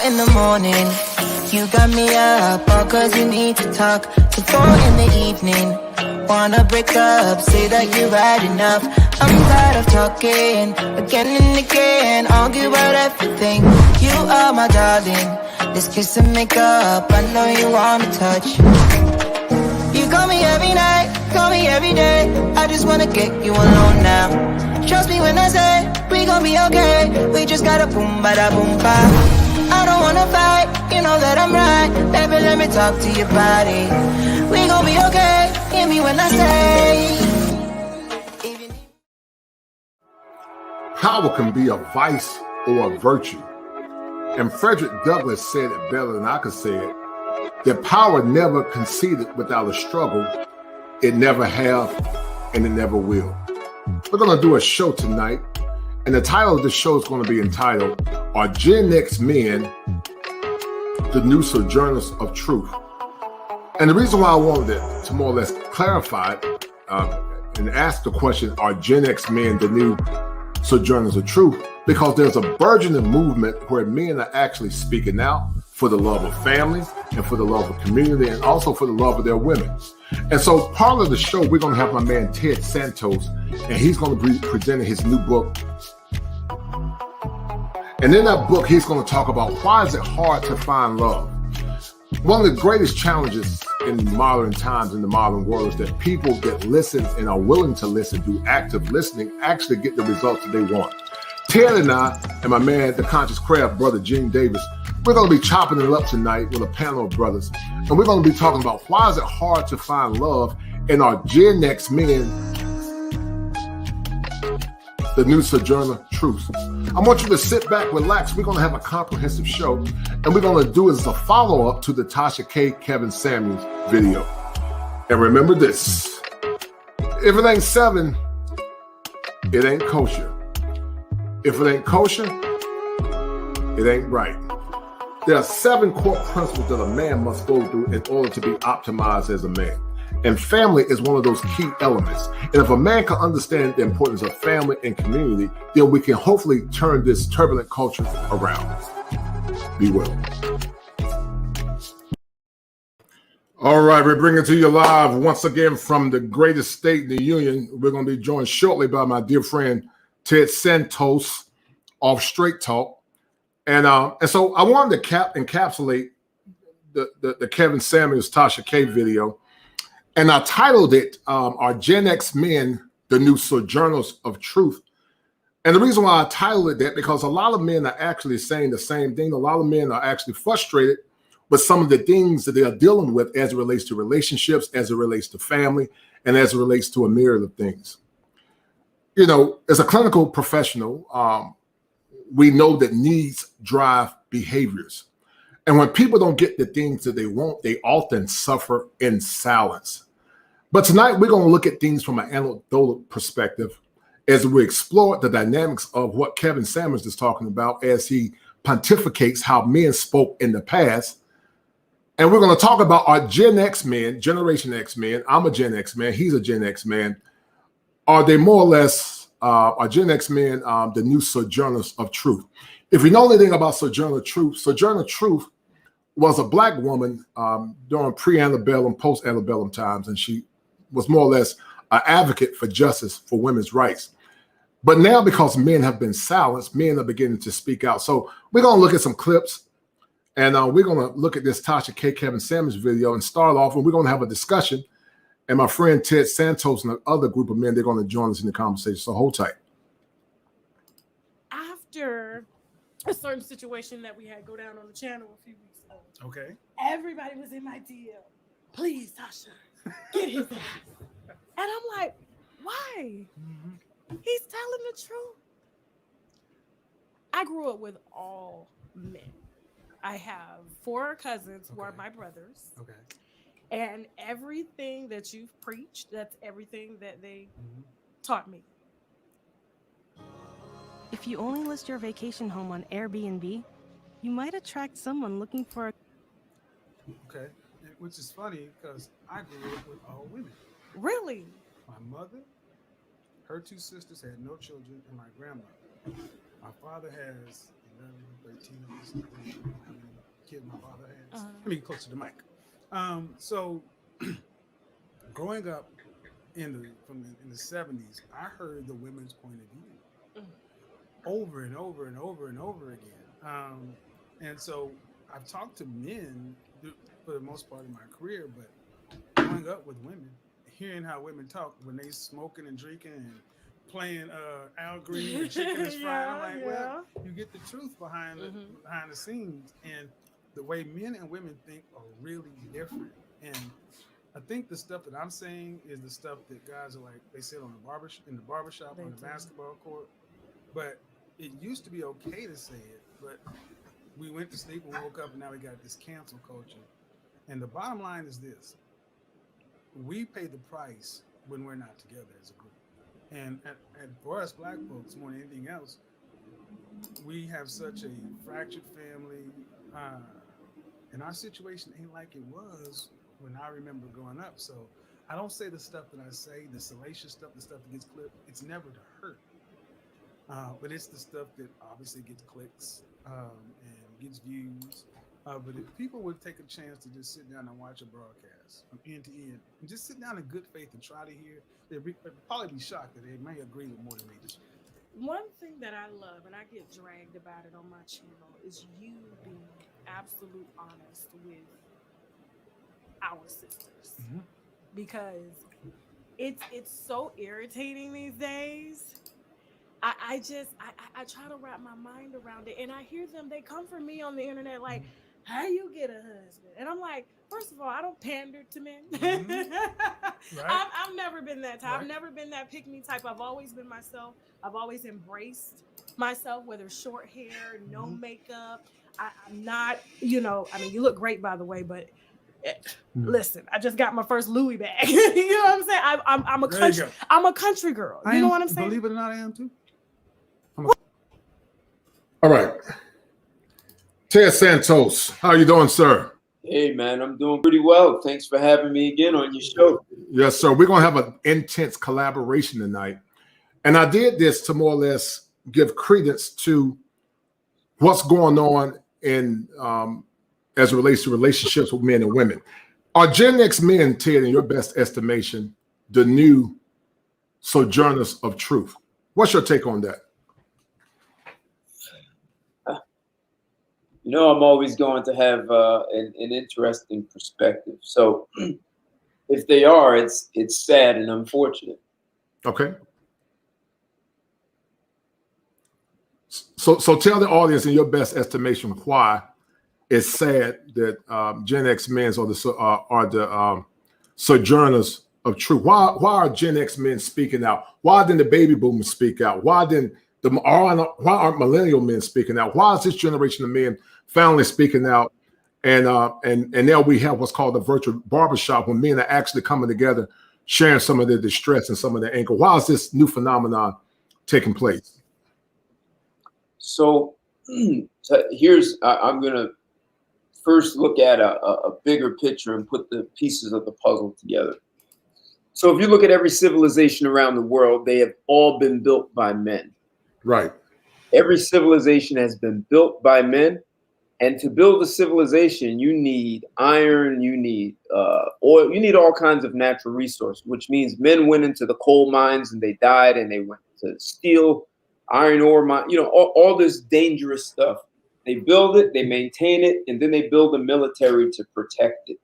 In the morning, you got me up all cause you need to talk. To 4 in the evening, wanna break up, say that you've had enough. I'm tired of talking, again and again, argue about everything. You are my darling, this kiss and make up, I know you wanna touch. You call me every night, call me every day, I just wanna get you alone now. Trust me when I say, we gon' be okay, we just gotta boom bada boom ba. I don't wanna fight, you know that I'm right. Baby, let me talk to your body. We gon' be okay, hear me when I say. Power can be a vice or a virtue. And Frederick Douglass said it better than I could say it, that power never conceded without a struggle. It never have, and it never will. We're gonna do a show tonight, and the title of the show is gonna be entitled, Are Gen X Men the New Sojourners of Truth? And the reason why I wanted to more or less clarify it and ask the question, are Gen X men the new Sojourners of Truth? Because there's a burgeoning movement where men are actually speaking out for the love of family and for the love of community and also for the love of their women. And so part of the show, we're going to have my man Ted Santos, and he's going to be presenting his new book. And in that book, he's going to talk about why is it hard to find love. One of the greatest challenges in modern times, in the modern world, is that people that listen and are willing to listen, do active listening, actually get the results that they want. Ted and I, and my man, the Conscious Crab brother, Gene Davis, we're going to be chopping it up tonight with a panel of brothers. And we're going to be talking about why is it hard to find love, and are Gen X men the new Sojourner Truth? I want you to sit back, relax. We're going to have a comprehensive show, and we're going to do it as a follow-up to the Tasha K Kevin Samuels video. And remember this, if it ain't 7, it ain't kosher. If it ain't kosher, it ain't right. There are 7 core principles that a man must go through in order to be optimized as a man. And family is one of those key elements. And if a man can understand the importance of family and community, then we can hopefully turn this turbulent culture around. Be well. All right, we're bringing to you live once again from the greatest state in the union. We're going to be joined shortly by my dear friend Ted Santos of Straight Talk. And so I wanted to encapsulate the Kevin Samuels Tasha K video. And I titled it, Are Gen X Men the New Sojourners of Truth? And the reason why I titled it that, because a lot of men are actually saying the same thing. A lot of men are actually frustrated with some of the things that they are dealing with as it relates to relationships, as it relates to family, and as it relates to a myriad of things. You know, as a clinical professional, we know that needs drive behaviors. And when people don't get the things that they want, they often suffer in silence. But tonight, we're going to look at things from an anecdotal perspective as we explore the dynamics of what Kevin Samuels is talking about as he pontificates how men spoke in the past. And we're going to talk about our Gen X men, Generation X men. I'm a Gen X man. He's a Gen X man. Are they more or less, are Gen X men the new Sojourners of Truth? If you know anything about Sojourner Truth was a Black woman during pre-antebellum, post-antebellum times, and she was more or less an advocate for justice for women's rights. But now, because men have been silenced, men are beginning to speak out. So we're going to look at some clips, and we're going to look at this Tasha K Kevin Samuels video and start off, and we're going to have a discussion. And my friend Ted Santos and another group of men, they're going to join us in the conversation. So hold tight. After a certain situation that we had go down on the channel a few weeks ago. Okay. Everybody was in my DM. Please, Tasha, get his ass. And I'm like, why? Mm-hmm. He's telling the truth. I grew up with all men. I have 4 cousins who are my brothers. Okay. And everything that you've preached, that's everything that they taught me. If you only list your vacation home on Airbnb, you might attract someone looking for a... Okay. which is funny because I grew up with all women. Really? My mother, her 2 sisters had no children, and my grandmother. My father has 11, 13, how many kids my father has. Let me get close to the mic. So growing up in the 70s, I heard the women's point of view over and over and over and over again. And so I've talked to men for the most part of my career, but growing up with women, hearing how women talk when they smoking and drinking and playing Al Green and chicken is fried, I'm like, well, you get the truth behind the scenes, and the way men and women think are really different. And I think the stuff that I'm saying is the stuff that guys are like, they said in the barbershop, on the basketball court. But it used to be okay to say it, but we went to sleep and woke up, and now we got this cancel culture. And the bottom line is this: we pay the price when we're not together as a group. And for us Black folks, more than anything else, we have such a fractured family, and our situation ain't like it was when I remember growing up. So I don't say the stuff that I say, the salacious stuff, the stuff that gets clipped. It's never to hurt, but it's the stuff that obviously gets clicks and gets views. But if people would take a chance to just sit down and watch a broadcast from end to end, and just sit down in good faith and try to hear, they'd probably be shocked that they may agree with more than they disagree. One thing that I love, and I get dragged about it on my channel, is you being absolute honest with our sisters, because it's so irritating these days. I try to wrap my mind around it, and I hear them. They come for me on the internet like, "How you get a husband?" And I'm like, first of all, I don't pander to men. Right. I've never been that type. Right. I've never been that pick-me type. I've always been myself. I've always embraced myself, whether short hair, no makeup. I'm not, you you look great, by the way, but listen, I just got my first Louis bag. You know what I'm saying? I'm a country girl. You know what I'm saying? Believe it or not, I am too. All right. Ted Santos, how you doing, sir? Hey, man, I'm doing pretty well. Thanks for having me again on your show. Yes, sir. We're going to have an intense collaboration tonight. And I did this to more or less give credence to what's going on in as it relates to relationships with men and women. Are Gen X men, Ted, in your best estimation, the new sojourners of truth? What's your take on that? I'm always going to have an interesting perspective. So if they are, it's sad and unfortunate. Okay. So tell the audience in your best estimation why it's sad that Gen X men are the sojourners of truth. Why are Gen X men speaking out? Why didn't the baby boomers speak out? Why aren't millennial men speaking out? Why is this generation of men finally speaking out? And now we have what's called the virtual barbershop, when men are actually coming together, sharing some of their distress and some of their anger. Why is this new phenomenon taking place? So I'm going to first look at a bigger picture and put the pieces of the puzzle together. So if you look at every civilization around the world, they have all been built by men. Right. Every civilization has been built by men. And to build a civilization, you need iron, you need oil, you need all kinds of natural resources, which means men went into the coal mines and they died, and they went to steel, iron ore mine, all this dangerous stuff. They build it, they maintain it, and then they build a military to protect it.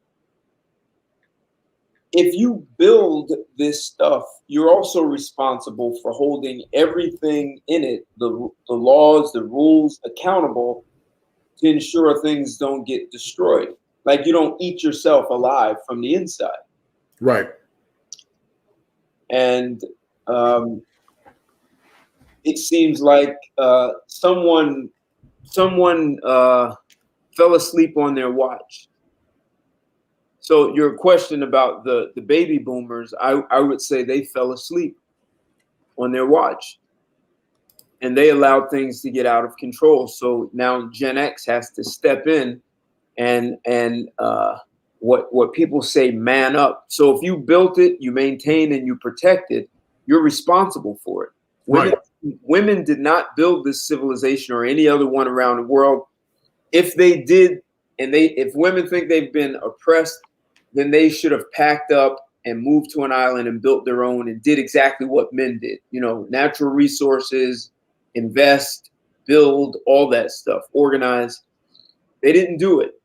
If you build this stuff, you're also responsible for holding everything in it, the laws, the rules, accountable, to ensure things don't get destroyed. Like you don't eat yourself alive from the inside. Right. And it seems like someone fell asleep on their watch. So your question about the baby boomers, I would say they fell asleep on their watch, and they allowed things to get out of control. So now Gen X has to step in and what people say, man up. So if you built it, you maintain and you protect it, you're responsible for it. Women did not build this civilization or any other one around the world. If they did, and if women think they've been oppressed, then they should have packed up and moved to an island and built their own and did exactly what men did. You know, natural resources, invest, build, all that stuff, organize. They didn't do it.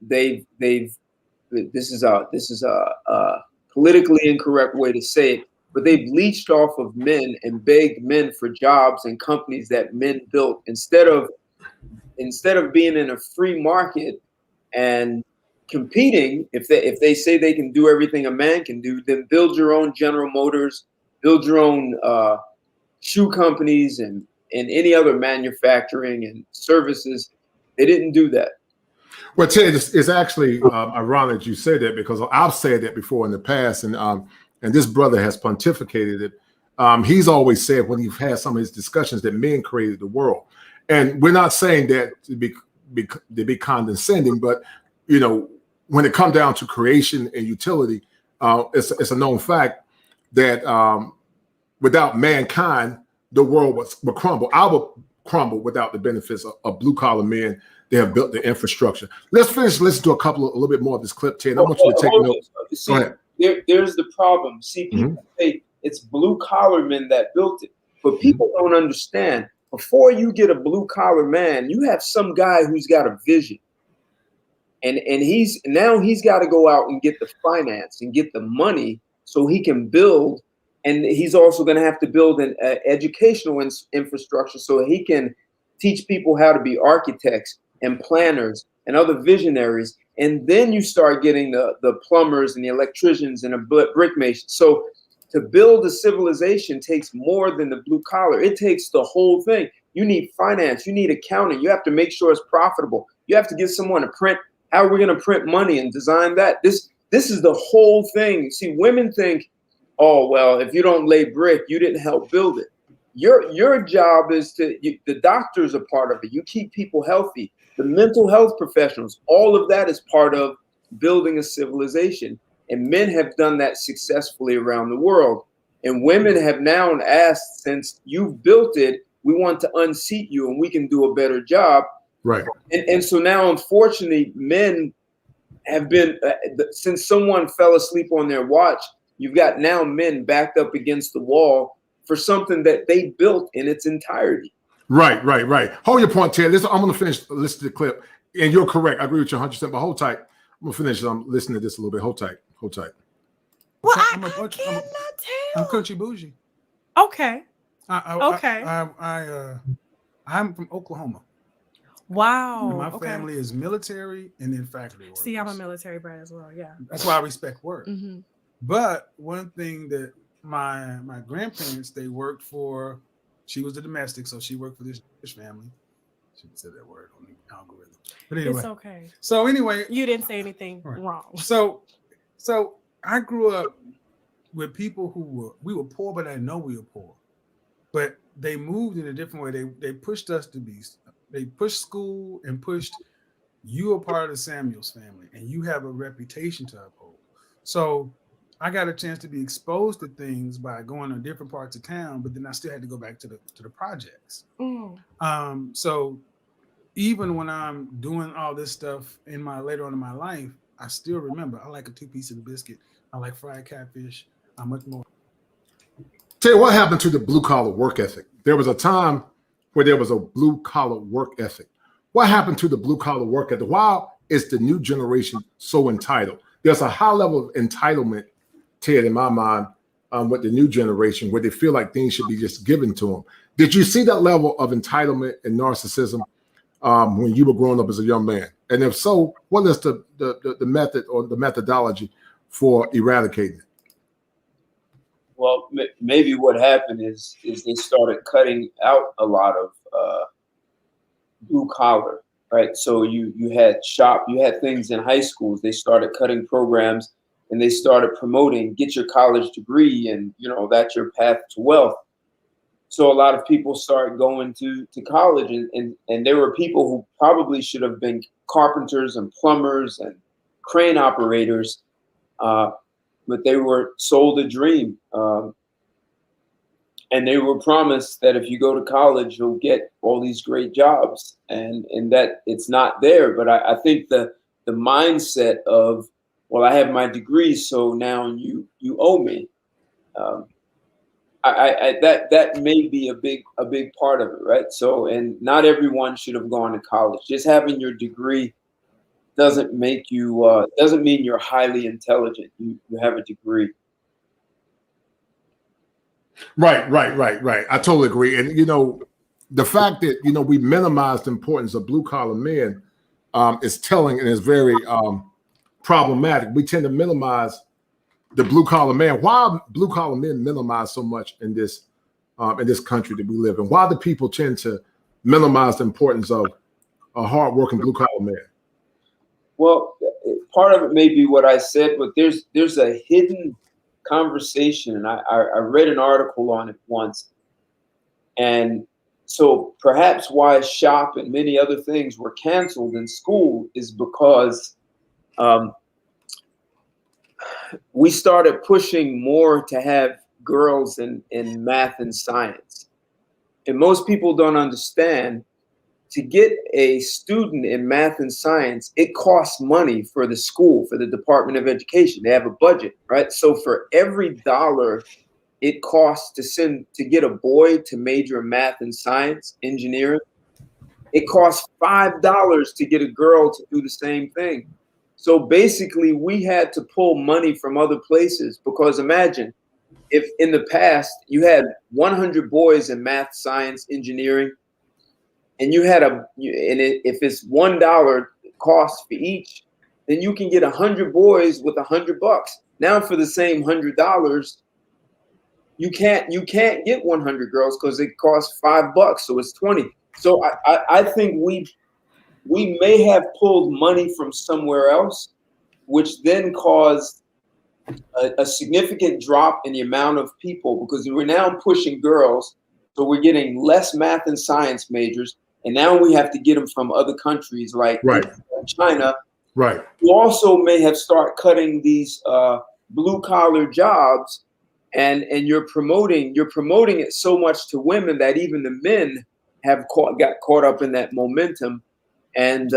This is a politically incorrect way to say it, but they've leached off of men and begged men for jobs and companies that men built instead of being in a free market and competing. If they say they can do everything a man can do, then build your own General Motors, build your own shoe companies and any other manufacturing and services. They didn't do that. Well, Ted, it's actually ironic you say that, because I've said that before in the past, and this brother has pontificated it. He's always said when you've had some of his discussions that men created the world, and we're not saying that to be condescending, but you know, when it comes down to creation and utility, it's a known fact that without mankind, the world would crumble. I would crumble without the benefits of blue collar men. They have built the infrastructure. Let's finish. Let's do a little bit more of this clip, Ted. I want you to take notes. See, go ahead. There's the problem. See, people say it's blue collar men that built it, but people don't understand. Before you get a blue collar man, you have some guy who's got a vision, and he's got to go out and get the finance and get the money so he can build, and he's also going to have to build an educational infrastructure so he can teach people how to be architects and planners and other visionaries. And then you start getting the plumbers and the electricians and the brick masons. So to build a civilization takes more than the blue collar. It takes the whole thing. You need finance, you need accounting. You have to make sure it's profitable. You have to get someone to print. How are we going to print money and design that? This is the whole thing. See, women think, oh, well, if you don't lay brick, you didn't help build it. Your job is the doctors are part of it. You keep people healthy. The mental health professionals, all of that is part of building a civilization. And men have done that successfully around the world. And women have now asked, since you've built it, we want to unseat you and we can do a better job. Right. And so now, unfortunately, men have been, since someone fell asleep on their watch, you've got now men backed up against the wall for something that they built in its entirety. Right. Hold your point, Ted. I'm going to finish listening to the clip. And you're correct. I agree with you 100%, but hold tight. I'm going to finish listening to this a little bit. Hold tight. Well, I cannot tell. I'm country bougie. Okay. I'm from Oklahoma. Wow. And my family is military and then factory workers. See, I'm a military brat as well. Yeah. That's why I respect work. Mm-hmm. But one thing that my grandparents, they worked for, she was the domestic, so she worked for this family. Shouldn't say that word on the algorithm. But anyway. It's okay. So anyway. You didn't say anything wrong. So I grew up with people we were poor, but I didn't know we were poor. But they moved in a different way. They pushed us to be, they pushed school and pushed, you are part of the Samuels family and you have a reputation to uphold. So I got a chance to be exposed to things by going to different parts of town, but then I still had to go back to the projects. So even when I'm doing all this stuff later on in my life, I still remember I like a 2-piece of biscuit. I like fried catfish. I'm much more. Tell you what happened to the blue collar work ethic. There was a time where there was a blue collar work ethic. What happened to the blue collar work ethic? Why is the new generation so entitled? There's a high level of entitlement, Ted, in my mind, with the new generation, where they feel like things should be just given to them. Did you see that level of entitlement and narcissism when you were growing up as a young man? And if so, what is the method or the methodology for eradicating it? Well, maybe what happened is they started cutting out a lot of blue collar, right? So you had things in high schools. They started cutting programs and they started promoting, get your college degree and, that's your path to wealth. So a lot of people started going to college and there were people who probably should have been carpenters and plumbers and crane operators, but they were sold a dream. And they were promised that if you go to college, you'll get all these great jobs, and that it's not there. But I think the mindset of, well, I have my degree, so now you owe me. That may be a big part of it, right? So, and not everyone should have gone to college. Just having your degree doesn't make you doesn't mean you're highly intelligent. You have a degree. Right. I totally agree. And, the fact that, we minimize the importance of blue collar men is telling and is very problematic. We tend to minimize the blue collar man. Why blue collar men minimize so much in this country that we live in? Why do people tend to minimize the importance of a hardworking blue collar man? Well, part of it may be what I said, but there's a hidden conversation, and I read an article on it once, and so perhaps why shop and many other things were canceled in school is because we started pushing more to have girls in math and science, and most people don't understand. To get a student in math and science, it costs money for the school, for the Department of Education. They have a budget, right? So for every dollar it costs to get a boy to major in math and science, engineering, it costs $5 to get a girl to do the same thing. So basically we had to pull money from other places, because imagine if in the past you had 100 boys in math, science, engineering, and you had if it's $1 cost for each, then you can get 100 boys with $100. Now for the same $100, you can't get 100 girls because it costs $5, so it's 20. So I think we may have pulled money from somewhere else, which then caused a significant drop in the amount of people, because we're now pushing girls, so we're getting less math and science majors. And now we have to get them from other countries like China. Right. You also may have started cutting these blue collar jobs, and you're promoting it so much to women that even the men got caught up in that momentum, and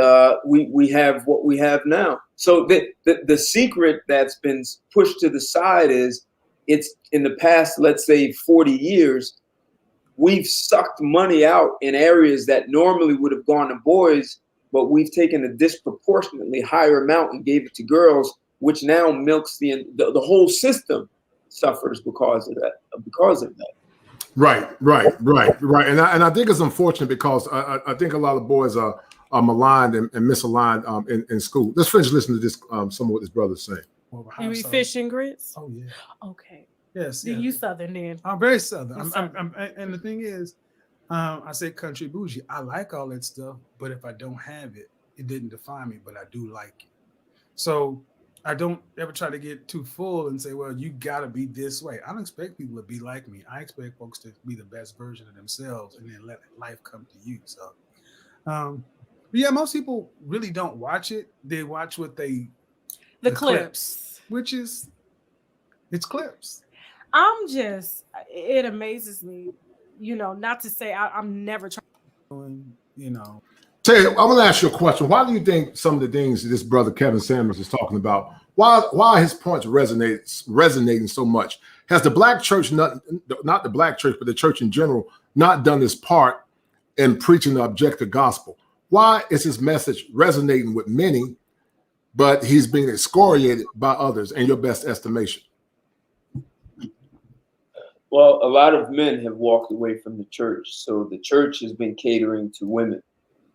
we have what we have now. So the secret that's been pushed to the side is, it's in the past, let's say 40 years. We've sucked money out in areas that normally would have gone to boys, but we've taken a disproportionately higher amount and gave it to girls, which now milks the whole system suffers because of that. Right. And I think it's unfortunate because I think a lot of boys are maligned and misaligned in school. Let's finish listening to this, some of what this brother's saying. You eat fish and grits? Oh yeah. Okay. Yes. Yeah. You Southern then? I'm very Southern. And the thing is, I say country bougie. I like all that stuff, but if I don't have it, it didn't define me. But I do like it. So I don't ever try to get too full and say, well, you got to be this way. I don't expect people to be like me. I expect folks to be the best version of themselves and then let life come to you. So, but yeah, most people really don't watch it. They watch what the clips, which is it's clips. It amazes me, not to say I'm never trying. Ted, I'm going to ask you a question. Why do you think some of the things this brother Kevin Samuels is talking about, why are his points resonating so much? Has the black church, not the black church, but the church in general, not done its part in preaching the objective gospel? Why is his message resonating with many, but he's being excoriated by others, in your best estimation? Well, a lot of men have walked away from the church, so the church has been catering to women.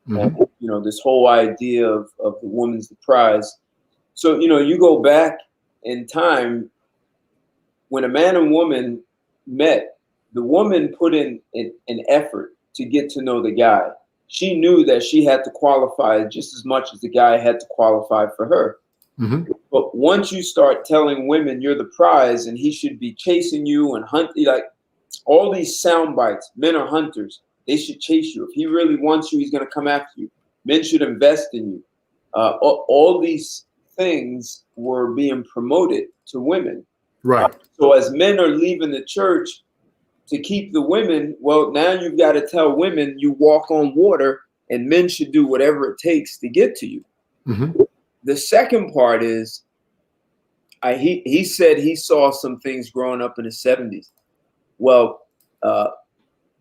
Mm-hmm. And, this whole idea of the woman's the prize. So, you go back in time, when a man and woman met, the woman put in an effort to get to know the guy. She knew that she had to qualify just as much as the guy had to qualify for her. Mm-hmm. But once you start telling women you're the prize and he should be chasing you and hunting, like all these sound bites, men are hunters. They should chase you. If he really wants you, he's going to come after you. Men should invest in you. All these things were being promoted to women. Right. So as men are leaving the church to keep the women, well, now you've got to tell women you walk on water, and men should do whatever it takes to get to you. Mm-hmm. The second part is, he said he saw some things growing up in the 70s. Well,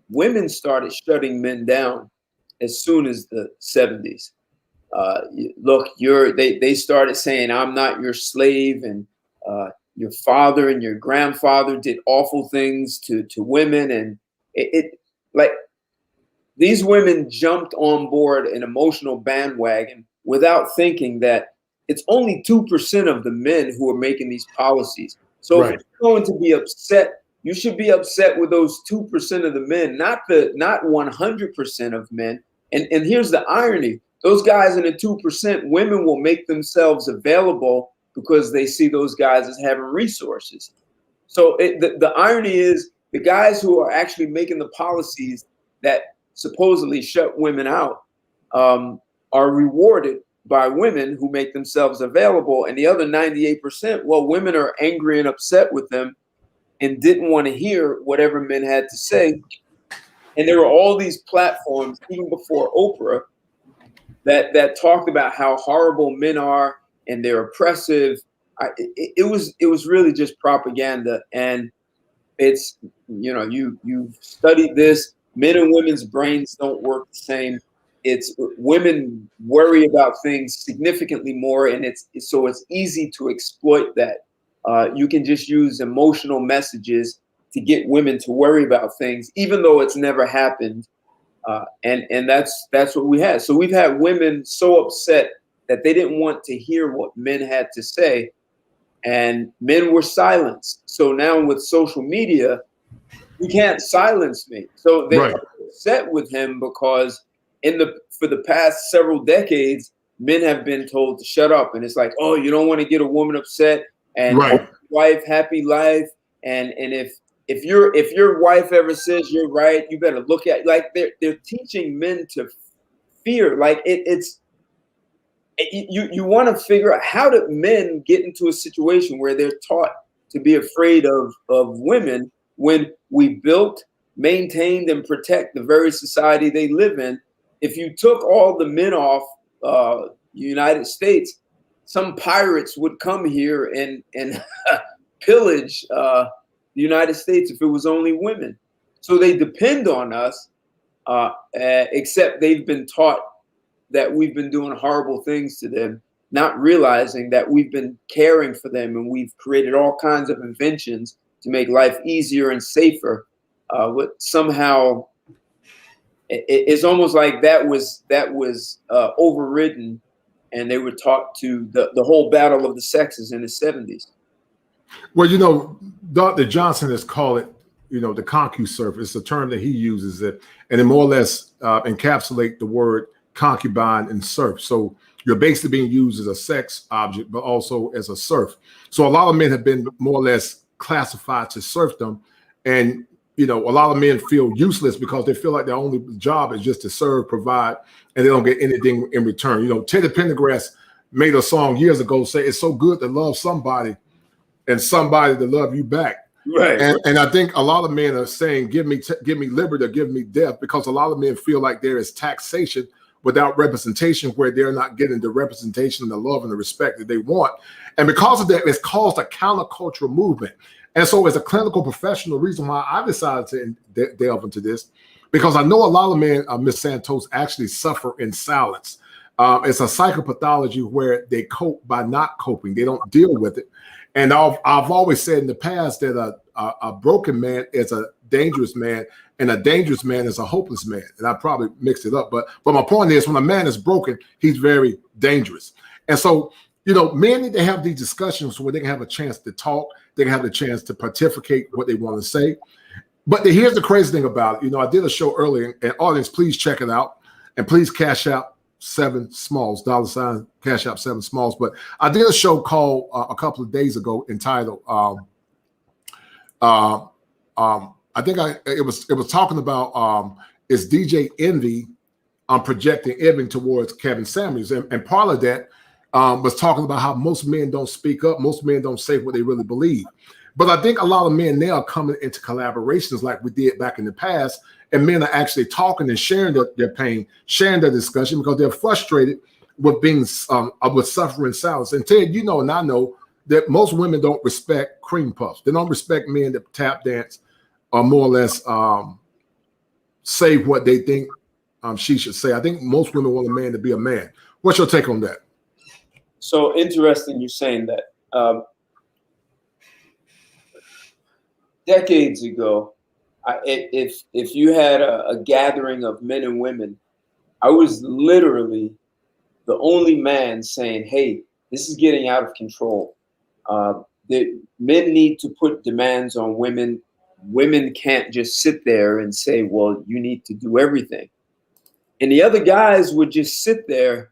women started shutting men down as soon as the 70s. Look, they started saying, I'm not your slave, and your father and your grandfather did awful things to women, and it like these women jumped on board an emotional bandwagon without thinking that it's only 2% of the men who are making these policies. So Right. if you're going to be upset, you should be upset with those 2% of the men, not 100% of men. And here's the irony. Those guys in the 2%, women will make themselves available because they see those guys as having resources. So the irony is, the guys who are actually making the policies that supposedly shut women out are rewarded by women who make themselves available. And the other 98%, well, women are angry and upset with them and didn't want to hear whatever men had to say. And there were all these platforms, even before Oprah, that talked about how horrible men are and they're oppressive. It was really just propaganda. And it's, you've studied this. Men and women's brains don't work the same. It's women worry about things significantly more, and it's easy to exploit that. You can just use emotional messages to get women to worry about things, even though it's never happened. And that's what we had. So we've had women so upset that they didn't want to hear what men had to say, and men were silenced. So now with social media, you can't silence me. So they're upset with him because for the past several decades, men have been told to shut up. And it's like, oh, you don't want to get a woman upset, and wife, happy life. And if your wife ever says you're right, you better look at, like, they're teaching men to fear. Like you want to figure out, how do men get into a situation where they're taught to be afraid of women, when we built, maintained, and protect the very society they live in? If you took all the men off the United States, some pirates would come here and pillage the United States if it was only women. So they depend on us, except they've been taught that we've been doing horrible things to them, not realizing that we've been caring for them, and we've created all kinds of inventions to make life easier and safer. But somehow it's almost like that was overridden, and they were taught to the whole battle of the sexes in the 70s. Well, Dr. Johnson has called it, the ConcuServe. It's a term that he uses it, and it more or less encapsulate the word concubine and serf. So you're basically being used as a sex object, but also as a serf. So a lot of men have been more or less classified to serfdom, and a lot of men feel useless because they feel like their only job is just to serve, provide, and they don't get anything in return. Teddy Pendergrass made a song years ago say, it's so good to love somebody and somebody to love you back. Right. And I think a lot of men are saying, give me liberty or give me death, because a lot of men feel like there is taxation without representation, where they're not getting the representation, the love, and the respect that they want. And because of that, it's caused a countercultural movement. And so as a clinical professional, the reason why I decided to delve into this, because I know a lot of men, Ms. Santos, actually suffer in silence. It's a psychopathology where they cope by not coping. They don't deal with it. And I've always said in the past that a broken man is a dangerous man, and a dangerous man is a hopeless man. And I probably mixed it up, but my point is, when a man is broken, he's very dangerous. And so, men need to have these discussions where they can have a chance to talk, they can have the chance to pontificate what they want to say. But here's the crazy thing about it. I did a show earlier, and audience, please check it out, and please cash out 7 Smalls, $ cash out 7 Smalls. But I did a show called a couple of days ago entitled I think it was talking about is DJ Envy projecting envy towards Kevin Samuels, and part of that was talking about how most men don't speak up, most men don't say what they really believe. But I think a lot of men now are coming into collaborations like we did back in the past, and men are actually talking and sharing their pain, sharing their discussion because they're frustrated with being with suffering silence. And Ted, you know, and I know that most women don't respect cream puffs. They don't respect men that tap dance or more or less say what they think she should say. I think most women want a man to be a man. What's your take on that? So interesting you saying that. Decades ago, if you had a gathering of men and women, I was literally the only man saying, hey, this is getting out of control. The men need to put demands on women. Women can't just sit there and say, well, you need to do everything. And the other guys would just sit there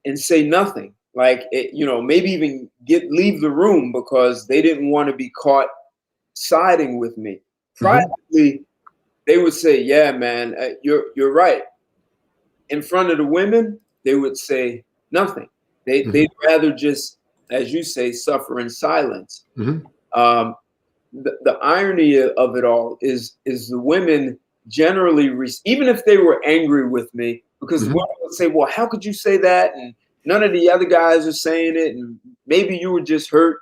and say nothing. Like, maybe even leave the room because they didn't want to be caught siding with me. Privately, they would say, yeah, man, you're right. In front of the women, they would say nothing. They'd rather just, as you say, suffer in silence. The irony of it all is the women generally, even if they were angry with me, because the women would say, well, how could you say that? And none of the other guys are saying it. And maybe you were just hurt.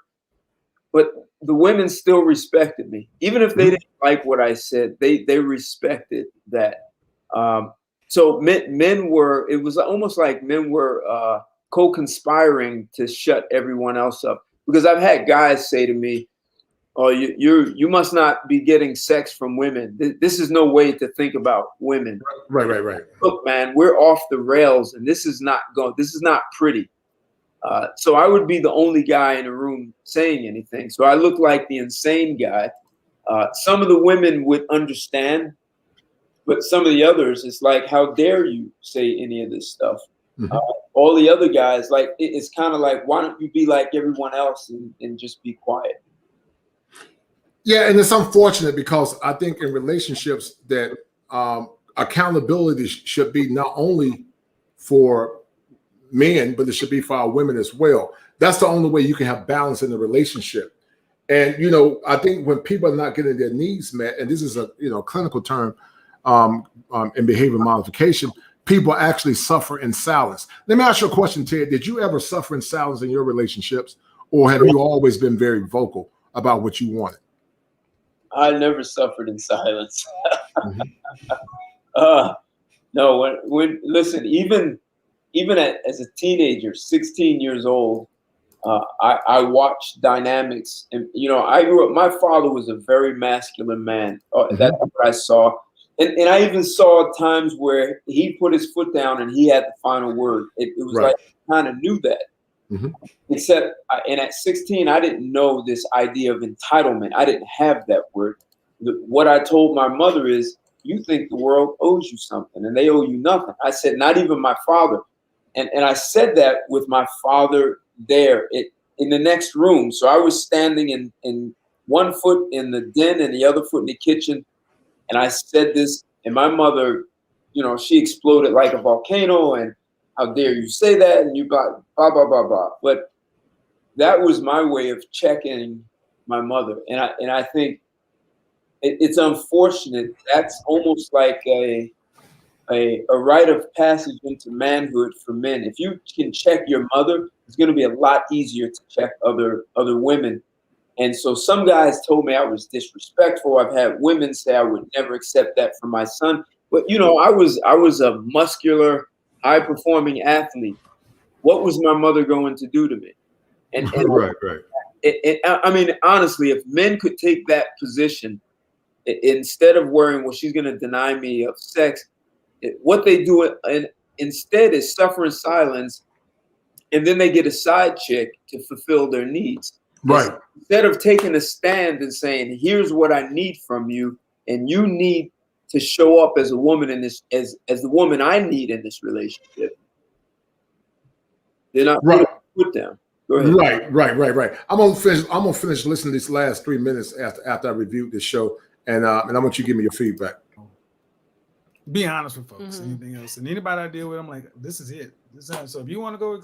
But the women still respected me. Even if they didn't like what I said, they respected that. So men were, it was almost like men were co-conspiring to shut everyone else up. Because I've had guys say to me, oh, you must not be getting sex from women. This is no way to think about women. Right. Look, man, we're off the rails, and this is not pretty. So I would be the only guy in the room saying anything. So I look like the insane guy. Some of the women would understand, but some of the others, it's like, how dare you say any of this stuff? All the other guys, like, it's kind of like, why don't you be like everyone else and just be quiet? Yeah, and it's unfortunate because I think in relationships that accountability should be not only for men, but it should be for our women as well. That's the only way you can have balance in the relationship. And, I think when people are not getting their needs met, and this is a, clinical term in behavior modification, people actually suffer in silence. Let me ask you a question, Ted. Did you ever suffer in silence in your relationships, or have you always been very vocal about what you wanted? I never suffered in silence. No, when listen, even as a teenager, 16 years old, I watched dynamics, and I grew up. My father was a very masculine man. That's what I saw, and I even saw times where he put his foot down and he had the final word. It was like I kind of knew that. Except, and at 16, I didn't know this idea of entitlement. I didn't have that word. What I told my mother is, you think the world owes you something, and they owe you nothing. I said, not even my father. And I said that with my father there in the next room. So I was standing in one foot in the den and the other foot in the kitchen. And I said this, and my mother, she exploded like a volcano. And how dare you say that? And you got blah, blah, blah, blah. But that was my way of checking my mother. And I think it's unfortunate. That's almost like a rite of passage into manhood for men. If you can check your mother, it's going to be a lot easier to check other women. And so some guys told me I was disrespectful. I've had women say I would never accept that from my son. But I was a muscular, high-performing athlete. What was my mother going to do to me? And right. I mean, honestly, if men could take that position, instead of worrying, well, she's going to deny me of sex, what they do instead is suffer in silence, and then they get a side chick to fulfill their needs. Right. Instead of taking a stand and saying, here's what I need from you, and you need to show up as a woman in this, as the woman I need in this relationship. They're not put down. Go ahead. Right. I'm gonna finish listening to these last 3 minutes after I reviewed this show, and I want you to give me your feedback. Be honest with folks. Anything else, and anybody I deal with, I'm like, this is it. So if you want to go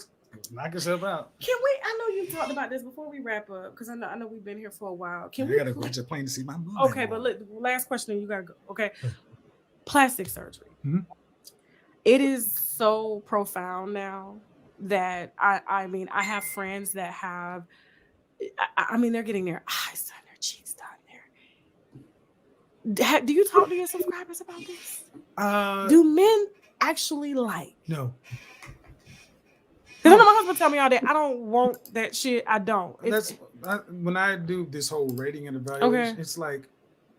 Knock yourself out. Can we? I know you talked about this before we wrap up because I know we've been here for a while. Can we? I gotta go to the plane to see my mom. Okay, but look, last question. You gotta go. Okay, plastic surgery. Mm-hmm. It is so profound now that I mean I have friends that have. I mean they're getting their eyes done, their cheeks done. Do you talk to your subscribers about this? Do men actually like? No. Because I know my husband tell me all day, I don't want that shit. I don't. When I do this whole rating and evaluation, it's like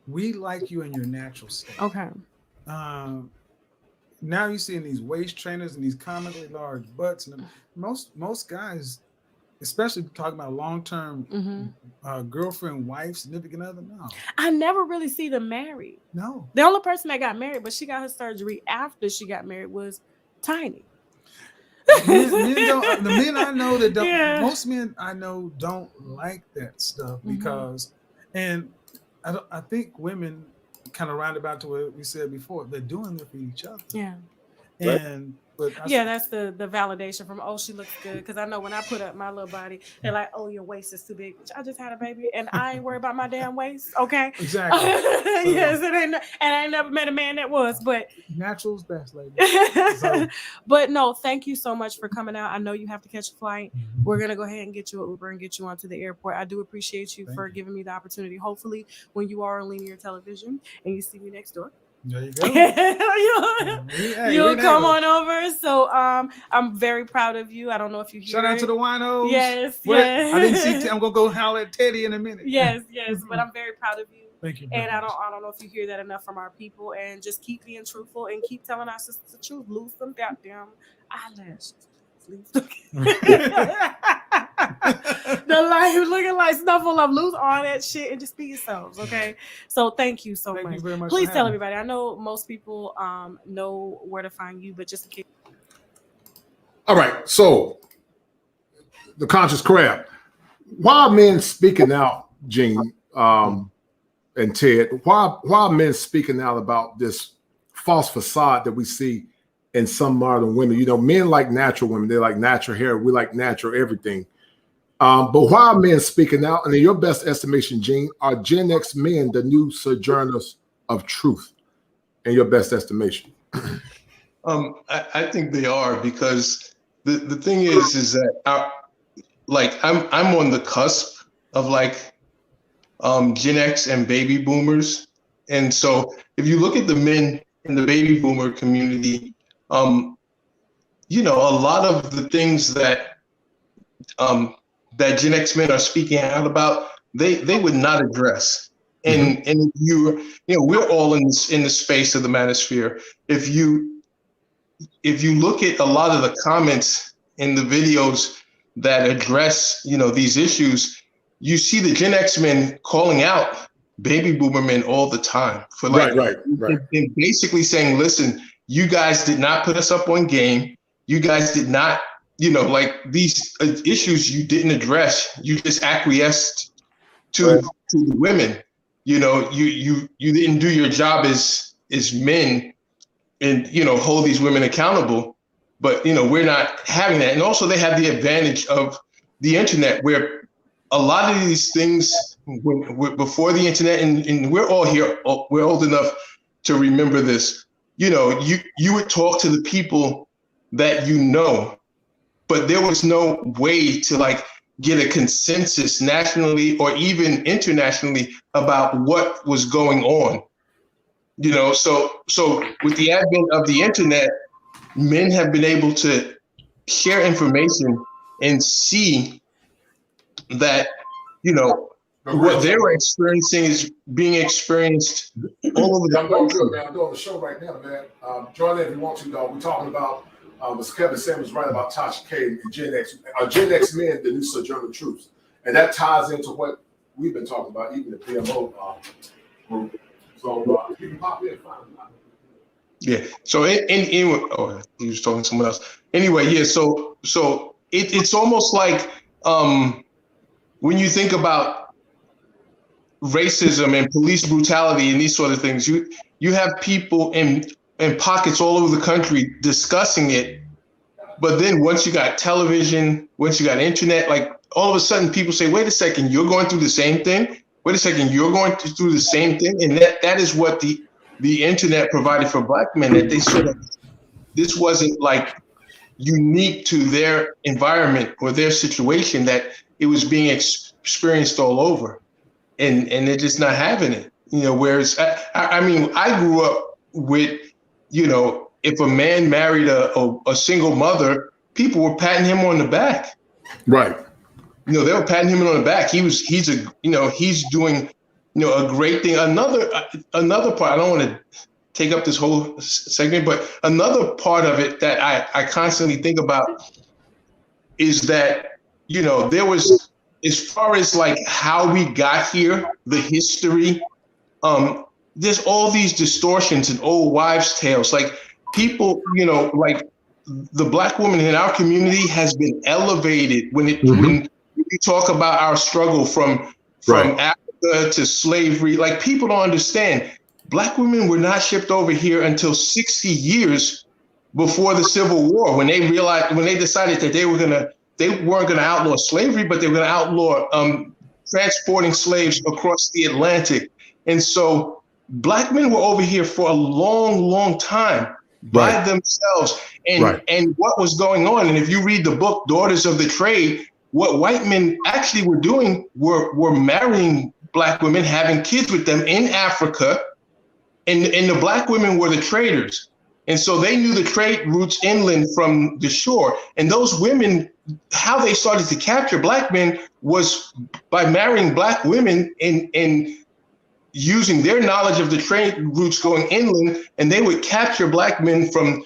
we like you in your natural state. Okay. Now you're seeing these waist trainers and these comically large butts, and most guys, especially talking about long-term girlfriend, wife, significant other. No, I never really see them married. No, the only person that got married, but she got her surgery after she got married, was Tiny. The men I know that don't. Most men I know don't like that stuff because, and I think women kind of roundabout to what we said before. They're doing it for each other. Yeah. And that's the validation from she looks good, because I know when I put up my little body, they're like, your waist is too big. I just had a baby and I ain't worried about my damn waist. Okay. Exactly. Yes, and I ain't never met a man that was, but natural's best, lady. But no, thank you so much for coming out. I know you have to catch a flight. We're gonna go ahead and get you an Uber and get you onto the airport. I do appreciate you for giving me the opportunity. Hopefully when you are on linear television and you see me next door, there you go. You'll come on over. So I'm very proud of you. I don't know if you hear Shout out to the winos. Yes. I didn't see. I'm gonna go holler at Teddy in a minute. Yes. But I'm very proud of you. Thank you. And I don't know if you hear that enough from our people. And just keep being truthful and keep telling our sisters the truth. Lose some goddamn eyelashes. The life looking like Snuffle Up. Lose all that shit and just be yourselves, okay? So thank you so much. You very much. Please tell everybody. I know most people know where to find you, but just in case. All right, so the conscious crab. Why are men speaking out, Gene and Ted? Why are men speaking out about this false facade that we see in some modern women? You know, men like natural women. They like natural hair. We like natural everything. But why are men speaking out? And in your best estimation, Gene, are Gen X men the new sojourners of truth? In your best estimation? I think they are, because the thing is that I'm on the cusp of Gen X and baby boomers, and so if you look at the men in the baby boomer community, a lot of the things that that Gen X men are speaking out about, they would not address. And we're all in the space of the manosphere. If you look at a lot of the comments in the videos that address these issues, you see the Gen X men calling out baby boomer men all the time for right. And basically saying, listen, you guys did not put us up on game. You guys did not, these issues you didn't address. You just acquiesced to the women. You didn't do your job as men and, hold these women accountable. But, we're not having that. And also they have the advantage of the internet, where a lot of these things before the internet, and we're all here, we're old enough to remember this. You would talk to the people that but there was no way to get a consensus nationally or even internationally about what was going on. So with the advent of the internet, men have been able to share information and see that, what they were experiencing is being experienced all over the country. I'm doing the show right now, man. Join in if you want to, dog. We're talking about was Kevin Samuels right about Tasha K and Gen X. Gen X men, the new sojourner troops. And that ties into what we've been talking about, even the PMO group. So you can pop in. Yeah. So he was talking to someone else. Anyway, yeah. So it's almost like when you think about racism and police brutality and these sort of things, you have people in pockets all over the country discussing it, But then once you got television, once you got internet, like all of a sudden people say, wait a second, you're going through the same thing? Wait a second, you're going through the same thing? And that is what the internet provided for Black men, that they sort of, this wasn't like unique to their environment or their situation, that it was being experienced all over. And they're just not having it. Whereas, I mean, I grew up with, if a man married a single mother, people were patting him on the back. Right. They were patting him on the back. He's doing, a great thing. Another part, I don't want to take up this whole segment, but another part of it that I constantly think about is that, there was, as far as like how we got here, the history, there's all these distortions and old wives' tales. Like people, like the Black woman in our community has been elevated when you talk about our struggle from Right. Africa to slavery. Like people don't understand. Black women were not shipped over here until 60 years before the Civil War, when they decided that they weren't gonna outlaw slavery, but they were gonna outlaw transporting slaves across the Atlantic. And so Black men were over here for a long, long time by themselves. And what was going on, and if you read the book, Daughters of the Trade, what white men actually were doing were marrying Black women, having kids with them in Africa, and the Black women were the traders. And so they knew the trade routes inland from the shore. And those women, how they started to capture Black men was by marrying Black women and using their knowledge of the trade routes going inland, and they would capture Black men from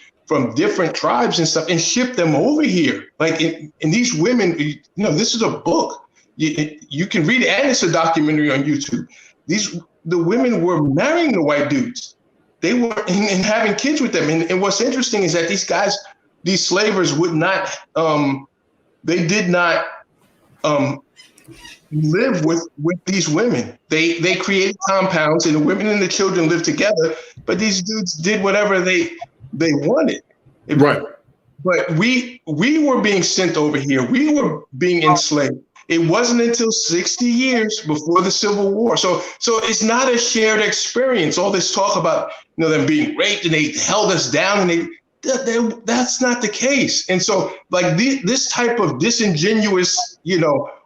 different tribes and stuff and ship them over here. Like, and these women, this is a book. You can read it, and it's a documentary on YouTube. The women were marrying the white dudes. They were and having kids with them. And what's interesting is that these slavers would not, they did not live with these women. They created compounds, and the women and the children lived together, but these dudes did whatever they wanted. Right. But we were being sent over here. We were being enslaved. It wasn't until 60 years before the Civil War. So it's not a shared experience. All this talk about them being raped and they held us down, and that's not the case. And so like this type of disingenuous,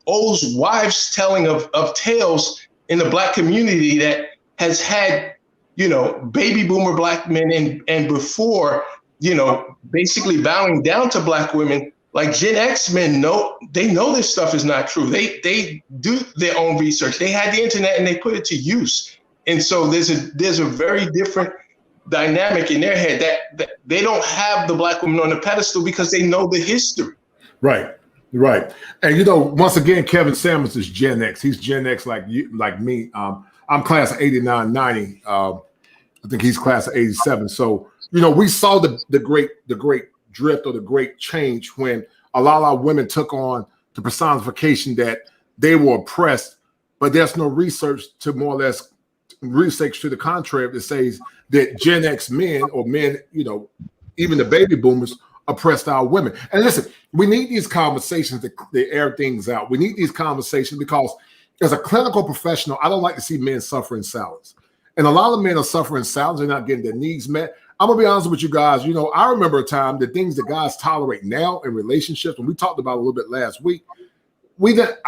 old wives telling of tales in the Black community that has had, baby boomer Black men and before, basically bowing down to Black women. Like Gen X men know this stuff is not true. They do their own research. They had the internet and they put it to use. And so there's a very different dynamic in their head that they don't have the Black woman on the pedestal because they know the history. Right. And once again, Kevin Samuels is Gen X. He's Gen X like you, like me. I'm class of 89, 90. I think he's class of 87. So we saw the great drift or the great change when a lot of our women took on the personification that they were oppressed, but there's no research to more or less research to the contrary that says that Gen X men or men, even the baby boomers oppressed our women. And listen, we need these conversations to air things out. We need these conversations because as a clinical professional, I don't like to see men suffer in silence. And a lot of men are suffering in silence. They're not getting their needs met. I'm gonna be honest with you guys. I remember a time, the things that guys tolerate now in relationships, and we talked about it a little bit last week. We didn't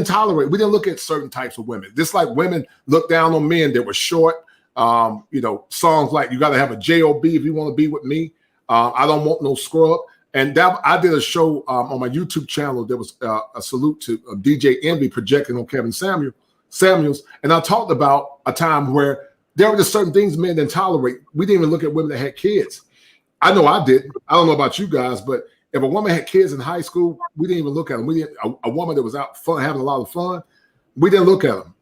tolerate. We didn't look at certain types of women. Just like women look down on men that were short. Songs like "You Got to Have a Job if you want to be with me." I don't want no scrub. And I did a show on my YouTube channel. There was a salute to DJ Envy projecting on Kevin Samuels, and I talked about a time where there were just certain things men didn't tolerate. We didn't even look at women that had kids. I know I didn't. I don't know about you guys, but if a woman had kids in high school, we didn't even look at them. We didn't. A woman that was out fun, having a lot of fun, we didn't look at them.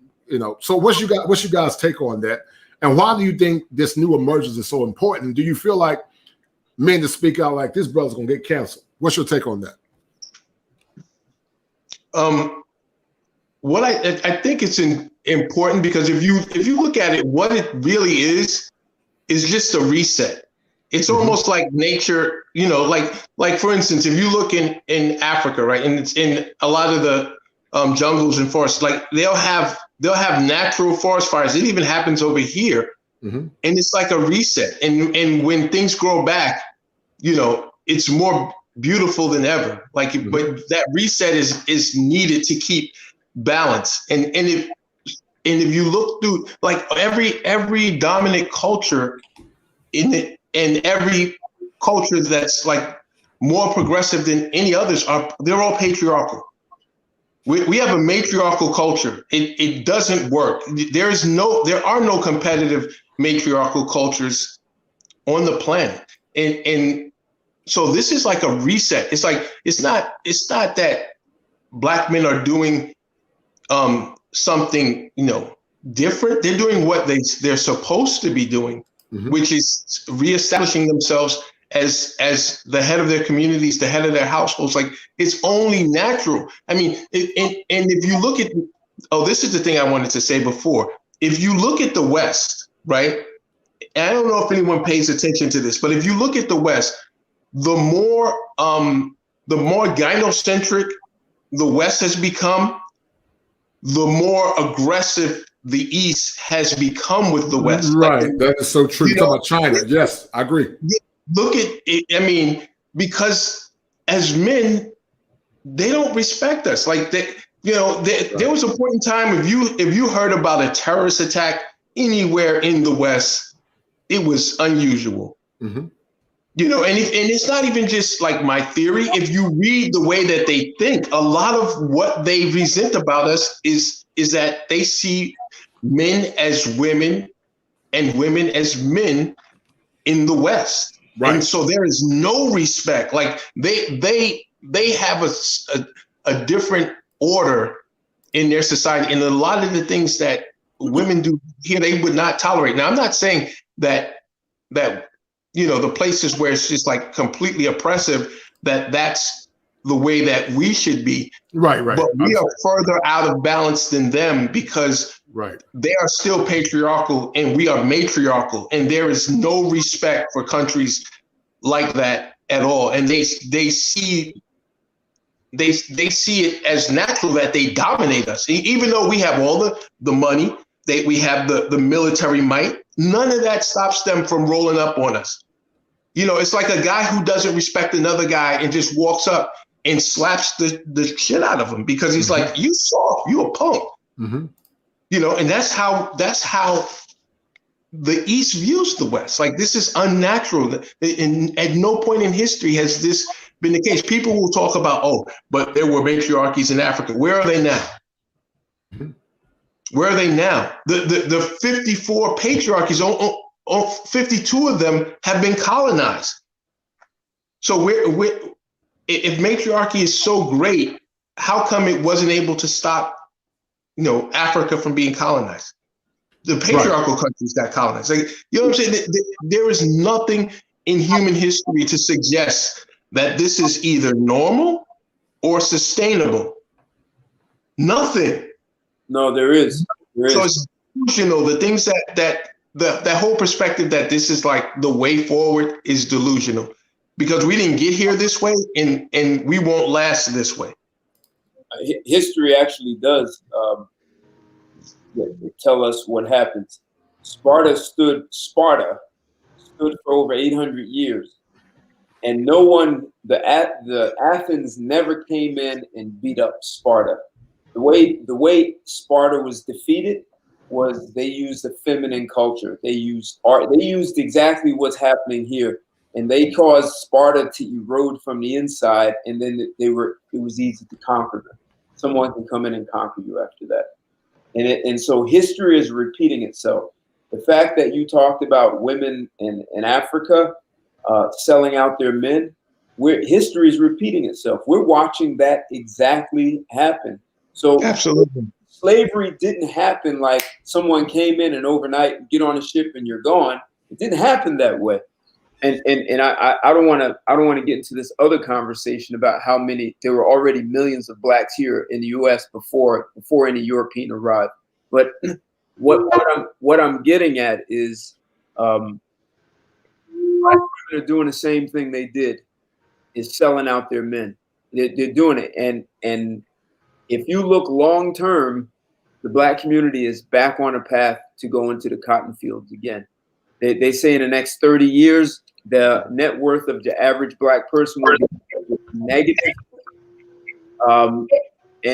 So what's you guys' take on that? And why do you think this new emergence is so important? Do you feel like men to speak out like this brother's gonna get canceled? What's your take on that? What I think it's important because if you look at it, what it really is just a reset. It's almost like nature, you know, like for instance, if you look in Africa, right, and it's in a lot of the jungles and forests, like they'll have natural forest fires. It even happens over here, and it's like a reset. And when things grow back, you know, it's more beautiful than ever. Like, but that reset is needed to keep balance. And if you look through, like every dominant culture in every culture that's like more progressive than any others they're all patriarchal. We have a matriarchal culture. It doesn't work. There are no competitive matriarchal cultures on the planet. And so this is like a reset. It's like it's not that Black men are doing something, you know, different. They're doing what they're supposed to be doing, which is reestablishing themselves as the head of their communities, the head of their households. Like, it's only natural. I mean, and if you look at, this is the thing I wanted to say before. If you look at the West, right? And I don't know if anyone pays attention to this, but if you look at the West, the more gynocentric the West has become, the more aggressive the East has become with the West. Right, like, that is so true. You're talking about China. Yes, I agree. Look at it. I mean, because as men, they don't respect us. Like, there was a point in time, if you heard about a terrorist attack anywhere in the West, it was unusual. You know, and it's not even just like my theory. If you read the way that they think, a lot of what they resent about us is that they see men as women and women as men in the West. Right. And so there is no respect. Like they have a different order in their society. And a lot of the things that women do here, they would not tolerate. Now, I'm not saying that you know, the places where it's just like completely oppressive, that's the way that we should be. Right. But we are further out of balance than them because they are still patriarchal and we are matriarchal, and there is no respect for countries like that at all. And they see it as natural that they dominate us, even though we have all the money, we have the military might. None of that stops them from rolling up on us. You know, it's like a guy who doesn't respect another guy and just walks up and slaps the shit out of him because he's like, you soft, you a punk. You know, and that's how the East views the West. Like, this is unnatural. And at no point in history has this been the case. People will talk about, but there were matriarchies in Africa. Where are they now? Where are they now? The 54 patriarchies, 52 of them have been colonized. So if matriarchy is so great, how come it wasn't able to stop, you know, Africa from being colonized? The patriarchal countries got colonized. Like, you know what I'm saying? There is nothing in human history to suggest that this is either normal or sustainable. Nothing. No, there is. So it's delusional. The things that whole perspective that this is like the way forward is delusional, because we didn't get here this way and we won't last this way. History actually does tell us what happens. Sparta stood for over 800 years, and no one, the Athens never came in and beat up Sparta. The way Sparta was defeated was they used a feminine culture. They used art. They used exactly what's happening here, and they caused Sparta to erode from the inside. And then it was easy to conquer them. Someone can come in and conquer you after that. And so history is repeating itself. The fact that you talked about women in Africa selling out their men, history is repeating itself. We're watching that exactly happen. So absolutely, slavery didn't happen like someone came in and overnight get on a ship and you're gone. It didn't happen that way. And I don't want to get into this other conversation about how many there were already millions of blacks here in the U.S. before any European arrived. But what I'm getting at is women are doing the same thing they did, is selling out their men. They're doing it, and if you look long term, the Black community is back on a path to go into the cotton fields again. They say in the next 30 years, the net worth of the average Black person will be negative. And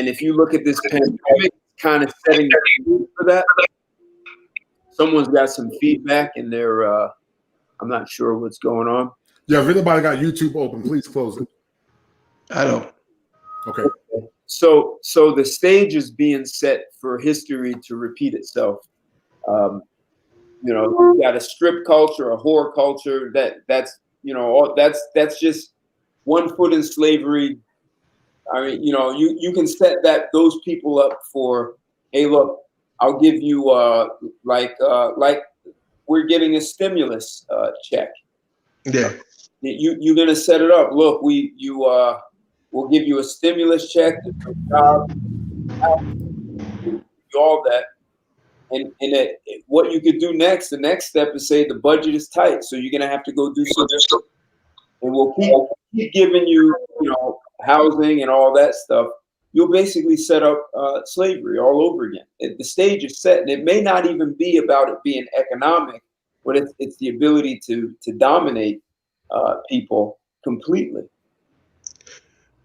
if you look at this pandemic, kind of setting the mood for that. Someone's got some feedback in their, I'm not sure what's going on. Yeah, if anybody got YouTube open, please close it. I don't. Okay. So the stage is being set for history to repeat itself. You know, you've got a strip culture, a whore culture. That's just one foot in slavery. I mean, you know, you can set those people up for, hey, look, I'll give you like we're getting a stimulus check. Yeah. You're gonna set it up. Look, we'll give you a stimulus check, all that. And what you could do next, the next step is say the budget is tight, so you're gonna have to go do something. And we'll keep giving you, you know, housing and all that stuff. You'll basically set up slavery all over again. The stage is set, and it may not even be about it being economic, but it's the ability to dominate people completely.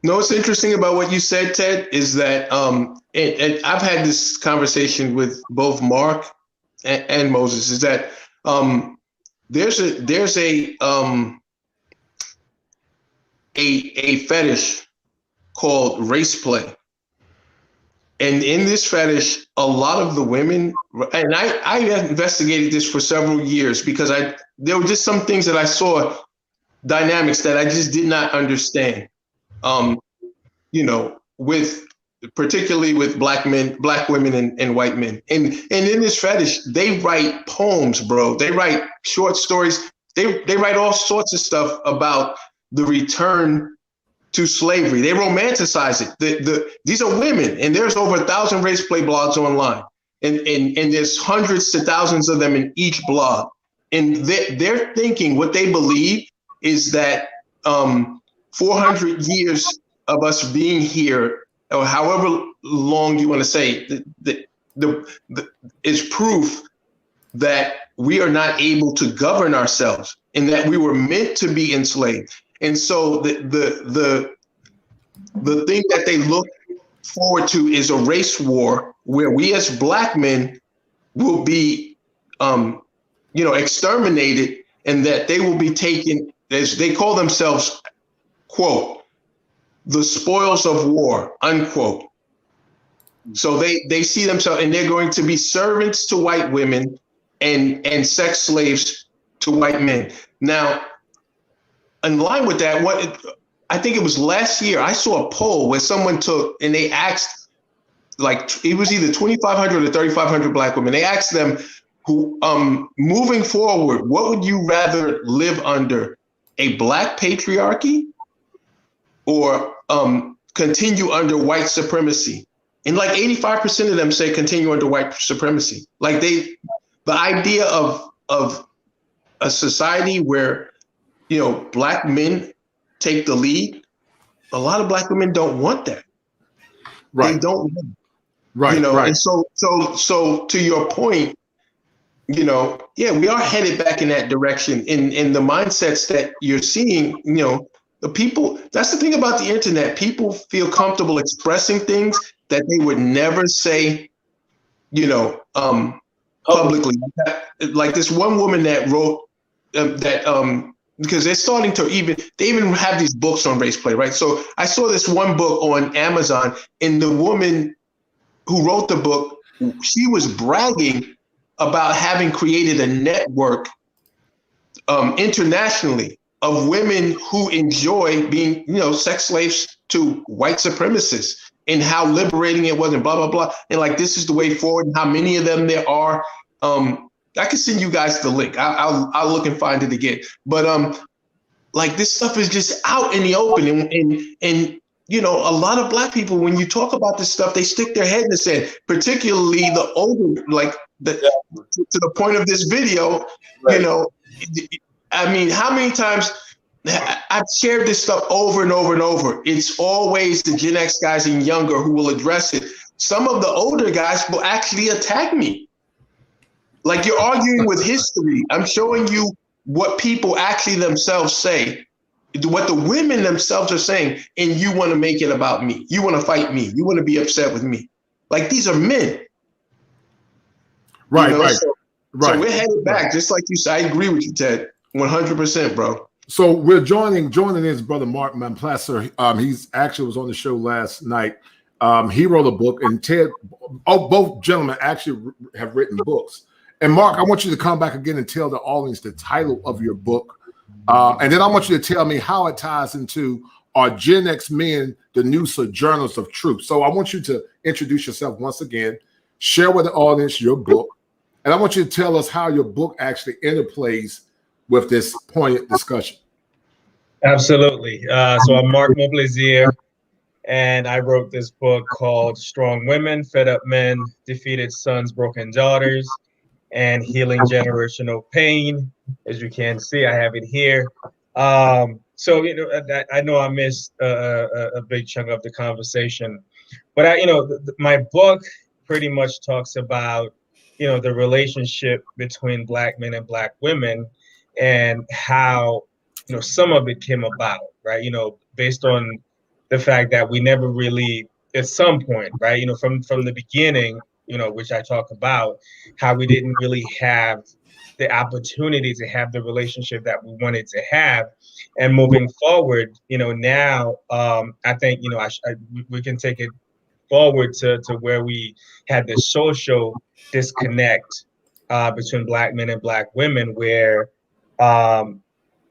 No, what's interesting about what you said, Ted, is that, and I've had this conversation with both Mark and Moses, is that there's a fetish called race play. And in this fetish, a lot of the women, and I investigated this for several years because there were just some things that I saw, dynamics that I just did not understand. You know, particularly with Black men, Black women, and white men. And in this fetish, they write poems, bro. They write short stories. They write all sorts of stuff about the return to slavery. They romanticize it. These are women, and there's over 1,000 race play blogs online, and there's hundreds to thousands of them in each blog. And they're thinking, what they believe is that 400 years of us being here, or however long you want to say, is proof that we are not able to govern ourselves, and that we were meant to be enslaved. And so the thing that they look forward to is a race war where we as Black men will be, exterminated, and that they will be taken, as they call themselves, quote, the spoils of war, unquote. So they see themselves, and they're going to be servants to white women and sex slaves to white men. Now, in line with that, I think it was last year, I saw a poll where someone took, and they asked, like, it was either 2,500 or 3,500 Black women. They asked them, who, moving forward, what would you rather live under, a Black patriarchy or continue under white supremacy? And like 85% of them say continue under white supremacy. Like the idea of a society where, you know, Black men take the lead, a lot of Black women don't want that. Right. They don't want it. Right. You know, right. And so to your point, you know, yeah, we are headed back in that direction in the mindsets that you're seeing, you know, the people, that's the thing about the internet. People feel comfortable expressing things that they would never say, you know, publicly. Like this one woman that wrote because they're starting to they even have these books on race play, right? So I saw this one book on Amazon, and the woman who wrote the book, she was bragging about having created a network internationally of women who enjoy being, you know, sex slaves to white supremacists, and how liberating it was, and blah, blah, blah. And like, this is the way forward, and how many of them there are. I can send you guys the link. I'll look and find it again. But like, this stuff is just out in the open, and you know, a lot of Black people, when you talk about this stuff, they stick their head in the sand, particularly the older, like to the point of this video, right. You know, I mean, how many times I've shared this stuff over and over and over. It's always the Gen X guys and younger who will address it. Some of the older guys will actually attack me. Like, you're arguing with history. I'm showing you what people actually themselves say, what the women themselves are saying, and you want to make it about me. You want to fight me. You want to be upset with me. Like, these are men. Right, you know? right, So we're headed back, just like you said. I agree with you, Ted. 100%, bro. So we're joining his brother Mark Manplacer. He's actually was on the show last night. He wrote a book, and Ted, both gentlemen actually have written books. And Mark, I want you to come back again and tell the audience the title of your book. And then I want you to tell me how it ties into Are Gen X Men the New Sojourners of Truth? So I want you to introduce yourself once again, share with the audience your book, and I want you to tell us how your book actually interplays with this poignant discussion. Absolutely. So I'm Mark Moblizier, and I wrote this book called Strong Women, Fed Up Men, Defeated Sons, Broken Daughters, and Healing Generational Pain. As you can see, I have it here. So, I know I missed a big chunk of the conversation, but my book pretty much talks about, the relationship between Black men and Black women, and how, some of it came about, right? Based on the fact that we never really, at some point, right, from the beginning, which I talk about, how we didn't really have the opportunity to have the relationship that we wanted to have. And moving forward, now I think, we can take it forward to where we had this social disconnect between Black men and Black women, where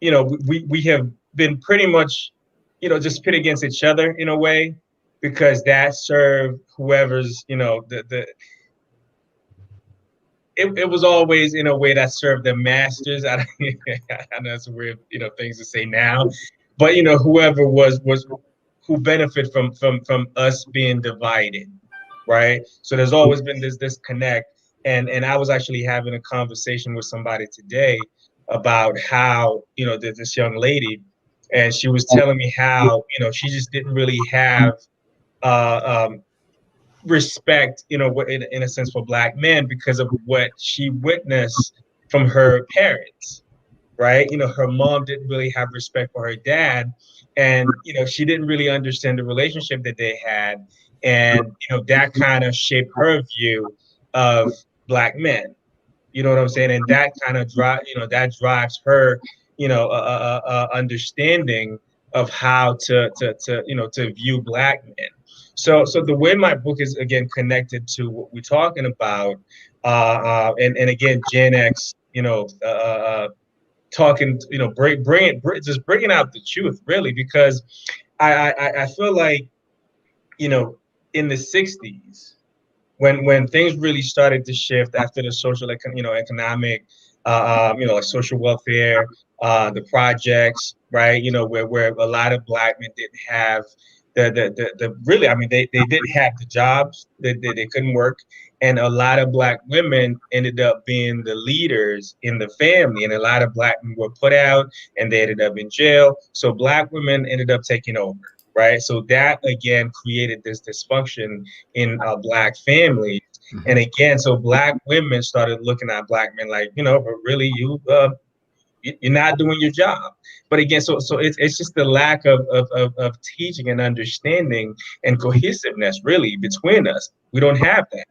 we have been pretty much, just pit against each other in a way, because that served whoever's, it was always in a way that served the masters. I know that's weird, things to say now, but whoever was who benefit from us being divided, right? So there's always been this disconnect, and I was actually having a conversation with somebody today about how, this young lady, and she was telling me how, she just didn't really have respect, in a sense, for Black men because of what she witnessed from her parents, right? Her mom didn't really have respect for her dad, and she didn't really understand the relationship that they had, and that kind of shaped her view of Black men. You know what I'm saying? And that kind of drives her, understanding of how to view Black men. So the way my book is, again, connected to what we're talking about, and again, Gen X, talking, bringing out the truth, really, because I feel like, in the 60s, when things really started to shift after the social, economic, like social welfare, the projects, right, where a lot of Black men didn't have the really, I mean, they didn't have the jobs, they couldn't work, and a lot of Black women ended up being the leaders in the family, and a lot of Black men were put out and they ended up in jail, so Black women ended up taking over, right? So that again created this dysfunction in Black families. And again, so Black women started looking at Black men like, but really, you're not doing your job. But again, so it's just the lack of teaching and understanding and cohesiveness really between us. We don't have that.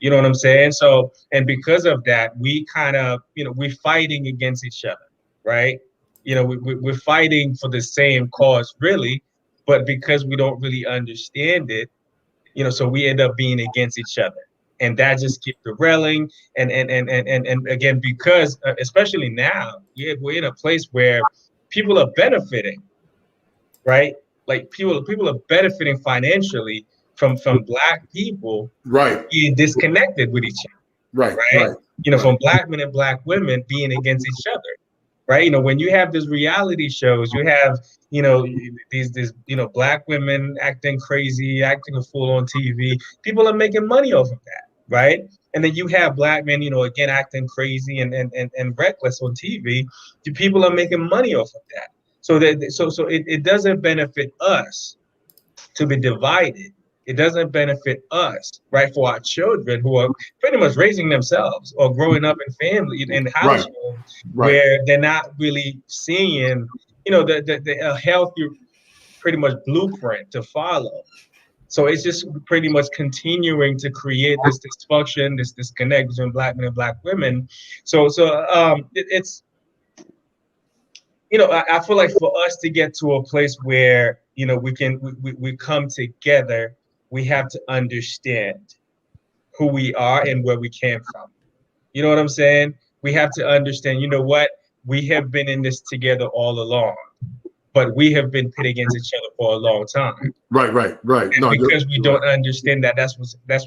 You know what I'm saying? So, and because of that, we kind of, we're fighting against each other, right? We're fighting for the same cause, really, but because we don't really understand it, so we end up being against each other. And that just keeps derailing. And again, because especially now, we're in a place where people are benefiting, right? Like people are benefiting financially from Black people, Right, being disconnected with each other, right? From Black men and Black women being against each other, right? When you have these reality shows, you have, these Black women acting crazy, acting a fool on TV. People are making money off of that, right? And then you have black men, again, acting crazy and reckless on TV. The people are making money off of that. So it doesn't benefit us to be divided. It doesn't benefit us, right, for our children who are pretty much raising themselves or growing up in family in households where they're not really seeing, the healthy, pretty much blueprint to follow. So it's just pretty much continuing to create this dysfunction, this disconnect between black men and black women. It's I feel like for us to get to a place where we come together, we have to understand who we are and where we came from. You know what I'm saying? We have to understand, we have been in this together all along, but we have been pit against each other for a long time. Right. And because we don't understand that that's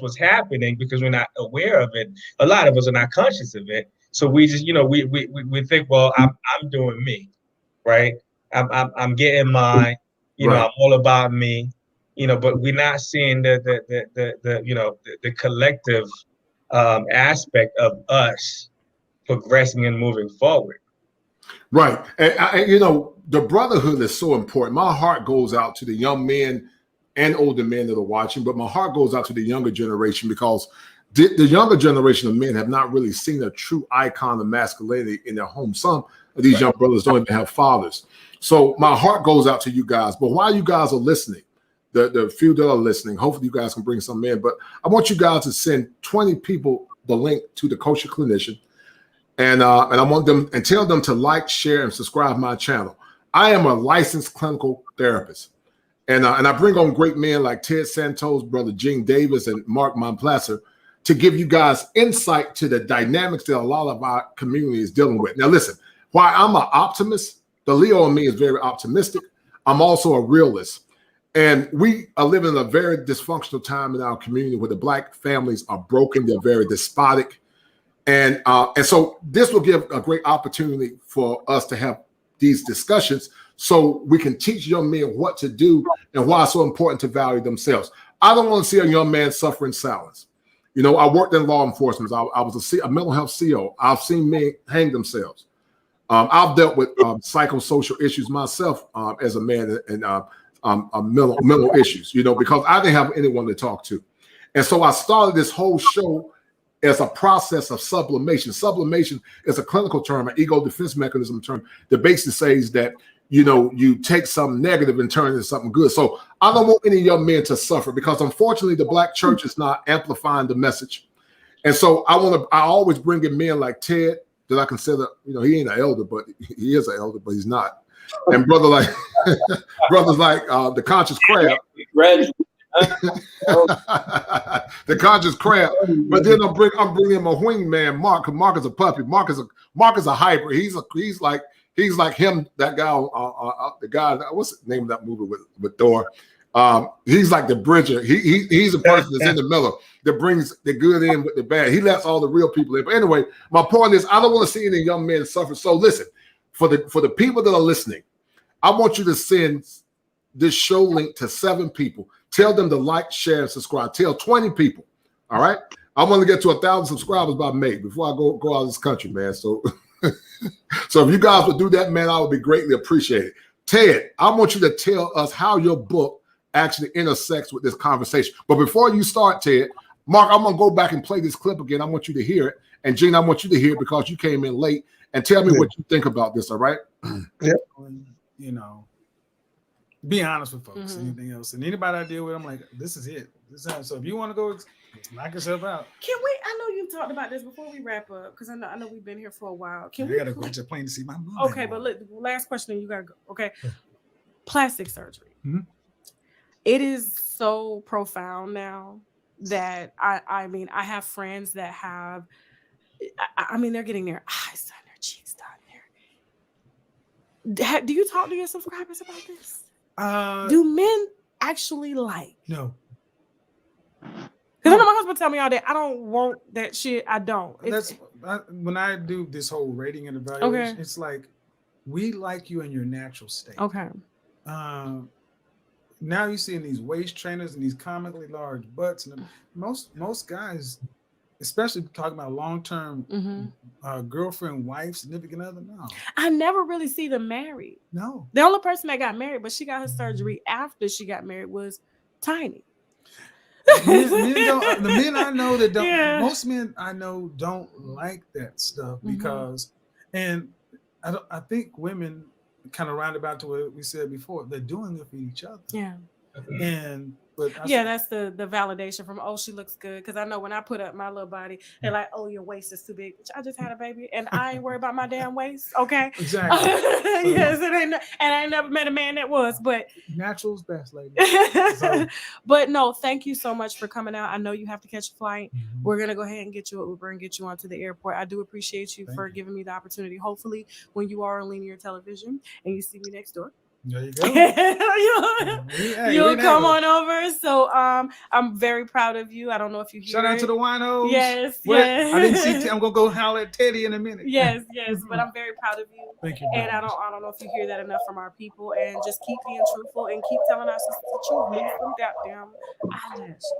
what's happening, because we're not aware of it. A lot of us are not conscious of it. So we just, we think, well, I'm doing me, right? I'm getting my, I'm all about me, but we're not seeing the collective aspect of us progressing and moving forward. Right. And the brotherhood is so important. My heart goes out to the young men and older men that are watching, but my heart goes out to the younger generation, because the younger generation of men have not really seen a true icon of masculinity in their home. Some of these young brothers don't even have fathers. So my heart goes out to you guys. But while you guys are listening, the few that are listening, hopefully you guys can bring some in. But I want you guys to send 20 people the link to the Kosher Clinician. And I want them, and tell them to like, share, and subscribe my channel. I am a licensed clinical therapist. And I bring on great men like Ted Santos, Brother Gene Davis, and Mark Monplacer to give you guys insight to the dynamics that a lot of our community is dealing with. Now, listen, while I'm an optimist, the Leo in me is very optimistic. I'm also a realist. And we are living in a very dysfunctional time in our community where the black families are broken. They're very despotic. And so this will give a great opportunity for us to have these discussions so we can teach young men what to do and why it's so important to value themselves. I don't want to see a young man suffer in silence. I worked in law enforcement. I was a mental health CO. I've seen men hang themselves. I've dealt with psychosocial issues myself as a man and mental issues, because I didn't have anyone to talk to. And so I started this whole show as a process of sublimation. Sublimation is a clinical term, an ego defense mechanism term that basically says that, you take something negative and turn it into something good. So I don't want any young men to suffer, because unfortunately the black church is not amplifying the message. And so I always bring in men like Ted, that I consider, he ain't an elder, but he is an elder, but he's not. And brothers like the conscious crab. The conscious crab. But then I'm bringing my wingman Mark. Mark is a puppy. Mark is a hybrid. He's like him. That guy, the guy. What's the name of that movie with Thor? He's like the bridger. He's a person that's in the middle that brings the good in with the bad. He lets all the real people in. But anyway, my point is, I don't want to see any young men suffer. So listen, for the people that are listening, I want you to send this show link to 7 people. Tell them to like, share, and subscribe. Tell 20 people. All right. I want to get to 1,000 subscribers by May before I go out of this country, man. So, so if you guys would do that, man, I would be greatly appreciated. Ted, I want you to tell us how your book actually intersects with this conversation. But before you start, Ted, Mark, I'm gonna go back and play this clip again. I want you to hear it, and Gene, I want you to hear it because you came in late. And tell me what you think about this. All right? Yeah. Be honest with folks. Anything else, and anybody I deal with, I'm like, this is it. So if you want to go, knock yourself out. Can we? I know you've talked about this before we wrap up, because I know we've been here for a while. I gotta go to the plane to see my mom. Okay, but look, last question, and you gotta go. Okay, plastic surgery. It is so profound now that I mean, I have friends that have. I mean, they're getting their eyes done, their cheeks done. Do you talk to your subscribers about this? Do men actually like? No. Because I know my husband tell me all that. I don't want that shit. I don't. When I do this whole rating and evaluation, it's like, we like you in your natural state. Okay. Now you see in these waist trainers and these comically large butts, and most guys especially talking about long-term Mm-hmm. girlfriend, wife, significant other. No, I never really see them married. no. The only person that got married, but she got her surgery after she got married, was Tiny. Men don't. The men I know that don't. Yeah. Most men I know don't like that stuff because, and I think women kind of roundabout to what we said before. They're doing it for each other. Yeah. And but that's the validation from, oh, she looks good. Because I know when I put up my little body, they're like, oh, your waist is too big. I just had a baby and I ain't worried about my damn waist. Okay. Exactly. Yes, it ain't, and I ain't never met a man that was, but natural's best, lady. But no, thank you so much for coming out. I know you have to catch a flight. We're gonna go ahead and get you an Uber and get you onto the airport. I do appreciate you for giving me the opportunity. Hopefully, when you are on linear television and you see me next door, there you go. You'll come on over. So I'm very proud of you. I don't know if you hear shout out to the winos. Yes, yes. I didn't see. I'm gonna go holler at Teddy in a minute. Yes, but I'm very proud of you. Thank you. And I don't know if you hear that enough from our people. And just keep being truthful and keep telling us the truth. Leave them goddamn eyelashes.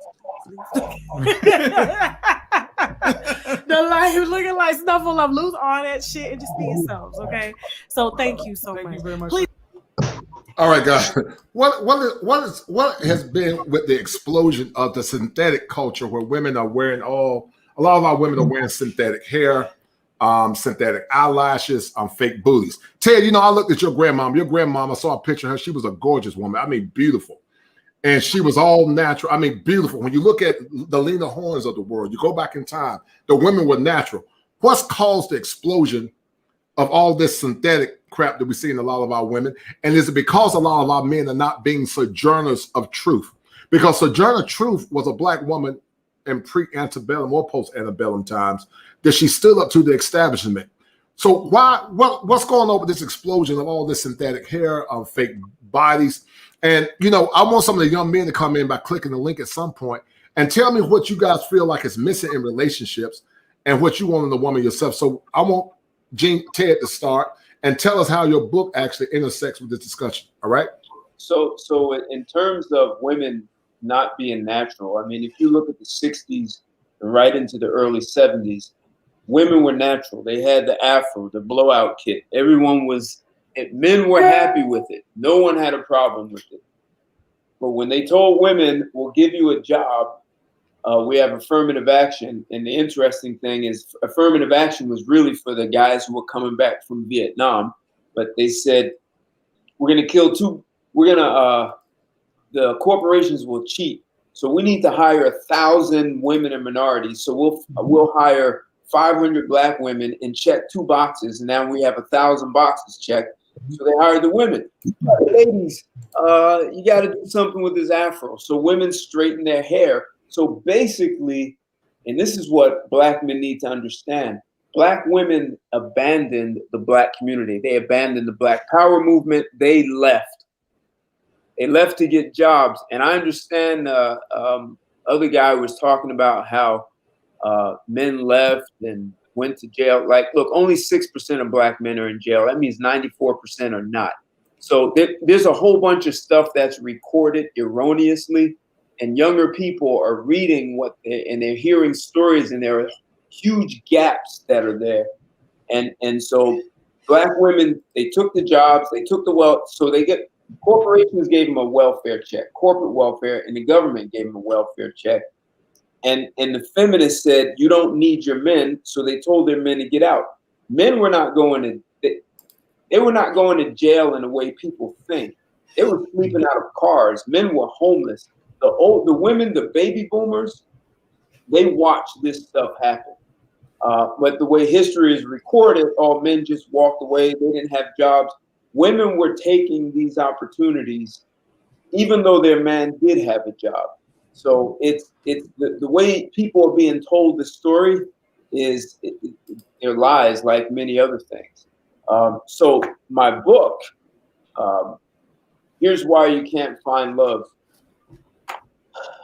The life looking like Snuffle Up. Lose all that shit and just be yourselves. Okay. So thank you so much. Thank you very much. Please. All right, guys. What has been with the explosion of the synthetic culture where women are wearing a lot of our women are wearing synthetic hair, synthetic eyelashes, fake booties. Ted, I looked at your grandmama. Your grandmama, I saw a picture of her. She was a gorgeous woman. I mean, beautiful. And she was all natural. I mean, beautiful. When you look at the Lena Hornes of the world, you go back in time, the women were natural. What's caused the explosion of all this synthetic crap that we see in a lot of our women? And is it because a lot of our men are not being sojourners of truth? Because Sojourner Truth was a black woman in pre-antebellum or post-antebellum times that she stood up to the establishment. So what's going on with this explosion of all this synthetic hair, fake bodies? And, I want some of the young men to come in by clicking the link at some point and tell me what you guys feel like is missing in relationships and what you want in the woman yourself. So I want Ted to start and tell us how your book actually intersects with this discussion. All right. So in terms of women not being natural, I mean, if you look at the 60s and right into the early 70s, women were natural. They had the afro, the blowout kit. Men were happy with it. No one had a problem with it. But when they told women, we'll give you a job, we have affirmative action. And the interesting thing is affirmative action was really for the guys who were coming back from Vietnam. But they said, the corporations will cheat. So we need to hire 1,000 women and minorities. So we'll hire 500 black women and check 2 boxes. And now we have 1,000 boxes checked. So they hired the women. Ladies, you got to do something with this afro. So women straighten their hair. So basically, and this is what black men need to understand, black women abandoned the black community. They abandoned the black power movement. They left. They left to get jobs. And I understand other guy was talking about how men left and went to jail. Like, look, only 6% of black men are in jail. That means 94% are not. So there's a whole bunch of stuff that's recorded erroneously. And younger people are reading and they're hearing stories, and there are huge gaps that are there. And so black women, they took the jobs, they took the wealth. So corporations gave them a welfare check, corporate welfare, and the government gave them a welfare check. And the feminists said, you don't need your men. So they told their men to get out. Men were not going to jail in the way people think. They were sleeping out of cars. Men were homeless. The women, the baby boomers, they watched this stuff happen. But the way history is recorded, all men just walked away. They didn't have jobs. Women were taking these opportunities, even though their man did have a job. So it's the way people are being told the story is they're lies, like many other things. So my book, Here's Why You Can't Find Love.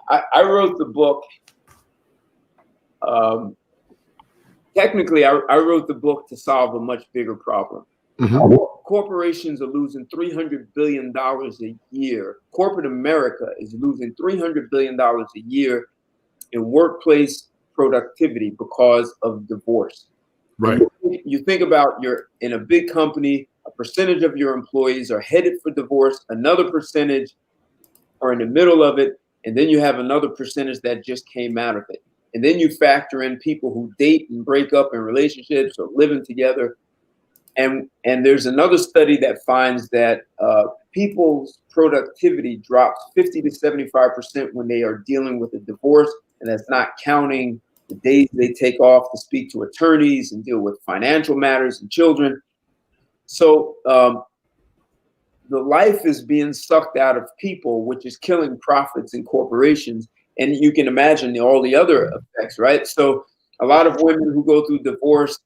I wrote the book. Technically, I wrote the book to solve a much bigger problem. Mm-hmm. Corporations are losing $300 billion a year. Corporate America is losing $300 billion a year in workplace productivity because of divorce. Right. You think about you're in a big company, a percentage of your employees are headed for divorce, another percentage are in the middle of it, and then you have another percentage that just came out of it. And then you factor in people who date and break up in relationships or living together. And there's another study that finds that people's productivity drops 50 to 75% when they are dealing with a divorce, and that's not counting the days they take off to speak to attorneys and deal with financial matters and children. So the life is being sucked out of people, which is killing profits and corporations. And you can imagine all the other effects, right? So a lot of women who go through divorce,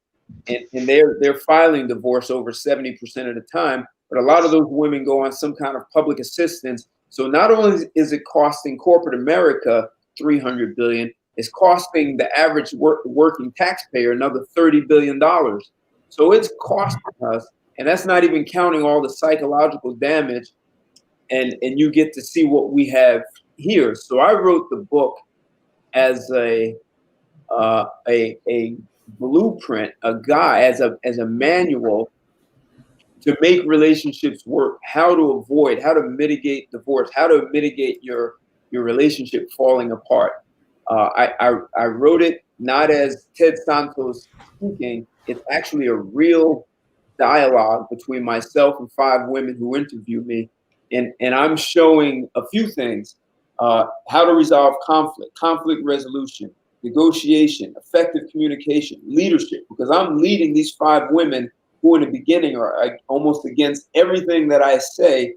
and they're filing divorce over 70% of the time, but a lot of those women go on some kind of public assistance. So not only is it costing corporate America $300 billion, it's costing the average working taxpayer another $30 billion. So it's costing us, and that's not even counting all the psychological damage. And you get to see what we have here. So I wrote the book as a blueprint, a guide, as a manual to make relationships work, how to avoid, how to mitigate divorce, how to mitigate your relationship falling apart. I wrote it not as Ted Santos speaking. It's actually a real dialogue between myself and 5 women who interviewed me. And I'm showing a few things, how to resolve conflict resolution, negotiation, effective communication, leadership, because I'm leading these 5 women who in the beginning are almost against everything that I say.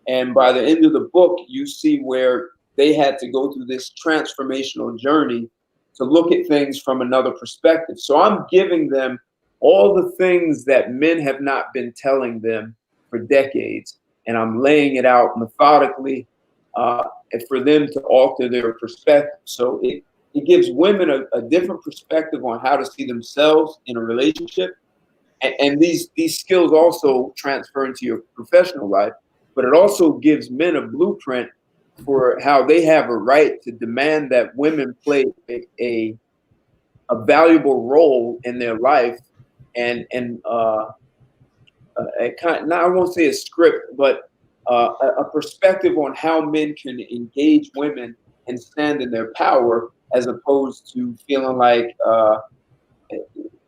And by the end of the book, you see where they had to go through this transformational journey to look at things from another perspective. So I'm giving them all the things that men have not been telling them for decades. And I'm laying it out methodically for them to alter their perspective. So it gives women a different perspective on how to see themselves in a relationship. And these skills also transfer into your professional life, but it also gives men a blueprint for how they have a right to demand that women play a valuable role in their life, and a kind, now I won't say a script, but a perspective on how men can engage women and stand in their power, as opposed to feeling like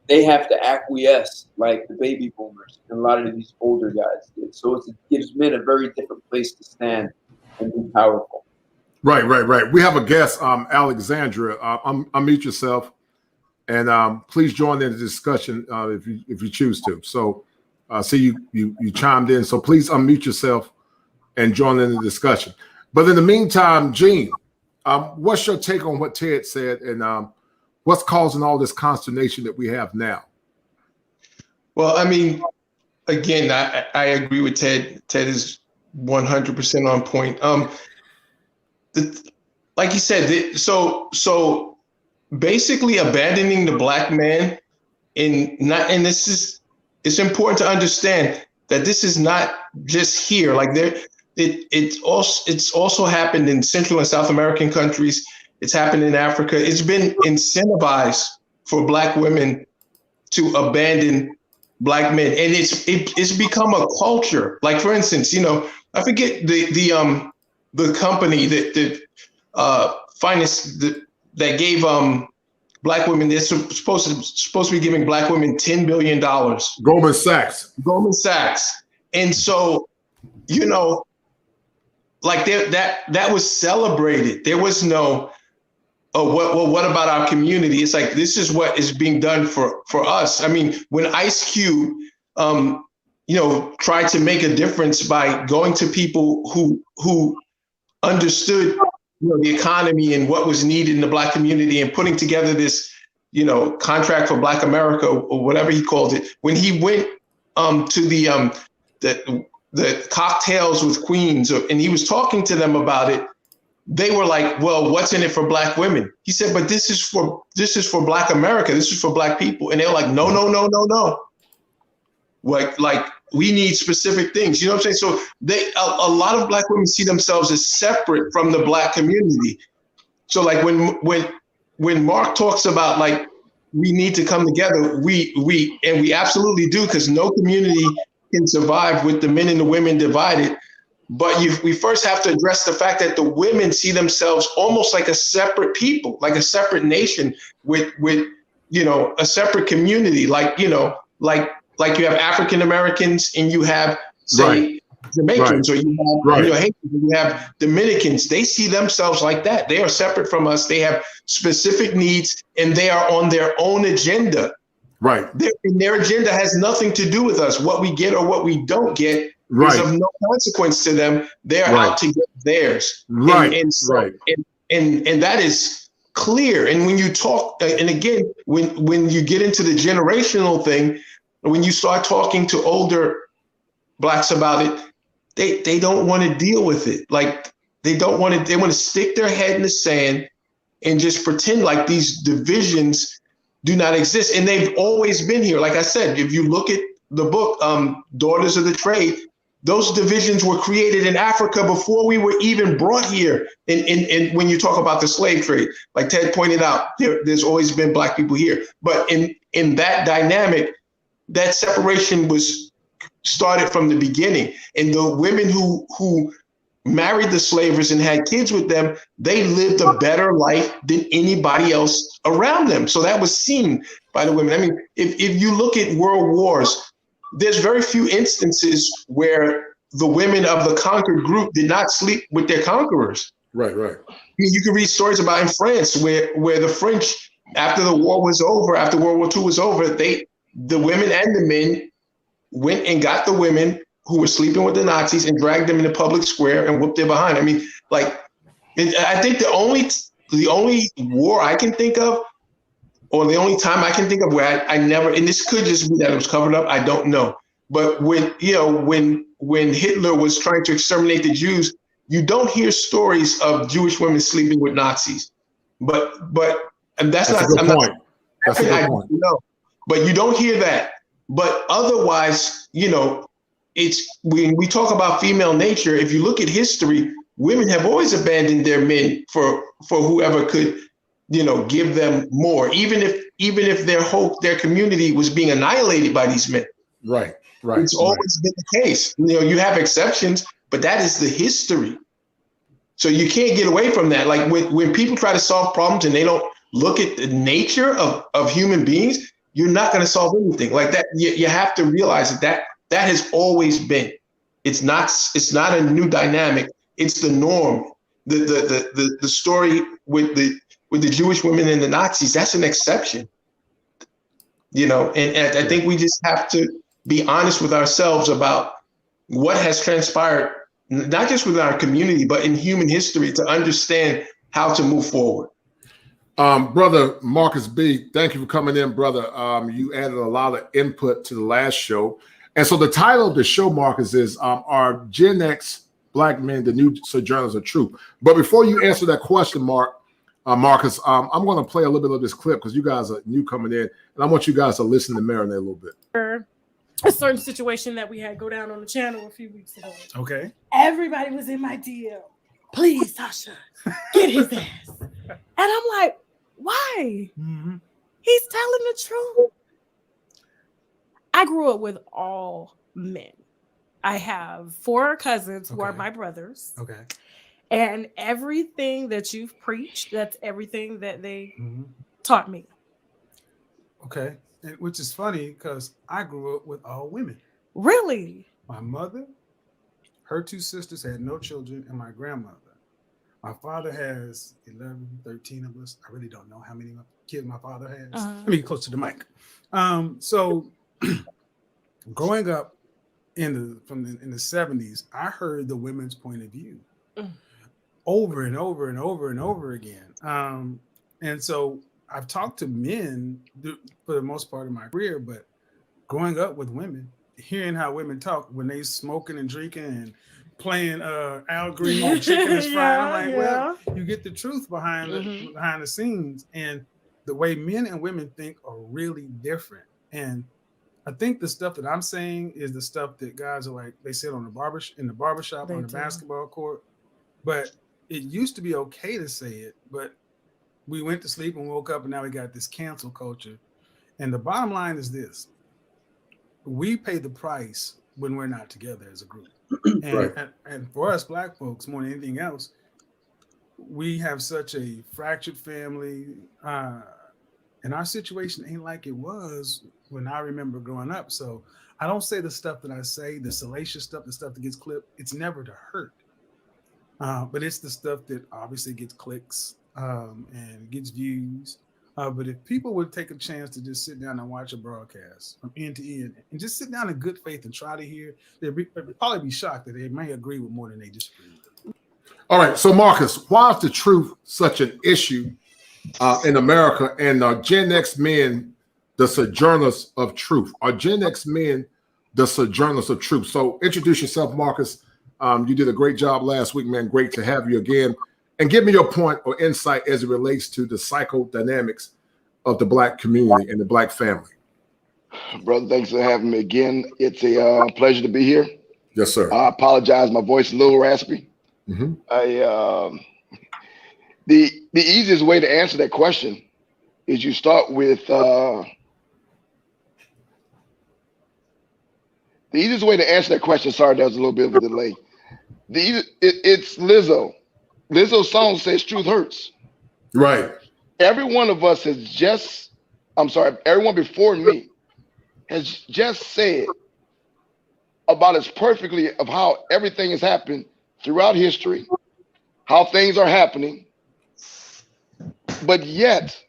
they have to acquiesce like the baby boomers and a lot of these older guys did. So it gives men a very different place to stand and be powerful. Right. We have a guest, Alexandra. Unmute yourself, and please join in the discussion if you choose to. So see you chimed in, so please unmute yourself and join in the discussion. But in the meantime, Gene, what's your take on what Ted said, and what's causing all this consternation that we have now? Well, I mean, again, I agree with Ted. Ted is 100% on point. Like he said, so basically abandoning the black man it's important to understand that this is not just here. Like it's also happened in Central and South American countries. It's happened in Africa. It's been incentivized for black women to abandon black men, and it's become a culture. Like, for instance, I forget the company that that gave black women, they're supposed to be giving black women $10 billion. Goldman Sachs. And so, like that was celebrated. There was no, what about our community? It's like, this is what is being done for us. I mean, when Ice Cube, tried to make a difference by going to people who understood, the economy and what was needed in the black community, and putting together this, contract for Black America, or whatever he called it. When he went to the cocktails with Queens, and he was talking to them about it, they were like, well, what's in it for black women? He said, but this is for Black America. This is for black people. And they're like, no. Like we need specific things. You know what I'm saying? So a lot of black women see themselves as separate from the black community. So like when when Mark talks about like we need to come together, we absolutely do, because no community can survive with the men and the women divided. But we first have to address the fact that the women see themselves almost like a separate people, like a separate nation with a separate community, like like you have African Americans and you have, say, Jamaicans, or you have Haitians, you have Dominicans. They see themselves like that. They are separate from us. They have specific needs and they are on their own agenda. Right. Their agenda has nothing to do with us. What we get or what we don't get is of no consequence to them. They're out to get theirs. Right. And that is clear. And when you talk, and again, when you get into the generational thing, when you start talking to older Blacks about it, they don't want to deal with it. Like they want to stick their head in the sand and just pretend like these divisions do not exist. And they've always been here. Like I said, if you look at the book, Daughters of the Trade, those divisions were created in Africa before we were even brought here. And when you talk about the slave trade, like Ted pointed out, there's always been Black people here. But in that dynamic, that separation was started from the beginning. And the women who married the slavers and had kids with them, they lived a better life than anybody else around them. So that was seen by the women. I mean, if you look at world wars, there's very few instances where the women of the conquered group did not sleep with their conquerors. Right. I mean, you can read stories about in France where the French, after the war was over, after World War II was over, the women and the men went and got the women who were sleeping with the Nazis and dragged them in the public square and whooped their behind. I mean, like, I think the only war I can think of, or the only time I can think of where I never, and this could just be that it was covered up, I don't know. But when Hitler was trying to exterminate the Jews, you don't hear stories of Jewish women sleeping with Nazis. And that's not a good point. That's a good point. No, but you don't hear that. But otherwise, it's when we talk about female nature, if you look at history, women have always abandoned their men for whoever could, give them more, even if their community was being annihilated by these men. Right. It's always been the case. You have exceptions, but that is the history. So you can't get away from that. Like when people try to solve problems and they don't look at the nature of human beings, you're not going to solve anything like that. You have to realize that has always been. It's not a new dynamic. It's the norm. The story with the Jewish women and the Nazis, that's an exception. And I think we just have to be honest with ourselves about what has transpired, not just within our community, but in human history, to understand how to move forward. Brother Marcus B., thank you for coming in, brother. You added a lot of input to the last show. And so the title of the show, Marcus, is Are Gen X Black Men the New Sojourners of Truth? But before you answer that question, Marcus, I'm going to play a little bit of this clip because you guys are new coming in, and I want you guys to listen to marinate a little bit. A certain situation that we had go down on the channel a few weeks ago. Okay. Everybody was in my DM. Please, Tasha, get his ass. And I'm like, why? Mm-hmm. He's telling the truth. I grew up with all men. I have 4 cousins who are my brothers. Okay. And everything that you've preached, that's everything that they taught me. Okay. And which is funny because I grew up with all women. Really? My mother, her 2 sisters had no children, and my grandmother. My father has 11, 13 of us. I really don't know how many kids my father has. Let me get close to the mic. So growing up in the 70s, I heard the women's point of view over and over and over and over again. And so I've talked to men for the most part of my career, but growing up with women, hearing how women talk when they smoking and drinking and playing Al Green and chicken is fried, I'm like, well, you get the truth behind the scenes, and the way men and women think are really different. And I think the stuff that I'm saying is the stuff that guys are like, they sit on in the barbershop, on the basketball court. But it used to be okay to say it, but we went to sleep and woke up, and now we got this cancel culture. And the bottom line is this: we pay the price when we're not together as a group. And for us Black folks, more than anything else, we have such a fractured family, and our situation ain't like it was when I remember growing up. So I don't say the stuff that I say, the salacious stuff, the stuff that gets clipped. It's never to hurt, but it's the stuff that obviously gets clicks and gets views. But if people would take a chance to just sit down and watch a broadcast from end to end and just sit down in good faith and try to hear, they'd probably be shocked that they may agree with more than they disagree with. All right. So, Marcus, why is the truth such an issue in America? And are Gen X men the sojourners of truth? Are Gen X men the sojourners of truth? So introduce yourself, Marcus. You did a great job last week, man. Great to have you again. And give me your point or insight as it relates to the psychodynamics of the Black community and the Black family. Brother, thanks for having me again. It's a pleasure to be here. Yes, sir. I apologize. My voice is a little raspy. Mm-hmm. The easiest way to answer that question is you start with the easiest way to answer that question. Sorry, there was a little bit of a delay. It's Lizzo. Lizzo's song says truth hurts. Right. Every one of us has just, everyone before me has just said about as perfectly of how everything has happened throughout history, how things are happening. But yet,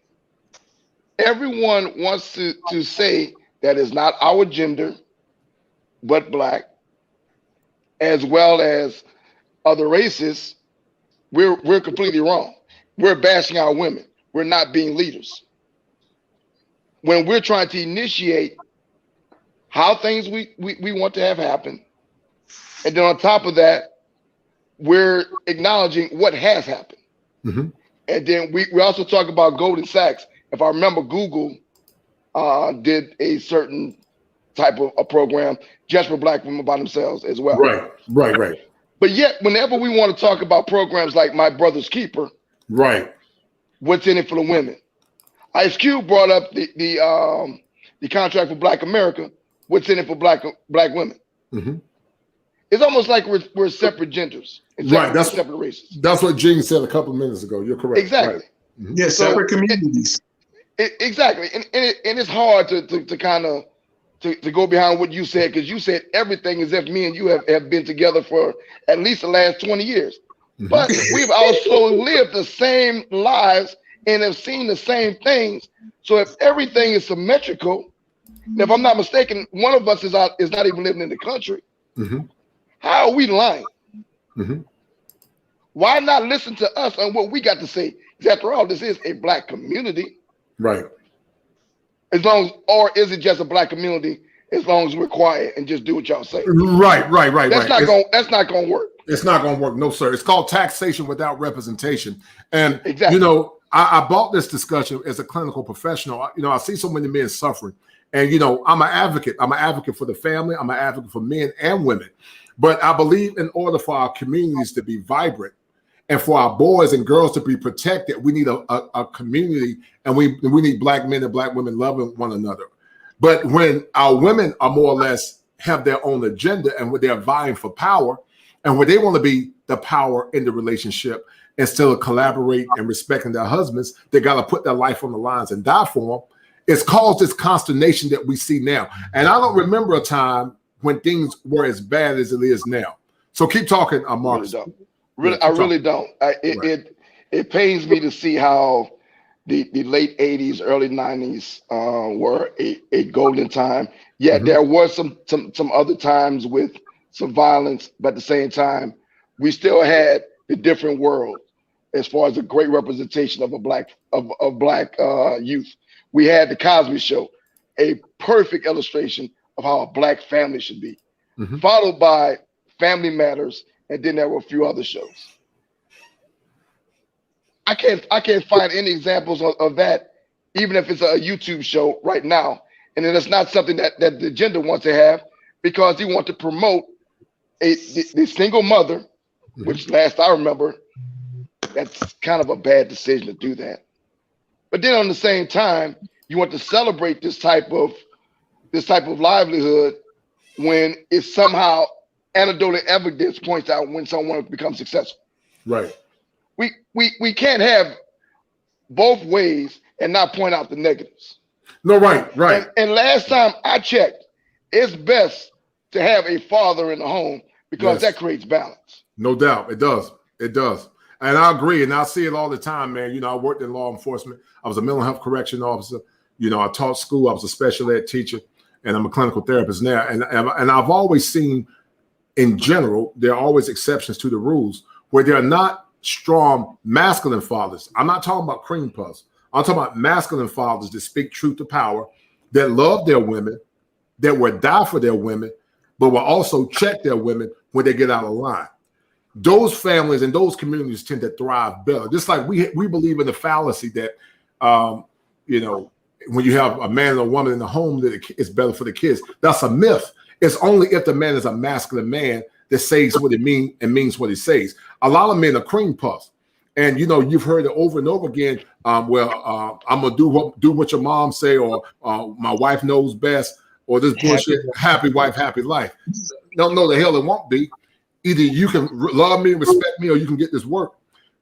everyone wants to say that is not our gender, but Black, as well as other races. We're completely wrong. We're bashing our women. We're not being leaders. When we're trying to initiate how things we want to have happen, and then on top of that, we're acknowledging what has happened. Mm-hmm. And then we also talk about Goldman Sachs. If I remember, Google did a certain type of a program just for Black women by themselves as well. Right. But yet, whenever we want to talk about programs like My Brother's Keeper, right, what's in it for the women? Ice Cube brought up the contract for Black America. What's in it for Black women? Mm-hmm. It's almost like we're separate genders, right? That's separate races. That's what Gene said a couple of minutes ago. You're correct. Exactly. Right. Mm-hmm. Yeah, separate communities. Exactly, and it's hard to kind of to go behind what you said, because you said everything as if me and you have been together for at least the last 20 years. Mm-hmm. But we've also lived the same lives and have seen the same things. So if everything is symmetrical, and if I'm not mistaken, one of us is not even living in the country. Mm-hmm. How are we lying? Mm-hmm. Why not listen to us on what we got to say? Because after all, this is a Black community. Right. Or is it just a Black community as long as we're quiet and just do what y'all say? Right. That's not gonna work. It's not gonna work, no, sir. It's called taxation without representation. And exactly. I bought this discussion as a clinical professional. I see so many men suffering. And I'm an advocate. I'm an advocate for the family. I'm an advocate for men and women. But I believe in order for our communities to be vibrant and for our boys and girls to be protected, we need a community, and we need Black men and Black women loving one another. But when our women are more or less have their own agenda and when they're vying for power and when they want to be the power in the relationship instead of collaborate and respecting their husbands, they got to put their life on the lines and die for them. It's caused this consternation that we see now. And I don't remember a time when things were as bad as it is now. So keep talking, Marcus. I really don't. It pains me to see how the late 80s, early 90s were a golden time. Yeah, mm-hmm. There were some other times with some violence, but at the same time, we still had the different world as far as a great representation of Black youth. We had the Cosby Show, a perfect illustration of how a Black family should be, mm-hmm. followed by Family Matters, and then there were a few other shows. I can't find any examples of that, even if it's a YouTube show right now. And then it's not something that the agenda wants to have, because he wants to promote the single mother, mm-hmm. which last I remember, that's kind of a bad decision to do that. But then on the same time, you want to celebrate this type of livelihood when it's somehow anecdotal evidence points out when someone becomes successful. Right. We can't have both ways and not point out the negatives. No, right. And last time I checked, it's best to have a father in the home because that creates balance. No doubt. It does. It does. And I agree. And I see it all the time, man. You know, I worked in law enforcement. I was a mental health correction officer. You know, I taught school. I was a special ed teacher, and I'm a clinical therapist now. And I've always seen, in general, there are always exceptions to the rules where there are not strong masculine fathers. I'm not talking about cream puffs. I'm talking about masculine fathers that speak truth to power, that love their women, that will die for their women, but will also check their women when they get out of line. Those families and those communities tend to thrive better. Just like we believe in the fallacy that, you know, when you have a man and a woman in the home, that it's better for the kids. That's a myth. It's only if the man is a masculine man that says what it means and means what he says. A lot of men are cream puffs. And, you know, you've heard it over and over again. I'm going to do what your mom say, or my wife knows best, or this bullshit, happy wife, happy life. No, the hell it won't be. Either you can love me and respect me, or you can get this work.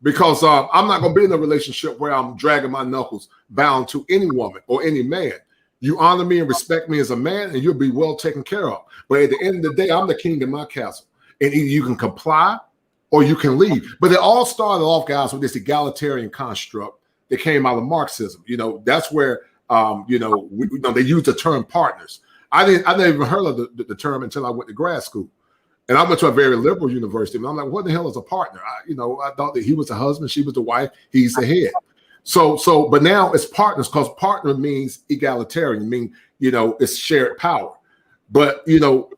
Because I'm not going to be in a relationship where I'm dragging my knuckles bound to any woman or any man. You honor me and respect me as a man, and you'll be well taken care of. But at the end of the day, I'm the king in my castle. And either you can comply or you can leave. But it all started off, guys, with this egalitarian construct that came out of Marxism. You know, that's where, you know, they use the term partners. I never even heard of the term until I went to grad school. And I went to a very liberal university. And I'm like, what the hell is a partner? I thought that he was the husband, she was the wife, he's the head. So, but now it's partners, because partner means egalitarian, mean, you know, it's shared power. But, you know,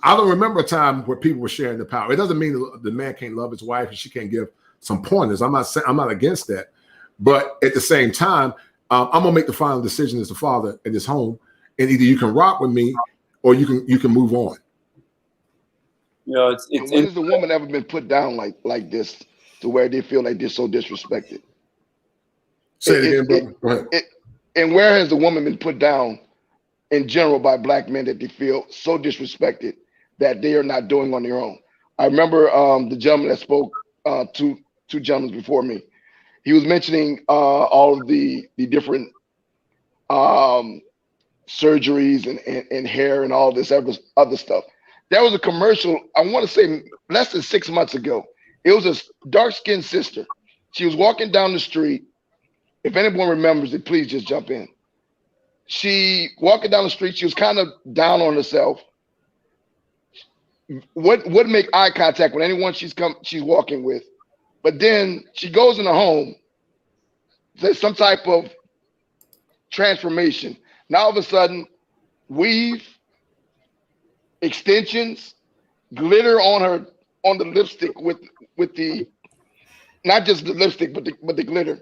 I don't remember a time where people were sharing the power. It doesn't mean the man can't love his wife and she can't give some pointers. I'm not against that. But at the same time, I'm gonna make the final decision as the father in this home, and either you can rock with me or you can move on. You know, when has the woman ever been put down like this to where they feel like they're so disrespected? Say it again, brother. Go ahead. And where has the woman been put down in general by black men that they feel so disrespected that they are not doing on their own? I remember the gentleman that spoke, two gentlemen before me. He was mentioning all of the different surgeries and hair and all this other stuff. There was a commercial, I want to say less than 6 months ago. It was a dark-skinned sister. She was walking down the street. If anyone remembers it, please just jump in. She walking down the street, she was kind of down on herself. Would make eye contact with anyone she's walking with. But then she goes in the home. There's some type of transformation. Now all of a sudden, weave, extensions, glitter on the lipstick with the, not just the lipstick, but the glitter.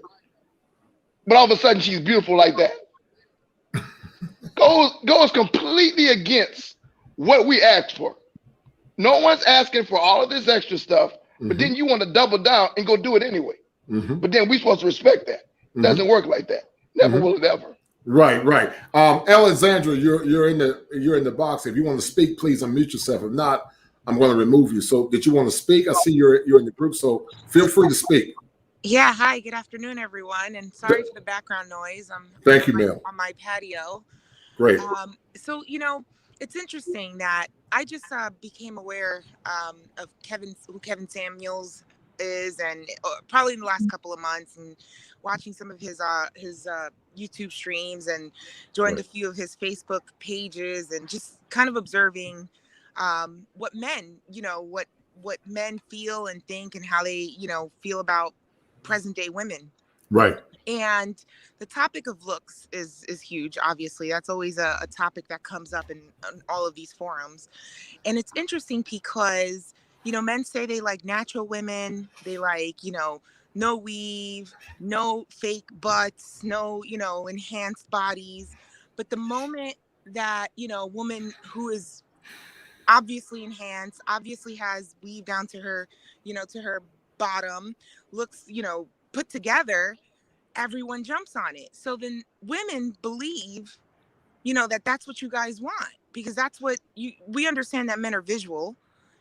But all of a sudden she's beautiful like that. Goes completely against what we asked for. No one's asking for all of this extra stuff, but then you want to double down and go do it anyway. But then we're supposed to respect that. Doesn't work like that. Never will it ever. Right. Alexandra, you're in the box. If you want to speak, please unmute yourself. If not, I'm going to remove you. So did you want to speak? I see you're in the group, so feel free to speak. Yeah, hi, good afternoon, everyone. And sorry for the background noise. Thank you, ma'am. On my patio. Great. So, you know, it's interesting that I just became aware of who Kevin Samuels is, and probably in the last couple of months, and watching some of his YouTube streams, and joined a few of his Facebook pages, and just kind of observing what men, you know, what men feel and think, and how they, you know, feel about present day women. Right. And the topic of looks is huge. Obviously, that's always a topic that comes up in all of these forums. And it's interesting because, you know, men say they like natural women. They like, you know, no weave, no fake butts, no, you know, enhanced bodies. But the moment that, you know, a woman who is obviously enhanced, obviously has weave down to her, you know, to her bottom, looks, you know, put together, everyone jumps on it. So then women believe, you know, that that's what you guys want, because that's what we understand, that men are visual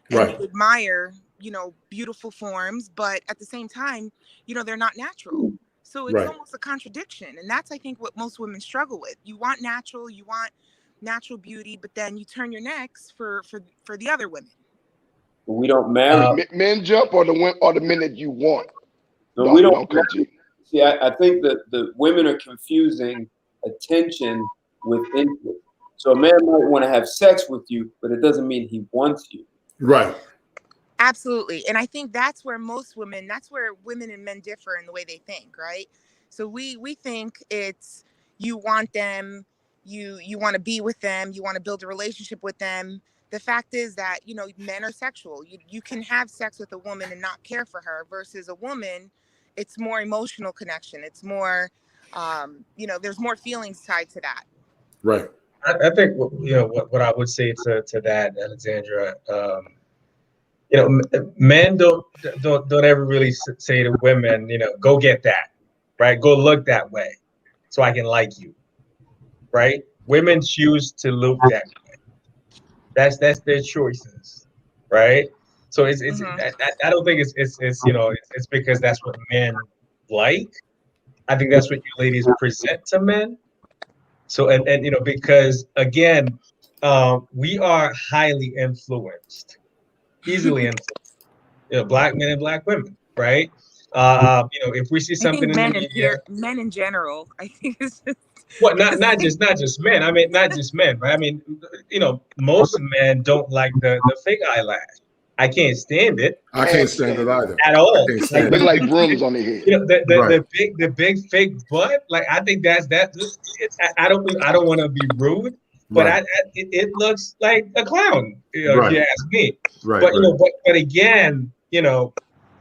and Right. we admire, you know, beautiful forms, but at the same time, you know, they're not natural. So it's Right. almost a contradiction. And that's, I think, what most women struggle with. You want natural beauty, but then you turn your necks for the other women. We don't marry. Men jump, or the men that you want. No, we don't. Coach. See, I think that the women are confusing attention with interest. So a man might want to have sex with you, but it doesn't mean he wants you. Right. Absolutely. And I think that's where women and men differ in the way they think, right? So we think it's, you want them, you want to be with them, you want to build a relationship with them. The fact is that, you know, men are sexual. You can have sex with a woman and not care for her, versus a woman, it's more emotional connection. It's more, you know, there's more feelings tied to that. Right. I think, you know, what I would say to that, Alexandra, you know, men don't ever really say to women, you know, go get that, right? Go look that way so I can like you, right? Women choose to look that way. That's their choices, right? So it's I don't think it's you know, it's because that's what men like. I think that's what you ladies present to men. So and you know, because again, we are highly influenced, easily influenced. You know, black men and black women, right? You know, if we see something in the media, men in general, I think it's just, well, not just men. I mean, not just men, right? I mean, you know, most men don't like the fake eyelash. I can't stand it. I can't stand it either. At all. I can't stand Look it. like brooms on their head. You know, Right. the big fake butt. Like, I think that's I don't want to be rude, but Right. it looks like a clown. You know, Right. if you ask me. Right. But you know, but again, you know,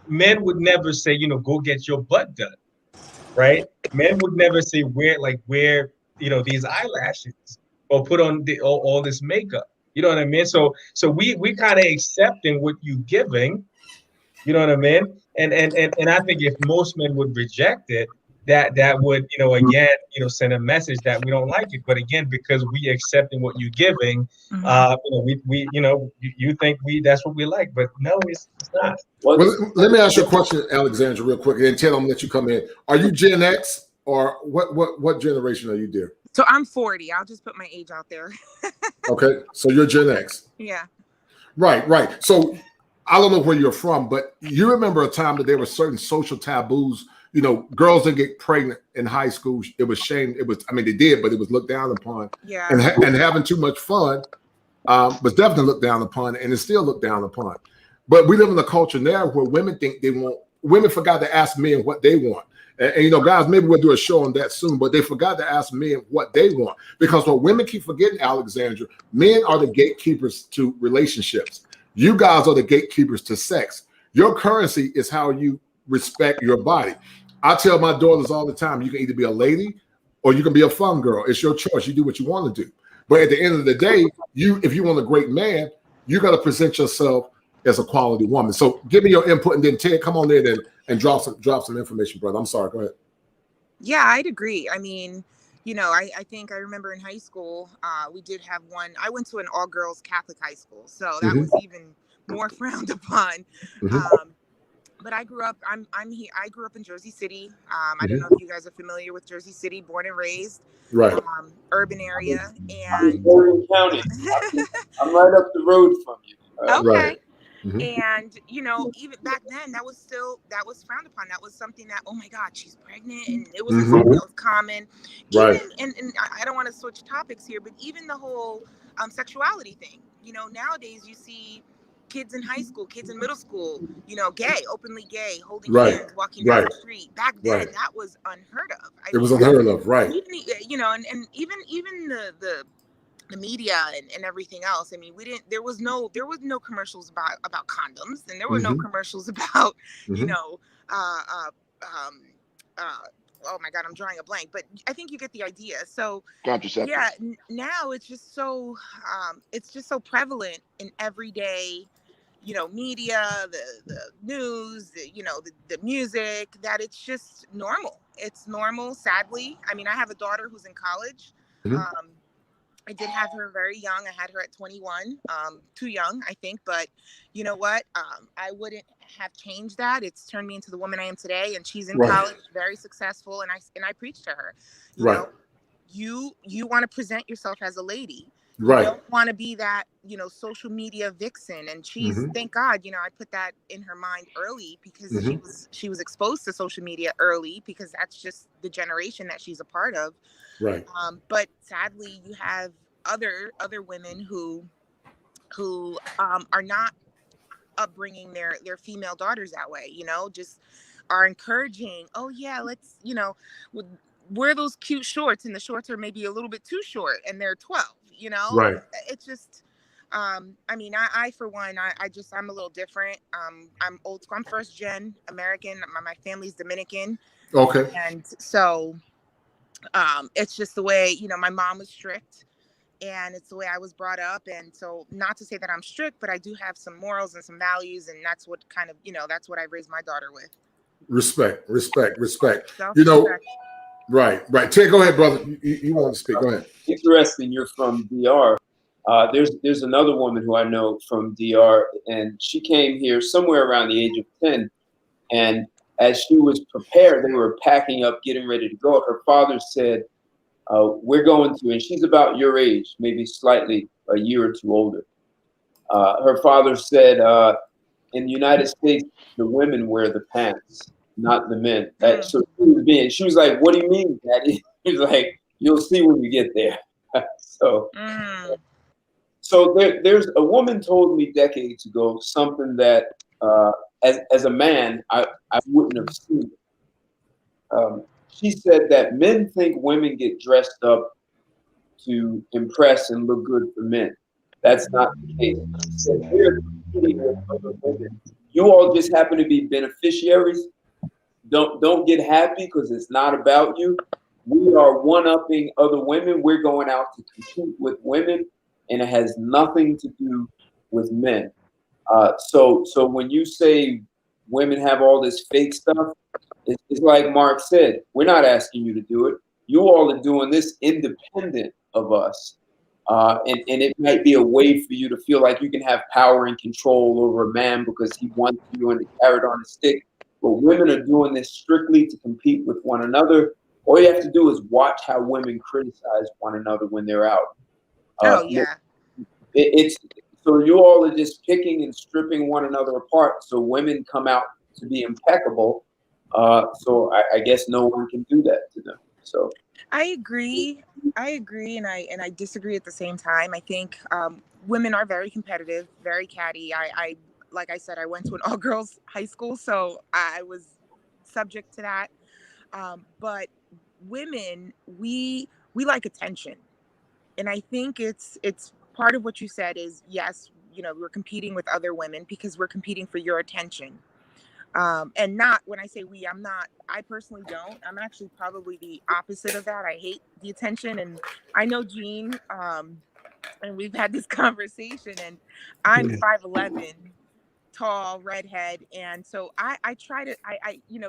men would never say, you know, go get your butt done, right? Men would never say wear you know, these eyelashes or put on all this makeup. You know what I mean? So we kind of accepting what you giving. You know what I mean? And I think if most men would reject it, that would, you know, again, you know, send a message that we don't like it. But again, because we accepting what you're giving, you know, we you know, you think that's what we like, but no, it's not. Well, let me ask you a question, Alexandra, real quick, and then Ted, I'm gonna let you come in. Are you Gen X, or what generation are you, dear? So I'm 40. I'll just put my age out there. Okay, so you're Gen X. Yeah. Right. So I don't know where you're from, but you remember a time that there were certain social taboos. You know, girls didn't get pregnant in high school. It was shamed. It was, I mean, they did, but it was looked down upon. Yeah. And having too much fun was definitely looked down upon, and it's still looked down upon. But we live in a culture now where women think they want. Women forgot to ask men what they want. And you know, guys, maybe we'll do a show on that soon, but they forgot to ask men what they want. Because what women keep forgetting, Alexandra, men are the gatekeepers to relationships. You guys are the gatekeepers to sex. Your currency is how you respect your body. I tell my daughters all the time, you can either be a lady or you can be a fun girl. It's your choice. You do what you want to do. But at the end of the day, if you want a great man, you got to present yourself as a quality woman. So give me your input, and then Ted, come on in and drop some information, brother. I'm sorry. Go ahead. Yeah, I'd agree. I mean, you know, I think I remember in high school, we did have one. I went to an all-girls Catholic high school, so that was even more frowned upon. But I grew up. I'm here. I grew up in Jersey City. I don't know if you guys are familiar with Jersey City, born and raised. Right. Urban area, and County. I'm right up the road from you. Okay. Right. And you know, even back then, that was frowned upon. That was something that, oh my God, she's pregnant, and it was something that was common. Right. Even, and I don't want to switch topics here, but even the whole sexuality thing. You know, nowadays you see kids in high school, kids in middle school, you know, openly gay, holding hands, walking down the street. Back then, that was unheard of. It was unheard of, right? Even, you know, and even the media and everything else. I mean, there was no commercials about condoms, and there were no commercials about, you know, oh my God, I'm drawing a blank, but I think you get the idea. So yeah, now it's just so prevalent in everyday you know, media, the news, the music, that it's just normal. It's normal, sadly. I mean, I have a daughter who's in college. I did have her very young. I had her at 21, too young, I think. But you know what? I wouldn't have changed that. It's turned me into the woman I am today. And she's in college, very successful. And I preach to her, you know, you want to present yourself as a lady. You don't want to be that, social media vixen. And she's, thank God, I put that in her mind early, because she was exposed to social media early, because that's just the generation that she's a part of. Right. But sadly, you have other women who are not upbringing their female daughters that way, just are encouraging, oh yeah, let's, wear those cute shorts, and the shorts are maybe a little bit too short, and they're 12, Right. It's just, I mean, I for one, I'm a little different. I'm old school. I'm first gen American. My family's Dominican. Okay. And so, it's just the way, my mom was strict, and it's the way I was brought up. And so, not to say that I'm strict, but I do have some morals and some values, and that's what kind of, that's what I raised my daughter with. Respect. Right. Ted, go ahead, brother. You want to speak? Go ahead. Interesting. You're from DR. There's another woman who I know from DR, and she came here somewhere around the age of 10. And as she was prepared, they were packing up, getting ready to go. Her father said, we're going to, and she's about your age, maybe slightly a year or two older. Her father said, in the United States, the women wear the pants, not the men. So she was like, what do you mean, Daddy? He's like, you'll see when you get there. So there's a woman told me decades ago something that as a man, I wouldn't have seen it. She said that men think women get dressed up to impress and look good for men. That's not the case. She said, we're competing with other women. You all just happen to be beneficiaries. Don't get happy because it's not about you. We are one-upping other women. We're going out to compete with women, and it has nothing to do with men. So when you say women have all this fake stuff, it's like Mark said, we're not asking you to do it. You all are doing this independent of us. And it might be a way for you to feel like you can have power and control over a man because he wants you and the carrot on a stick. But women are doing this strictly to compete with one another. All you have to do is watch how women criticize one another when they're out. It's so you all are just picking and stripping one another apart. So women come out to be impeccable. So I guess no one can do that to them. So I agree, and I disagree at the same time. I think women are very competitive, very catty. I like I said, I went to an all-girls high school, so I was subject to that. But women, we like attention, and I think it's part of what you said is, yes, we're competing with other women because we're competing for your attention. And not, when I say we, I personally don't. I'm actually probably the opposite of that. I hate the attention. And I know Jean, and we've had this conversation, and I'm 5'11", tall, redhead. And so I try to,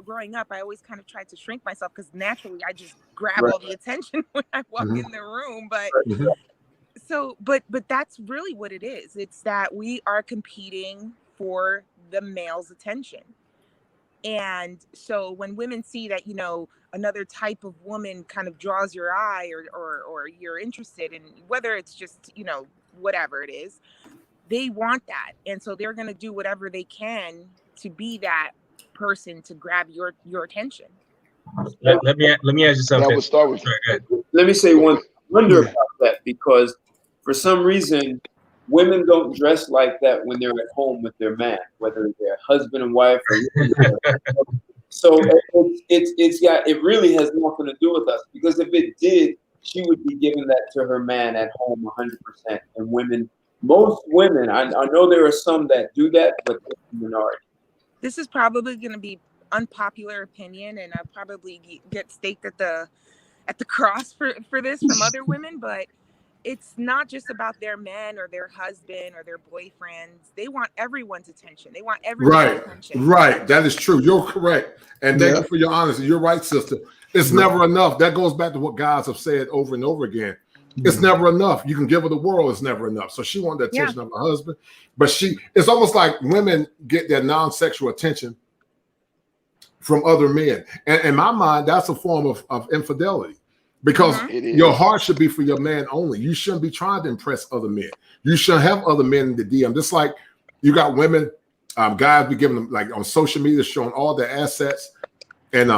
growing up, I always kind of tried to shrink myself because naturally I just grab all the attention when I walk in the room. But so, but that's really what it is. It's that we are competing for the male's attention. And so when women see that, another type of woman kind of draws your eye or you're interested in, whether it's just, whatever it is, they want that. And so they're going to do whatever they can to be that person to grab your attention. Let me ask you something. That would start with. Let me say one wonder about that, because for some reason, women don't dress like that when they're at home with their man, whether they're husband and wife. So it really has nothing to do with us, because if it did, she would be giving that to her man at home 100%. And most women, I know there are some that do that, but it's the minority. This is probably going to be unpopular opinion, and I'll probably get staked at the cross for this from other women, but it's not just about their men or their husband or their boyfriends. They want everyone's attention. They want everyone's attention. Right. That is true. You're correct. And thank you for your honesty. You're right, sister. It's never enough. That goes back to what guys have said over and over again. It's never enough. You can give her the world. It's never enough. So she wanted the attention of her husband. But it's almost like women get their non-sexual attention from other men. And in my mind, that's a form of infidelity. Because your heart should be for your man only. You shouldn't be trying to impress other men. You shouldn't have other men in the DM. Just like you got women, guys be giving them, like on social media, showing all their assets, and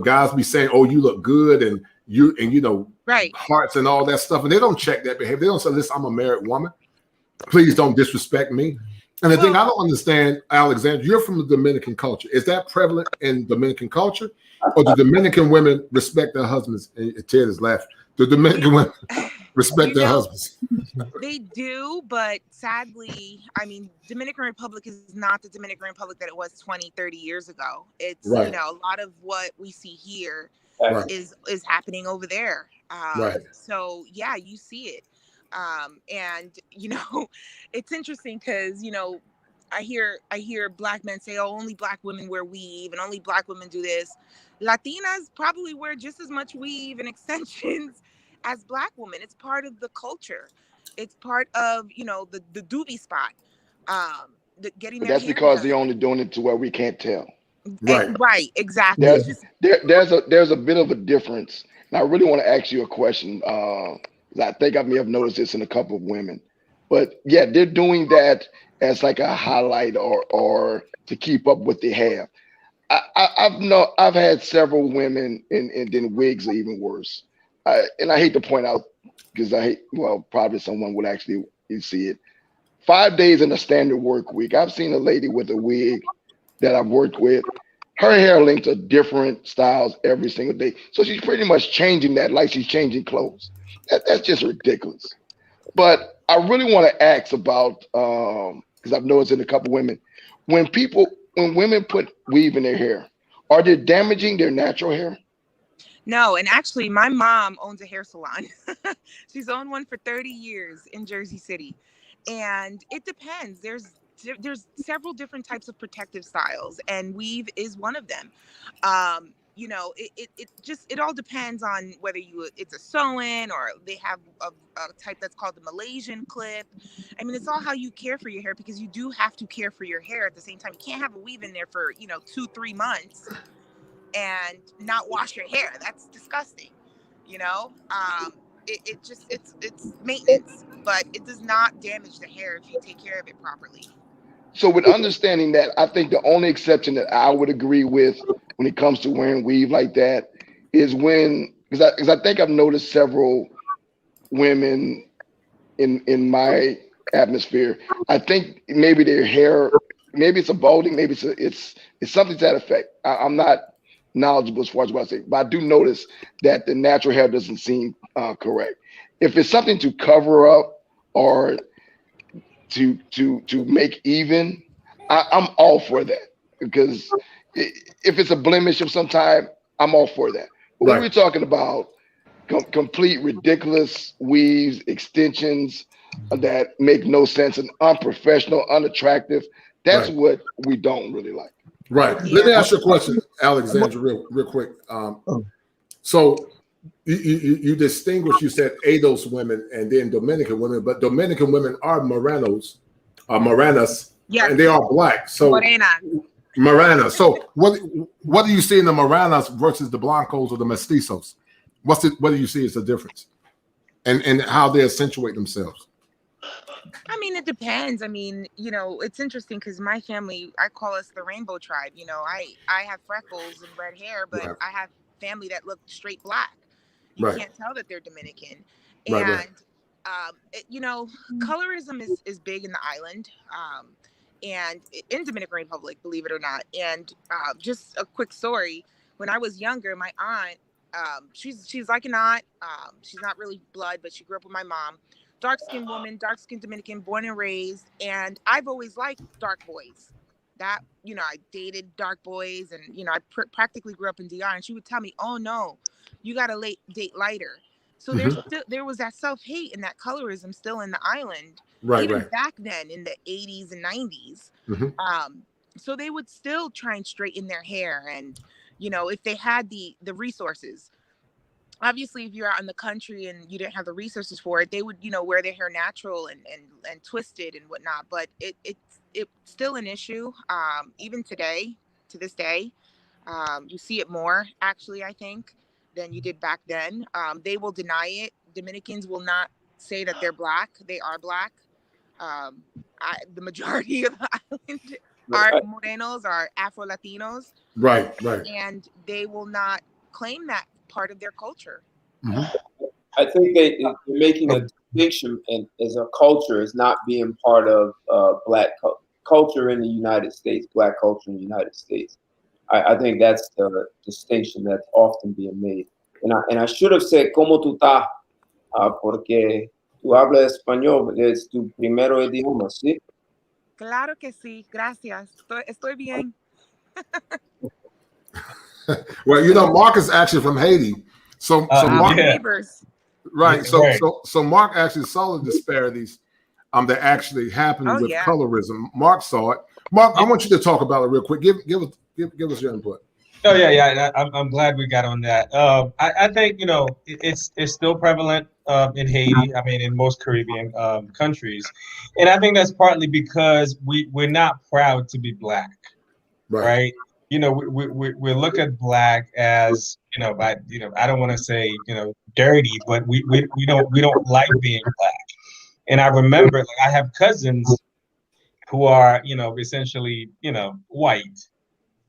guys be saying, "Oh, you look good," and hearts and all that stuff, and they don't check that behavior. They don't say, "Listen, I'm a married woman. Please don't disrespect me." And the thing I don't understand, Alexandra, you're from the Dominican culture. Is that prevalent in Dominican culture? Or do Dominican women respect their husbands? And Ted is laughing. Do Dominican women respect their husbands? They do, but sadly, I mean, Dominican Republic is not the Dominican Republic that it was 20, 30 years ago. It's, a lot of what we see here is happening over there. So, yeah, you see it. And, it's interesting because, I hear Black men say, "Oh, only Black women wear weave and only Black women do this." Latinas probably wear just as much weave and extensions as Black women. It's part of the culture. It's part of, the doobie spot. That's because they're only doing it to where we can't tell. Right, exactly. There's a bit of a difference. And I really want to ask you a question. I think I may have noticed this in a couple of women. But yeah, they're doing that as like a highlight or to keep up what they have. I've had several women and then wigs are even worse. And I hate to point out because probably someone would actually see it. 5 days in a standard work week. I've seen a lady with a wig that I've worked with. Her hair lengths are different styles every single day. So she's pretty much changing that like she's changing clothes. That's just ridiculous. But I really want to ask about, because I've noticed in a couple women, when women put weave in their hair, are they damaging their natural hair? No, and actually my mom owns a hair salon. She's owned one for 30 years in Jersey City. And it depends. There's several different types of protective styles, and weave is one of them. It all depends on whether it's a sew-in or they have a type that's called the Malaysian clip. I mean, it's all how you care for your hair, because you do have to care for your hair at the same time. You can't have a weave in there for 2-3 months and not wash your hair. That's disgusting. It's maintenance, but it does not damage the hair if you take care of it properly. So with understanding that, I think the only exception that I would agree with when it comes to wearing weave like that is when, because I think I've noticed several women in my atmosphere. I think maybe their hair, maybe it's a balding, maybe it's something to that effect. I'm not knowledgeable as far as what I say, but I do notice that the natural hair doesn't seem correct. If it's something to cover up or to make even, I'm all for that, because if it's a blemish of some type, I'm all for that. But when we're talking about complete ridiculous weaves, extensions that make no sense and unprofessional, unattractive, that's what we don't really like. Right. Yeah. Let me ask you a question, Alexandra, real quick. So you distinguish, you said ADOS women and then Dominican women, but Dominican women are Moranas, and they are Black. So Morena. So what do you see in the Moranas versus the Blancos or the Mestizos? What do you see as the difference, and how they accentuate themselves? I mean, it depends. I mean, it's interesting because my family, I call us the Rainbow Tribe. I have freckles and red hair, but I have family that look straight Black. You can't tell that they're Dominican. And, colorism is big in the island and in Dominican Republic, believe it or not. And just a quick story. When I was younger, my aunt, she's like an aunt. She's not really blood, but she grew up with my mom. Dark-skinned woman, dark-skinned Dominican, born and raised. And I've always liked dark boys. That, I dated dark boys, and, I practically grew up in DR. And she would tell me, "Oh, no, you got to date lighter." So there was that self-hate and that colorism still in the island, even back then in the 80s and 90s. So they would still try and straighten their hair, and if they had the resources. Obviously, if you're out in the country and you didn't have the resources for it, they would wear their hair natural and twisted and whatnot. But it's still an issue even today, to this day. You see it more, actually, I think, than you did back then. They will deny it. Dominicans will not say that they're black. They are black. The majority of the island are morenos, are Afro-Latinos. Right. And they will not claim that part of their culture. I think they're making a distinction as a culture as not being part of black culture in the United States, black culture in the United States. I think that's the distinction that's often being made. And I should have said, ¿Cómo tú estás? Porque tú hablas español, es tu primero idioma, ¿sí? Claro que sí, gracias. Estoy bien. Well, Mark is actually from Haiti. So Mark, neighbors. Right. So Mark actually saw the disparities that actually happened with colorism. Mark saw it. Mark, I want you to talk about it real quick. Give us your input. Oh yeah. I'm glad we got on that. I think it's still prevalent in Haiti. I mean, in most Caribbean countries, and I think that's partly because we're not proud to be black, right? We look at black as I don't want to say dirty, but we don't like being black. And I remember, like, I have cousins who are essentially white.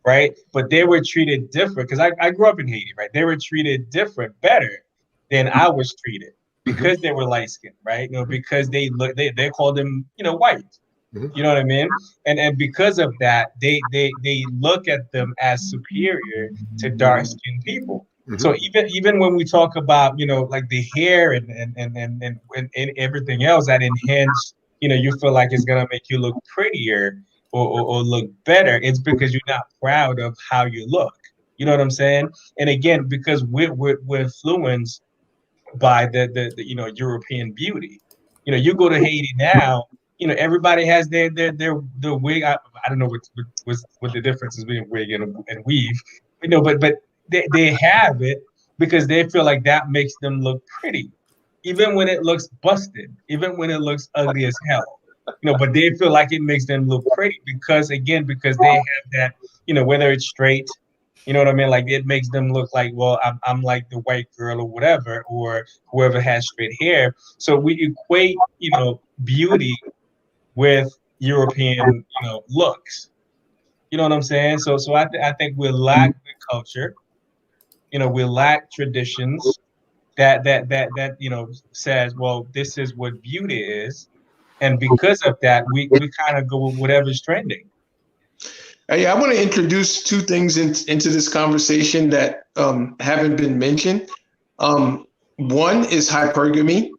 Right. But they were treated different because I grew up in Haiti. Right. They were treated better than I was treated because they were light skinned. Right. Because they called them, white. You know what I mean? And because of that, they look at them as superior to dark skinned people. So even when we talk about, like the hair and everything else that enhance, you feel like it's going to make you look prettier. Or look better, it's because you're not proud of how you look. You know what I'm saying? And again, because we're influenced by the European beauty. You go to Haiti now, everybody has their wig. I don't know what the difference is between wig and weave. But they have it because they feel like that makes them look pretty, even when it looks busted, even when it looks ugly as hell. But they feel like it makes them look pretty because they have that, whether it's straight, you know what I mean? Like it makes them look like, well, I'm like the white girl or whatever, or whoever has straight hair. So we equate, beauty with European, looks. You know what I'm saying? So I think we lack the culture. We lack traditions that says, well, this is what beauty is. And because of that, we kind of go with whatever's trending. I want to introduce two things into this conversation that haven't been mentioned. One is hypergamy.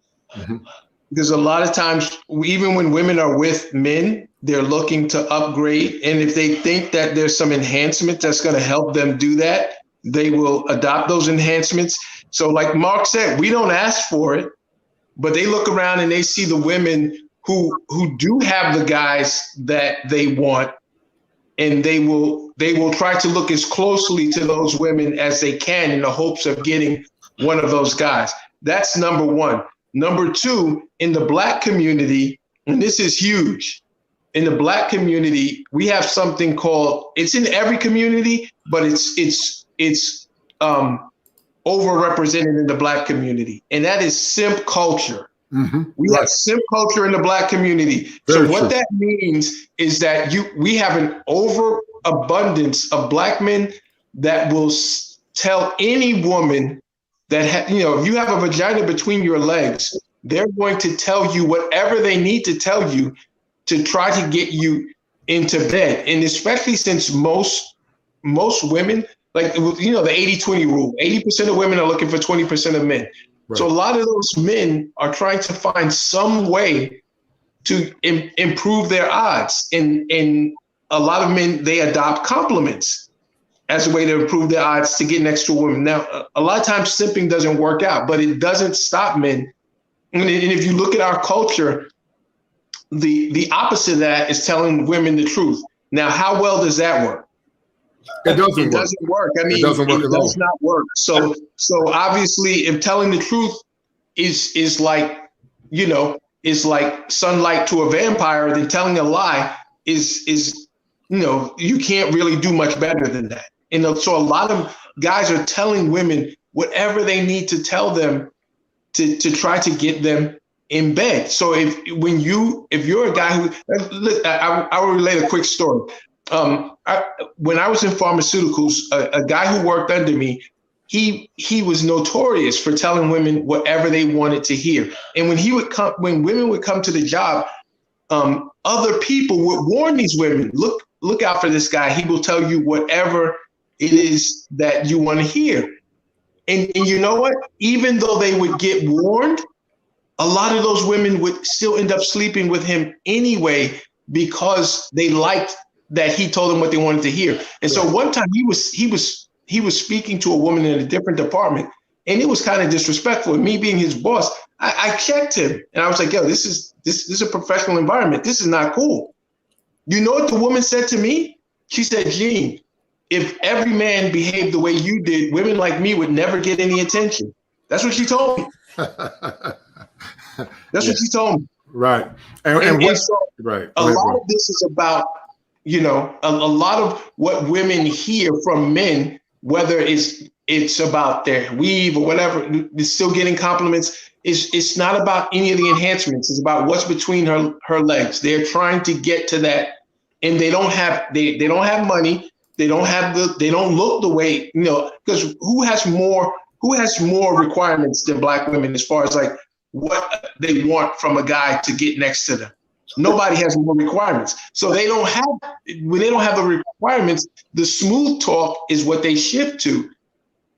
Because a lot of times, even when women are with men, they're looking to upgrade. And if they think that there's some enhancement that's going to help them do that, they will adopt those enhancements. So like Mark said, we don't ask for it, but they look around and they see the women who do have the guys that they want, and they will try to look as closely to those women as they can in the hopes of getting one of those guys. That's number one. Number two, in the Black community, and this is huge, in the Black community, we have something called, it's in every community, but it's overrepresented in the Black community, and that is simp culture. We have simp culture in the Black community. So what that means is that we have an overabundance of Black men that will tell any woman that, if you have a vagina between your legs, they're going to tell you whatever they need to tell you to try to get you into bed. And especially since most women, like, the 80-20 rule, 80% of women are looking for 20% of men. Right. So a lot of those men are trying to find some way to improve their odds. And a lot of men, they adopt compliments. as a way to improve their odds to get next to a woman. Now, a lot of times simping doesn't work out, but it doesn't stop men. And if you look at our culture, the opposite of that is telling women the truth. Now, how well does that work? It doesn't work. I mean, it does not work. So obviously, if telling the truth is like, is like sunlight to a vampire, then telling a lie is you can't really do much better than that. So a lot of guys are telling women whatever they need to tell them to try to get them in bed. So if you're a guy who, I will relate a quick story. When I was in pharmaceuticals, a guy who worked under me, he was notorious for telling women whatever they wanted to hear. And when women would come to the job, other people would warn these women, look out for this guy. He will tell you whatever it is that you want to hear. And you know what? Even though they would get warned, a lot of those women would still end up sleeping with him anyway because they liked that he told them what they wanted to hear. And so one time he was speaking to a woman in a different department, and it was kind of disrespectful. And me being his boss, I checked him, and I was like, "Yo, this is a professional environment. This is not cool." You know what the woman said to me? She said, "Gene, if every man behaved the way you did, women like me would never get any attention." That's what she told me. That's what she told me. Right. And so right. A lot of this is about, a lot of what women hear from men, whether it's about their weave or whatever, it's still getting compliments. It's not about any of the enhancements. It's about what's between her legs. They're trying to get to that, and they don't have money. They don't look the way, because who has more requirements than Black women as far as like what they want from a guy to get next to them? Nobody has more requirements. So when they don't have the requirements, the smooth talk is what they shift to,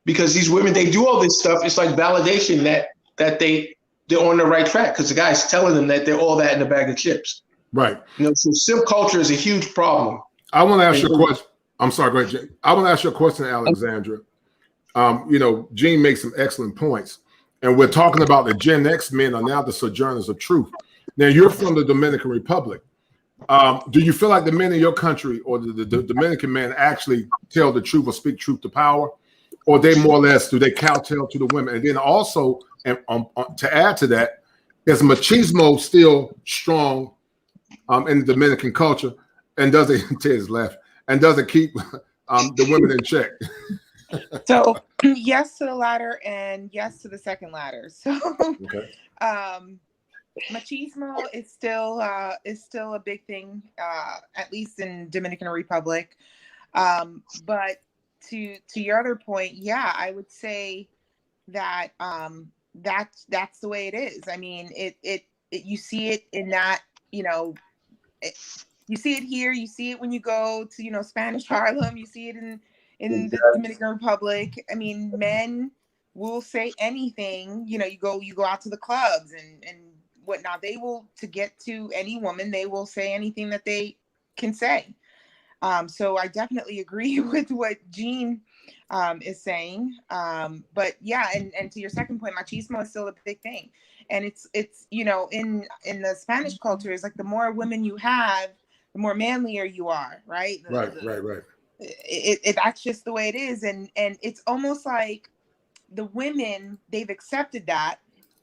because these women, they do all this stuff. It's like validation that they're on the right track because the guy's telling them that they're all that in a bag of chips. Right. So simp culture is a huge problem. I want to ask you a question. I'm sorry, go ahead, Jane. I want to ask you a question, Alexandra. Gene makes some excellent points. And we're talking about the Gen X men are now the sojourners of truth. Now, you're from the Dominican Republic. Do you feel like the men in your country or the Dominican men actually tell the truth or speak truth to power? Or they more or less, do they kowtow to the women? And then also, to add to that, is machismo still strong in the Dominican culture? And does it, Ted's left, and does it keep the women in check? So yes to the latter and yes to the second latter. So okay. Machismo is still a big thing, at least in Dominican Republic. But to your other point, yeah, I would say that that's the way it is. I mean, it you see it in that, you see it here, you see it when you go to, Spanish Harlem, you see it in the Dominican Republic. I mean, men will say anything, you go out to the clubs and whatnot. They will, to get to any woman, they will say anything that they can say. So I definitely agree with what Gene is saying. But yeah, and to your second point, machismo is still a big thing. And it's in the Spanish culture, it's like the more women you have, the more manlier you are, right? Right. That's just the way it is. And it's almost like the women, they've accepted that.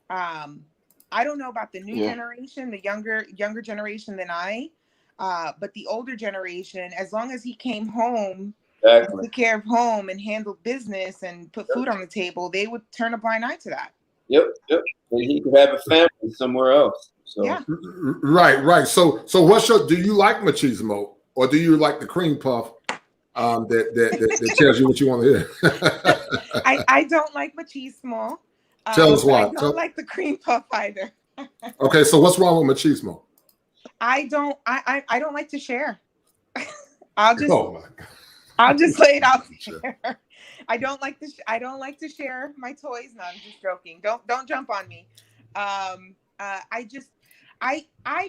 I don't know about the new generation, the younger generation than but the older generation, as long as he came home, took care of home and handled business and put food on the table, they would turn a blind eye to that. Yep. And he could have a family somewhere else. So yeah. Right. So do you like machismo, or do you like the cream puff that tells you what you want to hear? I don't like machismo. Tell us why. I don't like the cream puff either. Okay, so what's wrong with machismo? I don't like to share. I'll just lay it out there. I don't like to share my toys. No, I'm just joking. Don't jump on me. I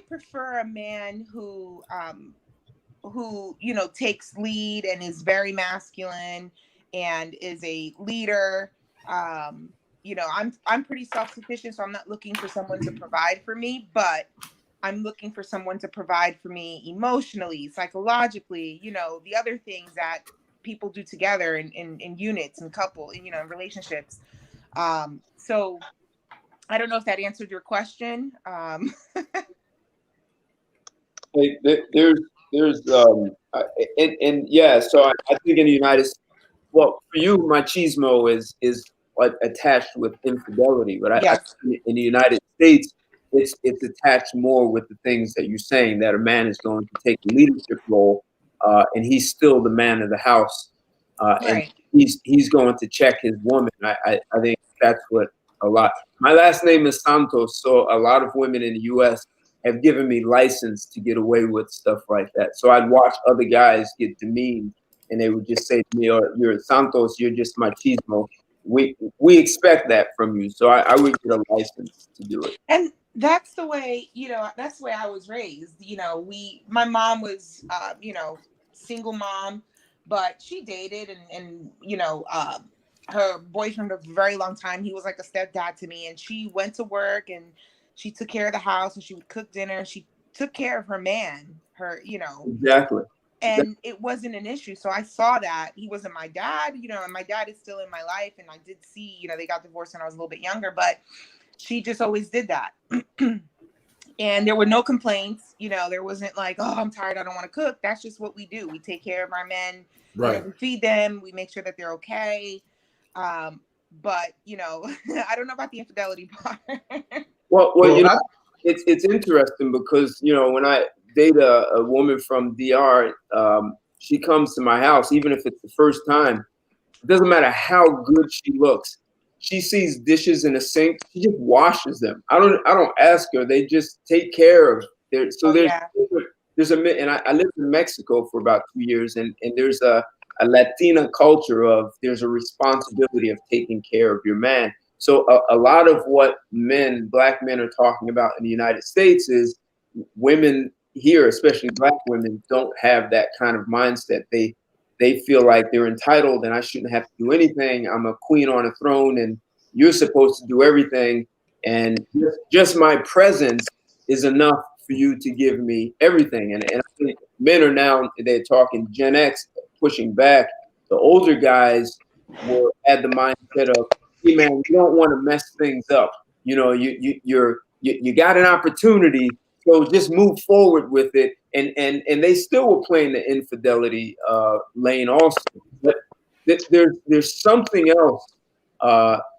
prefer a man who who, you know, takes lead and is very masculine and is a leader. You know, I'm pretty self-sufficient, so I'm not looking for someone to provide for me, but I'm looking for someone to provide for me emotionally, psychologically, you know, the other things that people do together in units and couple, you know, in relationships. So I don't know if that answered your question. And yeah, so I think in the United States, well, for you, machismo is like attached with infidelity, but Yes. in the United States, it's attached more with the things that you're saying, that a man is going to take a leadership role, and he's still the man of the house, and Right. he's going to check his woman. I think that's what a lot. My last name is Santos, so a lot of women in the U.S. have given me license to get away with stuff like that. So I'd watch other guys get demeaned, and they would just say to me, "Oh, you're Santos, you're just machismo. We expect that from you." So I would get a license to do it. And that's the way, you know, that's the way I was raised. You know, my mom was, you know, single mom, but she dated and you know, her boyfriend for a very long time. He was like a stepdad to me, and she went to work and she took care of the house and she would cook dinner. She took care of her man, you know. Exactly. And it wasn't an issue. So I saw that he wasn't my dad, you know, and my dad is still in my life. And I did see, you know, they got divorced when I was a little bit younger, but she just always did that. And there were no complaints. You know, there wasn't like, oh, I'm tired, I don't want to cook. That's just what we do. We take care of our men. Right. You know, we feed them. We make sure that they're okay. But, you know, I don't know about the infidelity part. Well, you know, it's interesting because, you know, when I date a woman from DR, she comes to my house, even if it's the first time. It doesn't matter how good she looks. She sees dishes in a sink, she just washes them. I don't ask her. They just take care of their. So there's and I lived in Mexico for about 2 years, and there's a Latina culture of there's a responsibility of taking care of your man. So a lot of what black men are talking about in the United States is women here, especially black women, don't have that kind of mindset. They feel like they're entitled and I shouldn't have to do anything. I'm a queen on a throne and you're supposed to do everything. And just my presence is enough for you to give me everything. And I think men are now, they're talking Gen X, pushing back. The older guys had the mindset of, hey man, you don't want to mess things up. You know, you got an opportunity, so just move forward with it. And they still were playing the infidelity lane also. But there's something else.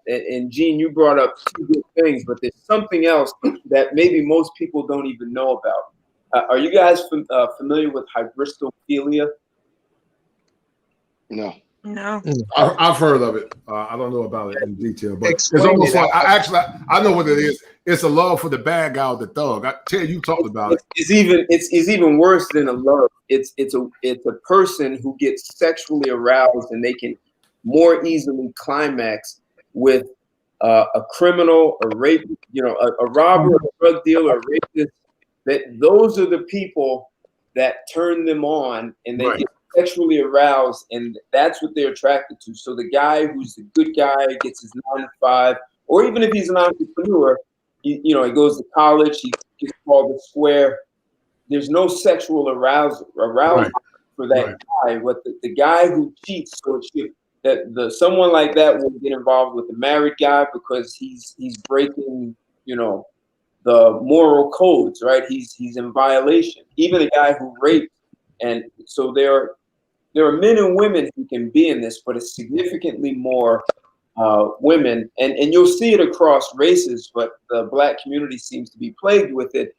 And Gene, you brought up two good things, but there's something else that maybe most people don't even know about. Are you guys familiar with hybristophilia? No. No. I've heard of it. I don't know about it in detail, but it's almost like I know what it is. It's a love for the bad guy or the thug. I tell you talked about it. It's even worse than a love. It's a person who gets sexually aroused and they can more easily climax with a criminal, a rape, you know, a robber, a drug dealer, a rapist. That those are the people that turn them on, and they get sexually aroused, and that's what they're attracted to. So the guy who's the good guy gets his 9 to 5, or even if he's an entrepreneur, he goes to college, he gets called the square. There's no sexual arousal for that guy. But the guy who cheats, someone like that will get involved with the married guy because he's breaking, you know, the moral codes, right? He's in violation. Even a guy who raped, and so there are men and women who can be in this, but it's significantly more women, and you'll see it across races, but the black community seems to be plagued with it,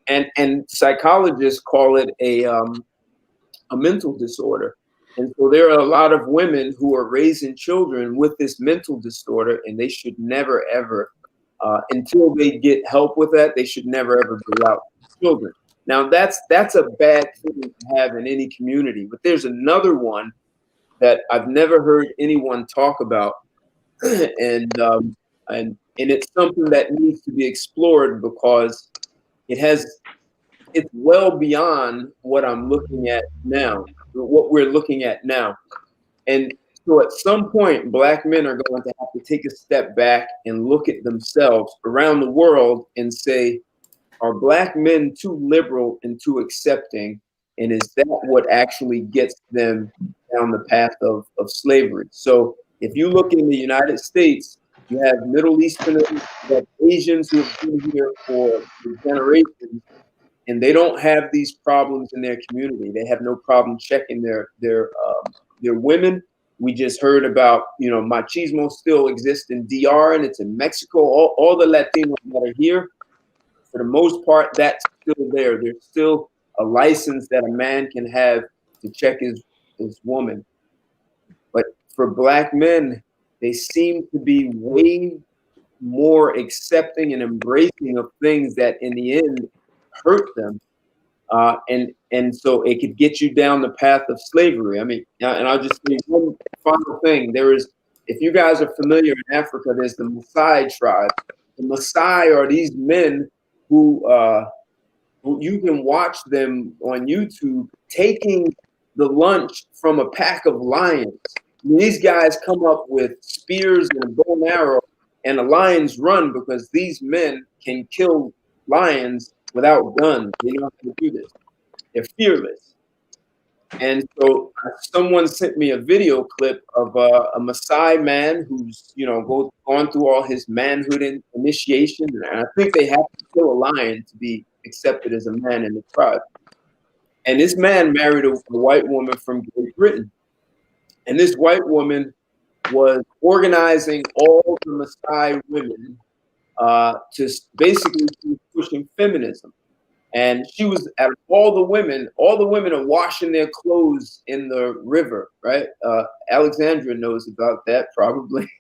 and psychologists call it a mental disorder. And so there are a lot of women who are raising children with this mental disorder, and they should never ever, until they get help with that, they should never ever be allowed children. Now that's a bad thing to have in any community. But there's another one that I've never heard anyone talk about, and it's something that needs to be explored because it has it's well beyond what I'm looking at now, what we're looking at now. And so at some point, Black men are going to have to take a step back and look at themselves around the world and say, are Black men too liberal and too accepting? And is that what actually gets them down the path of slavery? So if you look in the United States, you have Middle Easterners, you have Asians who have been here for generations, and they don't have these problems in their community. They have no problem checking their women. We just heard about, machismo still exists in DR, and it's in Mexico. All the Latinos that are here, for the most part, that's still there. There's still a license that a man can have to check his woman. But for Black men, they seem to be way more accepting and embracing of things that in the end hurt them. And so it could get you down the path of slavery. I mean, and I'll just say one final thing. If you guys are familiar in Africa, there's the Maasai tribe. The Maasai are these men who you can watch them on YouTube taking the lunch from a pack of lions. I mean, these guys come up with spears and a bow and arrow, and the lions run because these men can kill lions without guns. They know how to do this. They're fearless. And so someone sent me a video clip of a Maasai man who's, gone through all his manhood initiation. And I think they have to kill a lion to be accepted as a man in the tribe. And this man married a white woman from Great Britain. And this white woman was organizing all the Maasai women to basically pushing feminism. And she was at all the women are washing their clothes in the river, right? Alexandra knows about that probably.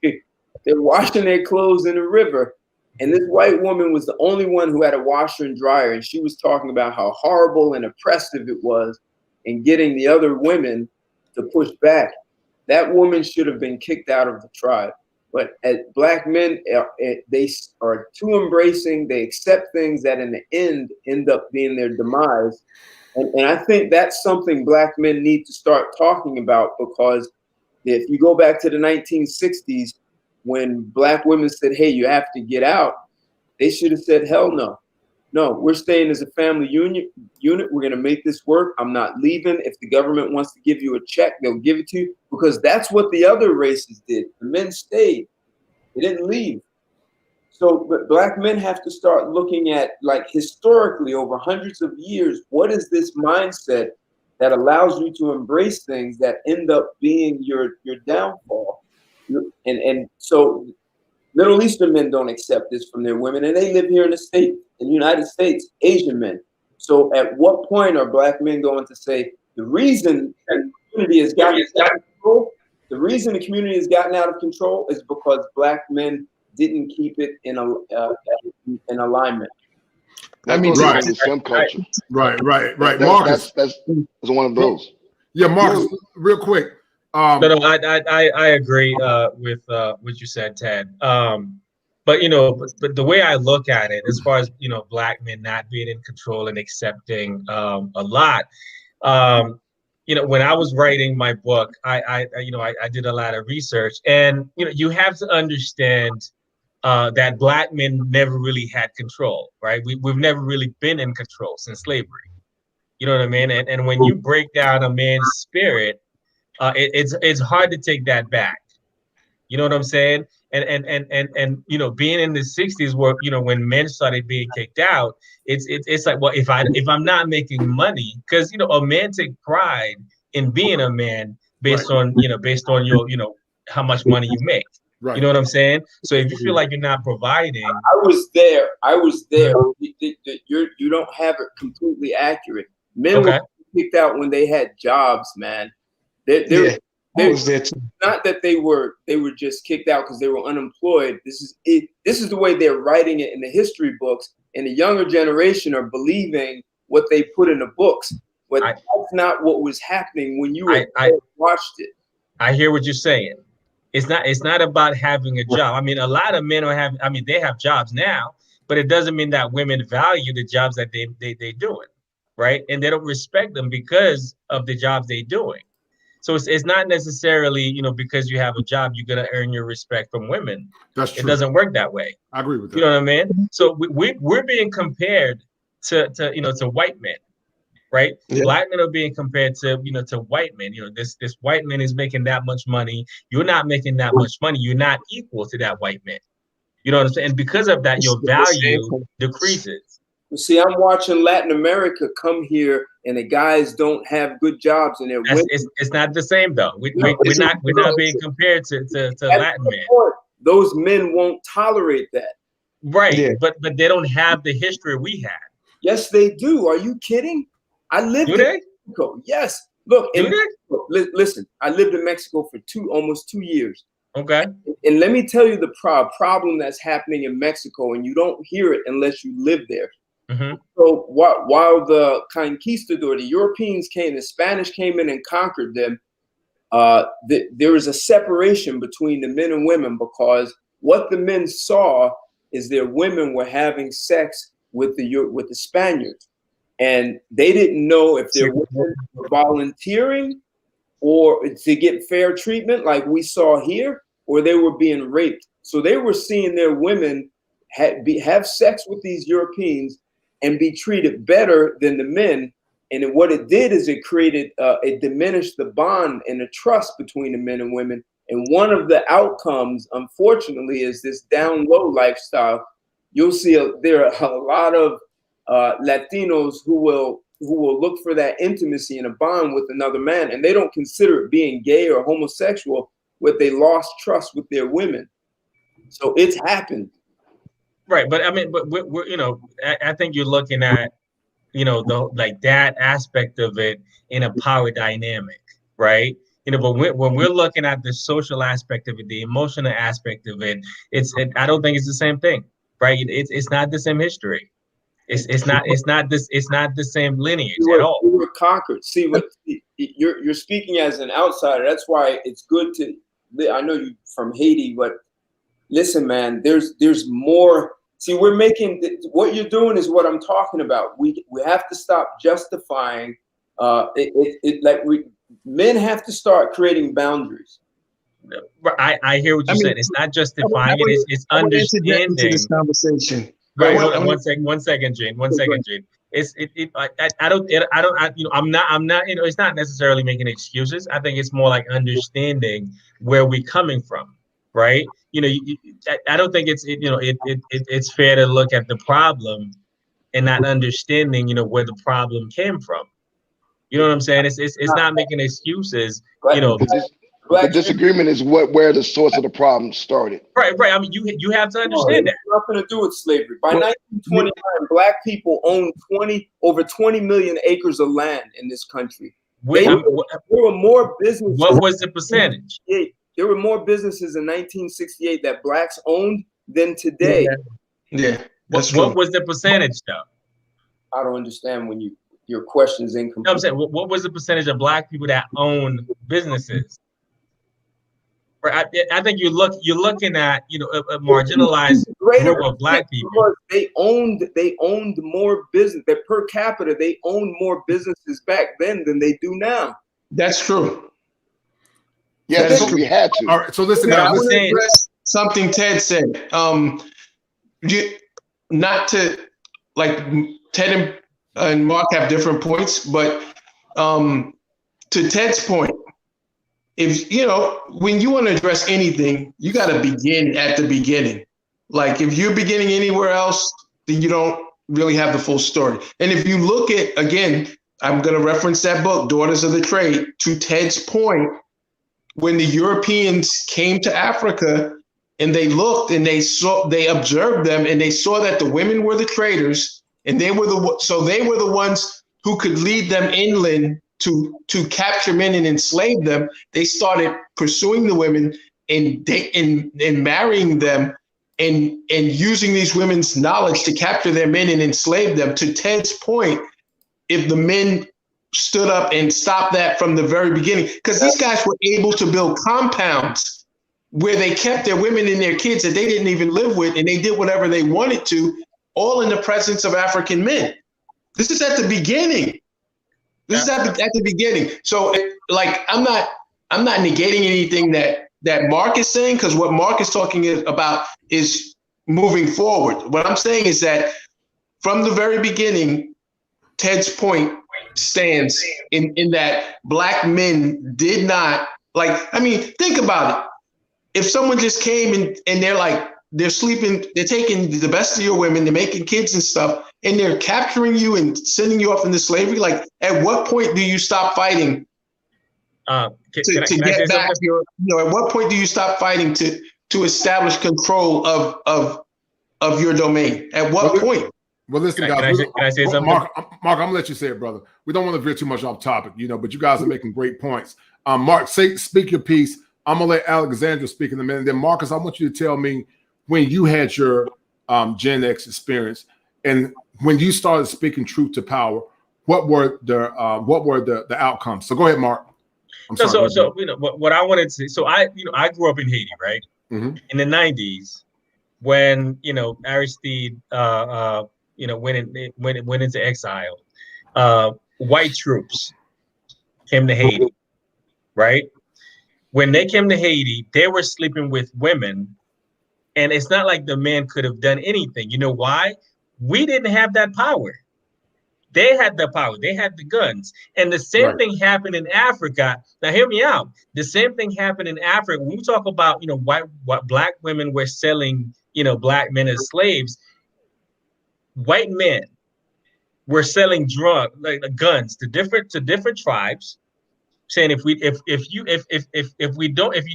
They're washing their clothes in the river. And this white woman was the only one who had a washer and dryer. And she was talking about how horrible and oppressive it was in getting the other women to push back. That woman should have been kicked out of the tribe. But as Black men, they are too embracing. They accept things that in the end up being their demise. And I think that's something Black men need to start talking about, because if you go back to the 1960s, when Black women said, hey, you have to get out, they should have said, hell no. No, we're staying as a family unit. We're going to make this work. I'm not leaving. If the government wants to give you a check, they'll give it to you, because that's what the other races did. The men stayed. They didn't leave. So but Black men have to start looking at, like, historically over hundreds of years, what is this mindset that allows you to embrace things that end up being your downfall? And so Middle Eastern men don't accept this from their women, and they live here in the United States, Asian men. So at what point are Black men going to say, the reason the community has gotten out of control, is because Black men didn't keep it in alignment? I mean, right. Right. Marcus, That's one of those. Yeah, Marcus, real quick. No, I agree with what you said, Ted. But the way I look at it, as far as Black men not being in control and accepting a lot, when I was writing my book, I did a lot of research, and you have to understand that Black men never really had control, right? We've never really been in control since slavery. You know what I mean? And when you break down a man's spirit, it's hard to take that back. You know what I'm saying? And being in the 60s where when men started being kicked out, it's like, well, if I'm not making money, because a man take pride in being a man based on your how much money you make. Right. You know what I'm saying? So if you feel like you're not providing, I was there. You don't have it completely accurate. Men were kicked out when they had jobs, man. It's not that they were just kicked out because they were unemployed. This is the way they're writing it in the history books, and the younger generation are believing what they put in the books. But that's not what was happening when you watched it. I hear what you're saying. It's not about having a job. I mean, a lot of men they have jobs now, but it doesn't mean that women value the jobs that they doing. right? And they don't respect them because of the jobs they're doing. So it's not necessarily, you know, because you have a job, you're going to earn your respect from women. That's true. It doesn't work that way. I agree with that. You know what I mean? So we're being compared to you know, to white men, right? Yeah. Black men are being compared to, you know, to white men. You know, this white man is making that much money. You're not making that much money. You're not equal to that white man. You know what I'm saying? And because of that, your value decreases. You see, I'm watching Latin America come here, and the guys don't have good jobs, and they're women. It's not the same though. We're not being compared to Latin men. Those men won't tolerate that. Right, yeah. But they don't have the history we had. Yes, they do. Are you kidding? I lived in Mexico. Yes. Look, listen, I lived in Mexico for almost 2 years. Okay. And let me tell you the problem that's happening in Mexico, and you don't hear it unless you live there. Mm-hmm. So while the conquistador, the Europeans came, the Spanish came in and conquered them, there was a separation between the men and women, because what the men saw is their women were having sex with the Spaniards, and they didn't know if their women were volunteering or to get fair treatment like we saw here, or they were being raped. So they were seeing their women have sex with these Europeans and be treated better than the men. And what it did is it diminished the bond and the trust between the men and women. And one of the outcomes, unfortunately, is this down low lifestyle. You'll see there are a lot of Latinos who will look for that intimacy and a bond with another man, and they don't consider it being gay or homosexual, but they lost trust with their women. So it's happened. Right, but I mean, but we're you know, I think you're looking at, you know, like that aspect of it in a power dynamic, right? You know, but when we're looking at the social aspect of it, the emotional aspect of it, I don't think it's the same thing, right? It's not the same history. It's not the same lineage at all. We were conquered. See, you're speaking as an outsider. That's why it's good to. I know you from Haiti, but listen, man. There's more. See, we're making what you're doing is what I'm talking about. We have to stop justifying. Men have to start creating boundaries. I hear what you're saying. It's not justifying it. It's understanding this conversation. Right. Hold on. One second, Gene. I'm not, you know, it's not necessarily making excuses. I think it's more like understanding where we're coming from, right? You know, I don't think it's fair to look at the problem and not understanding, you know, where the problem came from. You know what I'm saying? It's not making excuses, you know. The disagreement is where the source of the problem started. Right. I mean, you have to understand that. It's nothing to do with slavery. By 1929, Black people owned over 20 million acres of land in this country. There were more businesses. What was the percentage? There were more businesses in 1968 that Blacks owned than today. Yeah. What was the percentage, though? I don't understand when your question is incomplete. No, I'm saying, what was the percentage of Black people that own businesses? Right. I think you're looking at, you know, a marginalized group of Black people. They owned more business. That per capita, they owned more businesses back then than they do now. That's true. Yeah, that's what we had to. All right. So listen, I want to address something Ted said. Not to, like, Ted and Mark have different points, but to Ted's point, if you know, when you want to address anything, you got to begin at the beginning. Like, if you're beginning anywhere else, then you don't really have the full story. And if you look at, again, I'm going to reference that book, Daughters of the Trade. To Ted's point, when the Europeans came to Africa and they looked and they observed them and they saw that the women were the traders, and they were the ones who could lead them inland to capture men and enslave them. They started pursuing the women and marrying them and using these women's knowledge to capture their men and enslave them. To Ted's point, if the men stood up and stopped that from the very beginning, because these guys were able to build compounds where they kept their women and their kids that they didn't even live with, and they did whatever they wanted to, all in the presence of African men. This is at the beginning. This is at the beginning. So, like, I'm not negating anything that Mark is saying, because what Mark is talking about is moving forward. What I'm saying is that from the very beginning, Ted's point stands in that Black men did not, like, I mean, think about it. If someone just came and they're like, they're sleeping, they're taking the best of your women, they're making kids and stuff, and they're capturing you and sending you off into slavery, like, at what point do you stop fighting to get back your, at what point do you stop fighting to establish control of your domain? At what point? Well, listen, guys. Can I say something? Mark, I'm gonna let you say it, brother. We don't want to veer too much off topic, but you guys are making great points. Mark, speak your piece. I'm gonna let Alexandra speak in a minute. Then, Marcus, I want you to tell me when you had your Gen X experience and when you started speaking truth to power. What were the outcomes? So, go ahead, Mark. So what I wanted to say. So I grew up in Haiti, right? Mm-hmm. In the 90s, when Aristide went into exile, white troops came to Haiti, right? When they came to Haiti, they were sleeping with women, and it's not like the men could have done anything. You know why? We didn't have that power. They had the power. They had the guns. And the same thing happened in Africa. Now, hear me out. The same thing happened in Africa. When we talk about, what Black women were selling, Black men as slaves, white men were selling guns to different tribes, saying if you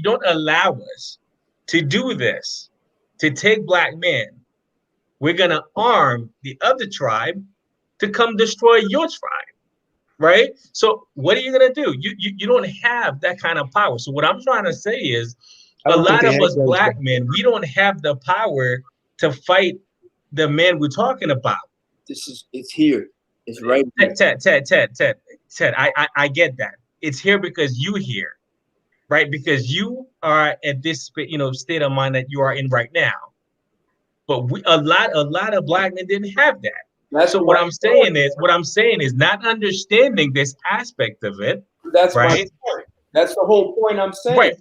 don't allow us to do this, to take Black men, we're gonna arm the other tribe to come destroy your tribe, right? So what are you gonna do? You don't have that kind of power. So what I'm trying to say is, a lot of us Black men, we don't have the power to fight the men we're talking about. It's here. It's right here. Ted, I get that. It's here because you here, right? Because you are at this state of mind that you are in right now. But a lot of Black men didn't have that. So what I'm saying is not understanding this aspect of it. That's right. That's the whole point I'm saying. Right.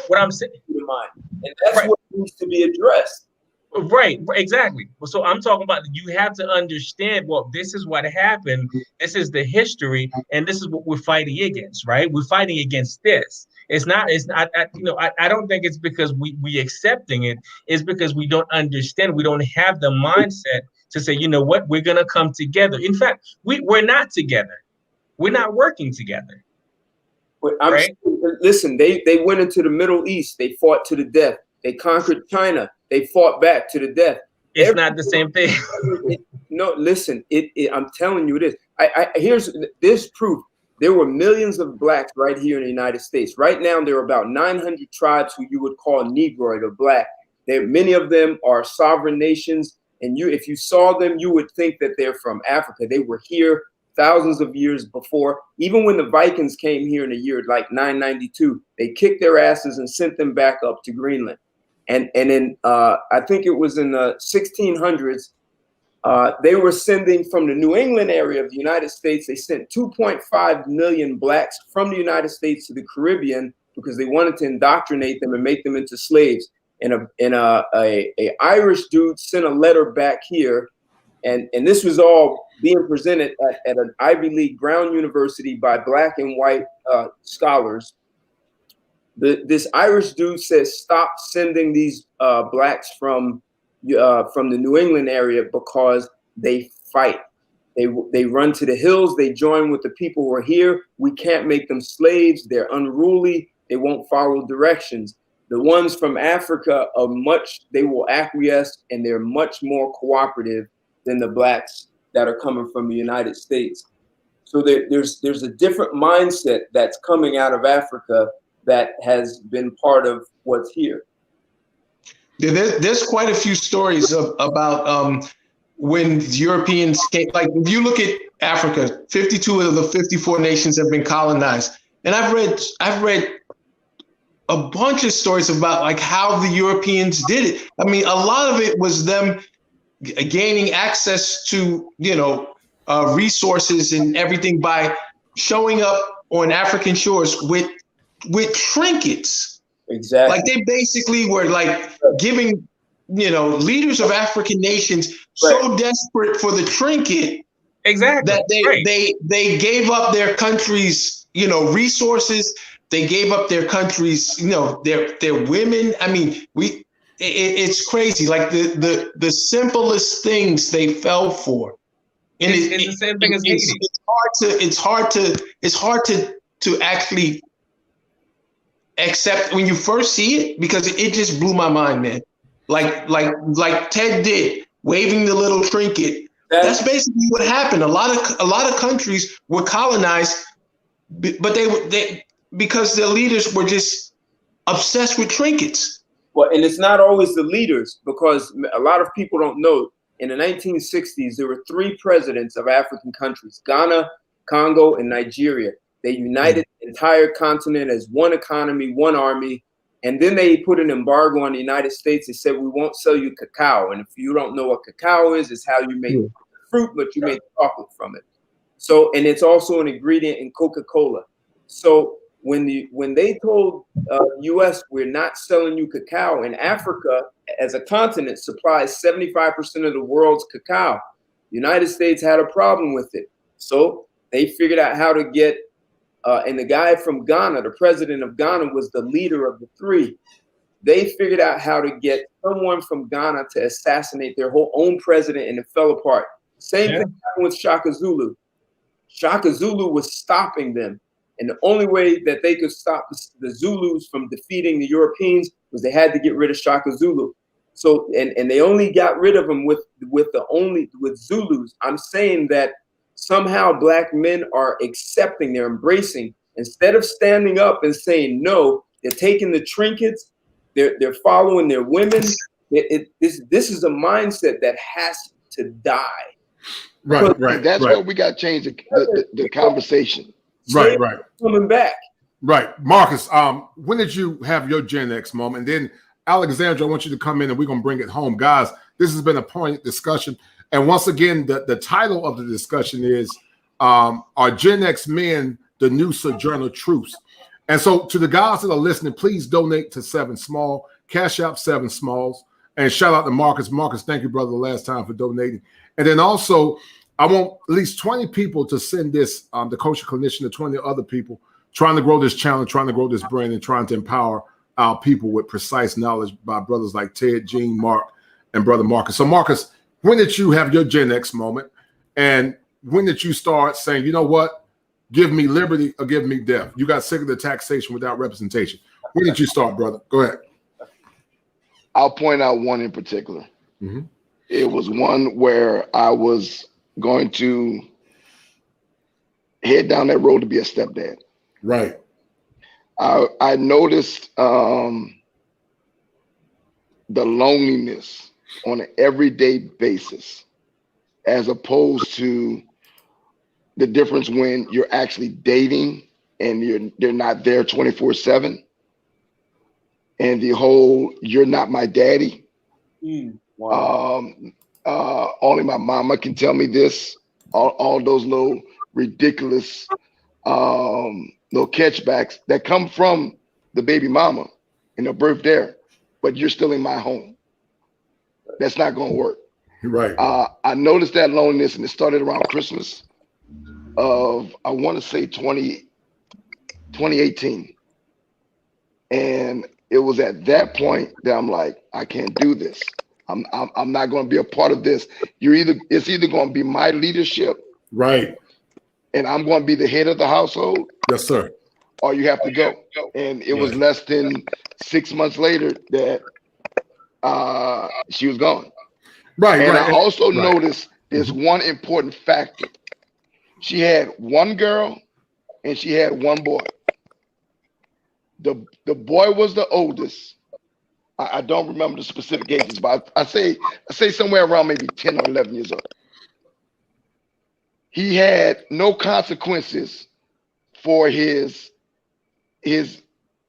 What I'm saying. And that's what needs to be addressed. Right, exactly. So I'm talking about, you have to understand, well, this is what happened. This is the history, and this is what we're fighting against, right? We're fighting against this. It's not, I don't think it's because we accepting it. It's because we don't understand. We don't have the mindset to say, you know what, we're going to come together. In fact, we're not together. We're not working together. Right? Listen, they went into the Middle East. They fought to the death. They conquered China. They fought back to the death. It's not the same thing. No, listen, I'm telling you this. Here's this proof. There were millions of Blacks right here in the United States. Right now, there are about 900 tribes who you would call Negroid or Black. Many of them are sovereign nations. And if you saw them, you would think that they're from Africa. They were here thousands of years before. Even when the Vikings came here in the year like 992, they kicked their asses and sent them back up to Greenland. And in I think it was in the 1600s, they were sending from the New England area of the United States. They sent 2.5 million Blacks from the United States to the Caribbean because they wanted to indoctrinate them and make them into slaves. And a Irish dude sent a letter back here, and this was all being presented at an Ivy League Brown University by Black and white scholars. This Irish dude says, stop sending these Blacks from the New England area because they fight. They run to the hills. They join with the people who are here. We can't make them slaves. They're unruly. They won't follow directions. The ones from Africa they will acquiesce, and they're much more cooperative than the Blacks that are coming from the United States. So there's a different mindset that's coming out of Africa that has been part of what's here. Yeah, there's quite a few stories about when Europeans came. Like, if you look at Africa, 52 of the 54 nations have been colonized, and I've read a bunch of stories about like how the Europeans did it. I mean, a lot of it was them gaining access to resources and everything by showing up on African shores with trinkets. Exactly. Like they basically were like giving, leaders of African nations so desperate for the trinket that they gave up their country's, resources. They gave up their country's, their women. I mean, it's crazy. Like the simplest things they fell for. And it's the same thing as Haiti. It's hard to actually accept when you first see it, because it just blew my mind, man. Like Ted did, waving the little trinket. That's basically what happened. A lot of countries were colonized, but they because the leaders were just obsessed with trinkets. Well, and it's not always the leaders, because a lot of people don't know. In the 1960s, there were 3 presidents of African countries: Ghana, Congo, and Nigeria. They united the entire continent as one economy, one army. And then they put an embargo on the United States. They said, we won't sell you cacao. And if you don't know what cacao is, it's how you make fruit, but you make chocolate from it. So, and it's also an ingredient in Coca-Cola. So when they told U.S. we're not selling you cacao, and Africa as a continent supplies 75% of the world's cacao, the United States had a problem with it. So they figured out how to get, and the guy from Ghana, the president of Ghana, was the leader of the 3. They figured out how to get someone from Ghana to assassinate their whole own president, and it fell apart. Same thing happened with Shaka Zulu. Shaka Zulu was stopping them. And the only way that they could stop the Zulus from defeating the Europeans was they had to get rid of Shaka Zulu. So, and they only got rid of him with Zulus. I'm saying that somehow black men are accepting, they're embracing, instead of standing up and saying no, they're taking the trinkets, they're following their women. This is a mindset that has to die. Right. That's where we got to change the conversation. Right. Coming back. Right. Marcus, when did you have your Gen X moment? And then Alexandra, I want you to come in and we're going to bring it home. Guys, this has been a poignant discussion. And once again, the title of the discussion is, are Gen X men the new Sojourner truths? And so to the guys that are listening, please donate to 7 Small, Cash App 7 Smalls. And shout out to Marcus. Marcus, thank you, brother, the last time for donating. And then also, I want at least 20 people to send this, the Kosher Clinician, to 20 other people trying to grow this channel, trying to grow this brand, and trying to empower our people with precise knowledge by brothers like Ted, Gene, Mark, and brother Marcus. So Marcus, when did you have your Gen X moment? And when did you start saying, you know what, give me liberty or give me death? You got sick of the taxation without representation. When did you start, brother? Go ahead. I'll point out one in particular. Mm-hmm. It was one where I was going to head down that road to be a stepdad. Right. I noticed the loneliness on an everyday basis, as opposed to the difference when you're actually dating and they're not there 24/7, and the whole "you're not my daddy." Wow. Only my mama can tell me this. All those little ridiculous little catchbacks that come from the baby mama and the birth there, but you're still in my home. That's not going to work. Right. I noticed that loneliness, and it started around Christmas of, I want to say 2018. And it was at that point that I'm like, I can't do this. I'm not going to be a part of this. It's either going to be my leadership, right, and I'm going to be the head of the household. Yes, sir. Or you have to go. And it was less than 6 months later that she was gone. Right. And right. I also noticed there's one important factor. She had one girl and she had one boy. The boy was the oldest. I don't remember the specific ages, but I say somewhere around maybe 10 or 11 years old. He had no consequences for his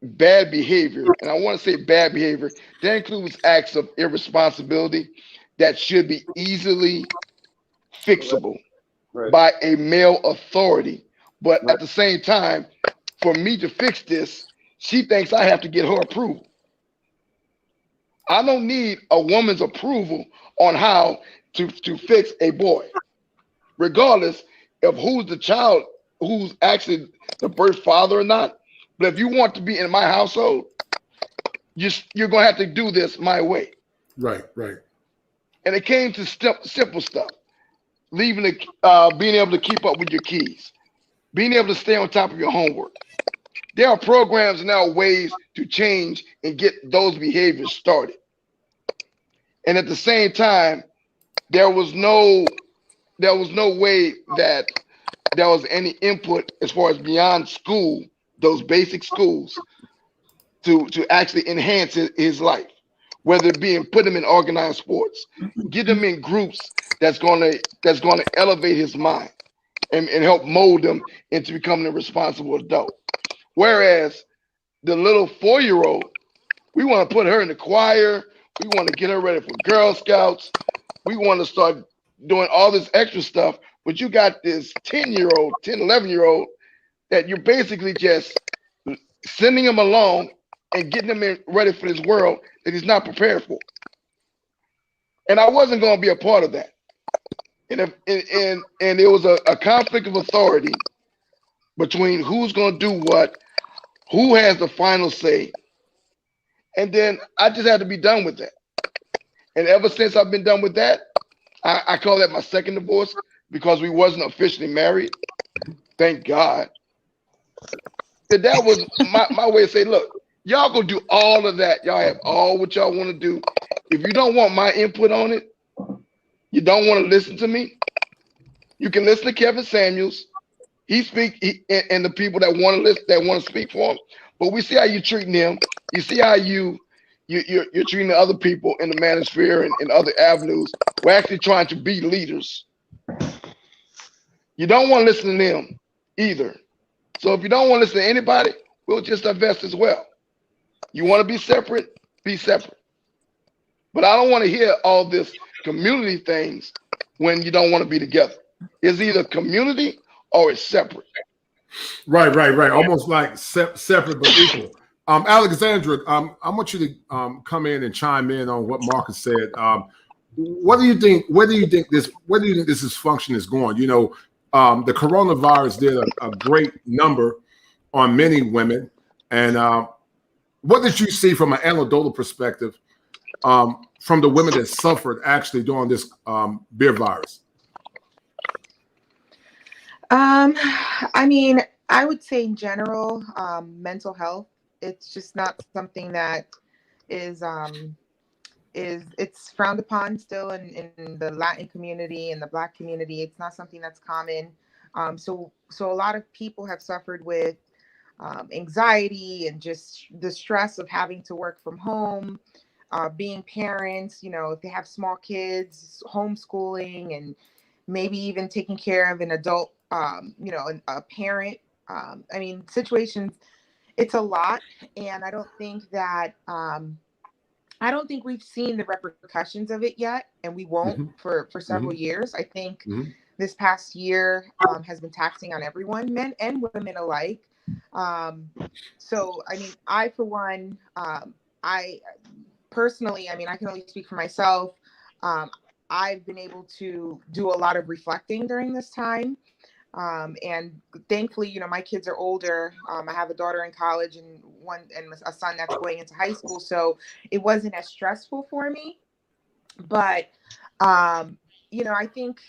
bad behavior. And I want to say bad behavior. That includes acts of irresponsibility that should be easily fixable. by a male authority. But at the same time, for me to fix this, she thinks I have to get her approval. I don't need a woman's approval on how to fix a boy, regardless of who's the child, who's actually the birth father or not. But if you want to be in my household, you're going to have to do this my way. Right, right. And it came to simple stuff. Being able to keep up with your keys, being able to stay on top of your homework. There are programs now, ways to change and get those behaviors started. And at the same time, there was no way that there was any input as far as beyond school, those basic schools, to actually enhance his life, whether it be put him in organized sports, get him in groups that's gonna elevate his mind and help mold him into becoming a responsible adult. Whereas the little 4-year-old, we want to put her in the choir, we want to get her ready for Girl Scouts, we want to start doing all this extra stuff, but you got this 10-year-old, 10, 11-year-old that you're basically just sending him along and getting him ready for this world that he's not prepared for. And I wasn't going to be a part of that. And there was a conflict of authority between who's going to do what, who has the final say. And then I just had to be done with that. And ever since I've been done with that, I call that my second divorce, because we wasn't officially married. Thank God. That was my way to say, look, y'all go do all of that. Y'all have all what y'all want to do. If you don't want my input on it, you don't want to listen to me, you can listen to Kevin Samuels. He and the people that want to listen, that want to speak for him. But we see how you're treating him. You see how you're treating the other people in the manosphere and other avenues. We're actually trying to be leaders. You don't want to listen to them either. So if you don't want to listen to anybody, we'll just divest as well. You want to be separate, be separate. But I don't want to hear all this community things when you don't want to be together. It's either community or it's separate. Right. Almost like separate but equal. Alexandra, I want you to come in and chime in on what Marcus said. What do you think? Where do you think this dysfunction is going? You know, the coronavirus did a great number on many women, and what did you see from an anecdotal perspective from the women that suffered actually during this beer virus? I mean, I would say in general, mental health, it's just not something that is it's frowned upon still in the Latin community and the Black community. It's not something that's common. So a lot of people have suffered with anxiety and just the stress of having to work from home, being parents, you know, if they have small kids, homeschooling, and maybe even taking care of an adult, you know, a parent. I mean, situations, it's a lot. And I don't think that, I don't think we've seen the repercussions of it yet, and we won't for several years. I think this past year has been taxing on everyone, men and women alike. So, I mean, I, for one, I personally, I mean, I can only speak for myself. I've been able to do a lot of reflecting during this time. And thankfully, you know, my kids are older. I have a daughter in college and a son that's going into high school. So it wasn't as stressful for me. But, you know, I think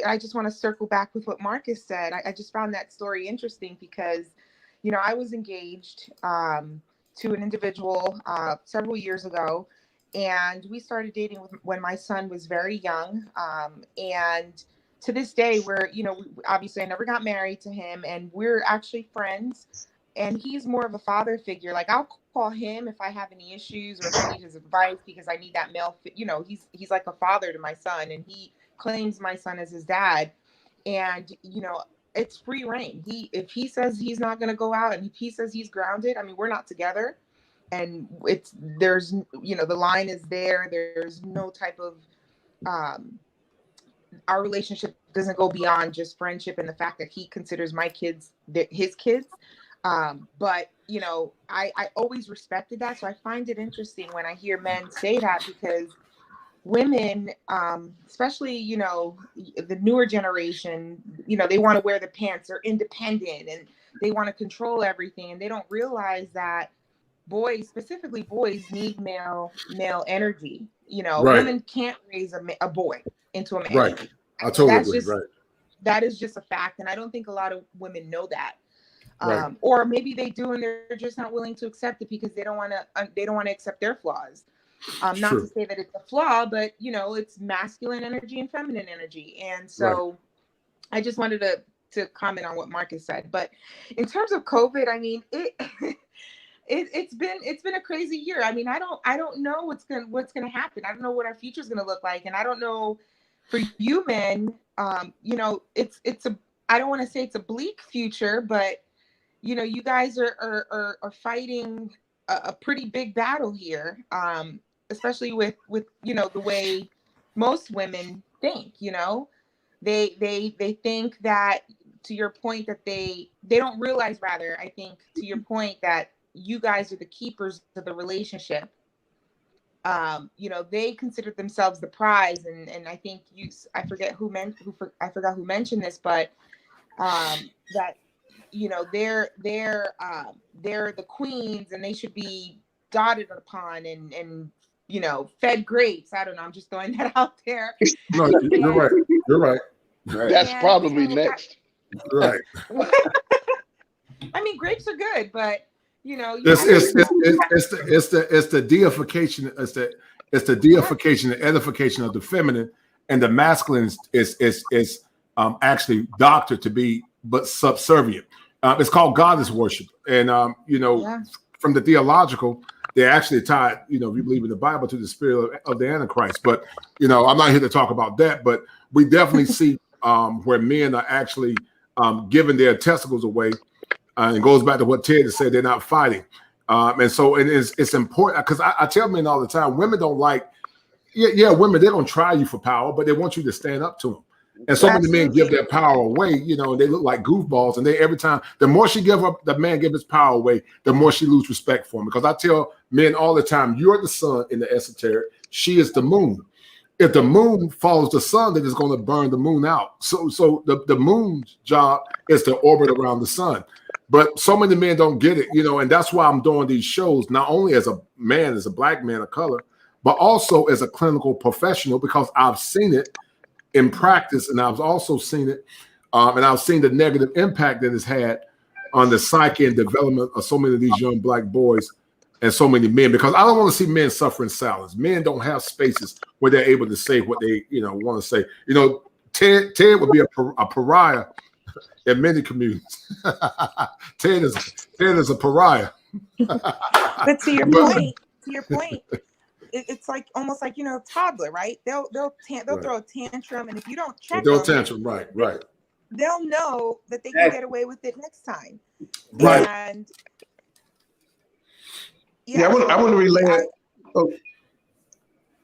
I just want to circle back with what Marcus said. I just found that story interesting because, you know, I was engaged to an individual several years ago, and we started dating when my son was very young. And to this day, we're, you know, obviously I never got married to him, and we're actually friends. And he's more of a father figure. Like, I'll call him if I have any issues or if I need his advice because I need that male, you know, he's like a father to my son, and he claims my son as his dad. And, you know, it's free reign. If he says he's not going to go out, and if he says he's grounded, I mean, we're not together. And there's, you know, the line is there. There's no type of, our relationship doesn't go beyond just friendship and the fact that he considers my kids his kids. But you know, I always respected that. So I find it interesting when I hear men say that, because women, especially, you know, the newer generation, you know, they want to wear the pants, they're independent and they want to control everything. And they don't realize that boys, specifically boys, need male energy. You know, women can't raise a boy into a man. Right. I totally agree. That is just a fact. And I don't think a lot of women know that. Right. Or maybe they do and they're just not willing to accept it because they don't want to accept their flaws. Not to say that it's a flaw, but you know, it's masculine energy and feminine energy. And so I just wanted to comment on what Marcus said. But in terms of COVID, I mean, it's been a crazy year. I mean, I don't know what's gonna happen. I don't know what our future is gonna look like, and I don't know for you men. You know, I don't want to say it's a bleak future, but you know, you guys are fighting a pretty big battle here, especially with you know, the way most women think. You know, they think that, to your point, that they don't realize, rather, I think, to your point, that you guys are the keepers of the relationship. You know, they consider themselves the prize, and I think I forgot who mentioned this, but that, you know, they're the queens and they should be dotted upon and you know, fed grapes. I don't know, I'm just throwing that out there. No, you're right. That's probably next. Right. I mean, grapes are good, but you know, it's the deification. It's the deification and edification of the feminine, and the masculine is actually doctored to be but subservient. It's called goddess worship, and you know, from the theological, they actually tied, you know, if you believe in the Bible, to the spirit of the Antichrist. But you know, I'm not here to talk about that. But we definitely see where men are actually giving their testicles away, and it goes back to what Ted has said. They're not fighting, and so it's important, because I tell men all the time, women don't like, women, they're gonna try you for power, but they want you to stand up to them. And so many men give their power away, you know, and they look like goofballs. And they, every time, the more she give up, the man give his power away, the more she lose respect for him. Because I tell men all the time, you're the sun in the esoteric, she is the moon. If the moon follows the sun, then it's going to burn the moon out. So the moon's job is to orbit around the sun. But so many men don't get it, you know, and that's why I'm doing these shows, not only as a man, as a black man of color, but also as a clinical professional, because I've seen it in practice, and I've also seen it, and I've seen the negative impact that it's had on the psyche and development of so many of these young black boys and so many men, because I don't want to see men suffering silence. Men don't have spaces where they're able to say what they, you know, want to say. You know, Ted would be a pariah in many communities. Ted is a pariah. But to your point, it's like almost like, you know, toddler, right? They'll throw a tantrum, and if you don't check them, right. They'll know that they can get away with it next time. Right. And I want to relay it.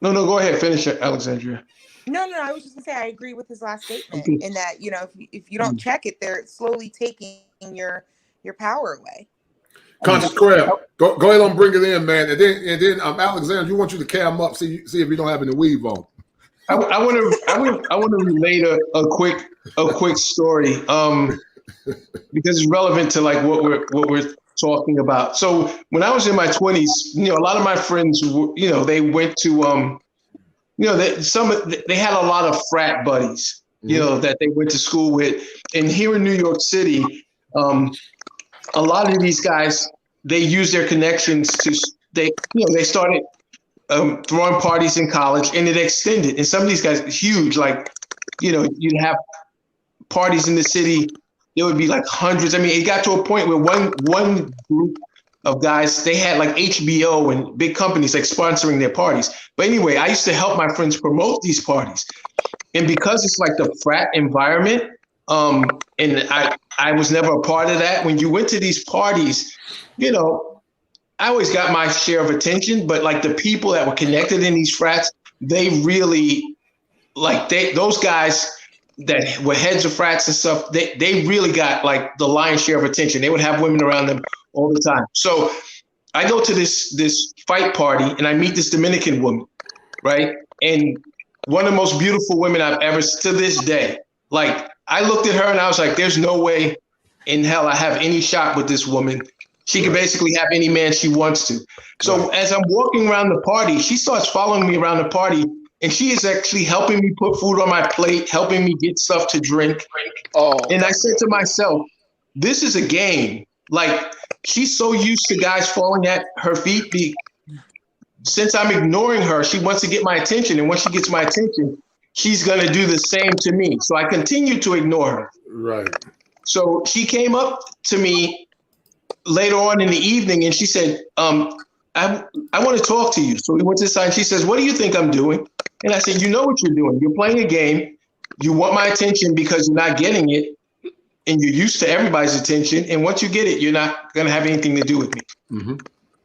No, go ahead. Finish it, Alexandria. No, I was just gonna say I agree with his last statement, in that, you know, if you don't check it, they're slowly taking your power away. Conscious Crab, go ahead and bring it in, man, and then Alexander, you want you to cam up, see if you don't have any weave on. I want to relate a quick story, because it's relevant to like what we're talking about. So when I was in my 20s, you know, a lot of my friends, you know, they went to, you know, they had a lot of frat buddies, you know, that they went to school with, and here in New York City, a lot of these guys, they use their connections they started throwing parties in college, and it extended. And some of these guys, huge, like, you know, you'd have parties in the city. There would be like hundreds. I mean, it got to a point where one group of guys, they had like HBO and big companies like sponsoring their parties. But anyway, I used to help my friends promote these parties. And because it's like the frat environment, and I was never a part of that. When you went to these parties, you know, I always got my share of attention, but like the people that were connected in these frats, they really like those guys that were heads of frats and stuff, they really got like the lion's share of attention. They would have women around them all the time. So I go to this fight party and I meet this Dominican woman, right? And one of the most beautiful women I've ever, to this day. Like, I looked at her and I was like, there's no way in hell I have any shot with this woman. She can basically have any man she wants to. So as I'm walking around the party, she starts following me around the party, and she is actually helping me put food on my plate, helping me get stuff to drink. And I said to myself, this is a game. Like, she's so used to guys falling at her feet. Since I'm ignoring her, she wants to get my attention. And once she gets my attention, she's going to do the same to me. So I continue to ignore her. Right. So she came up to me later on in the evening and she said, I want to talk to you. So we went to the side and she says, what do you think I'm doing? And I said, you know what you're doing. You're playing a game. You want my attention because you're not getting it. And you're used to everybody's attention. And once you get it, you're not going to have anything to do with me. Mm-hmm.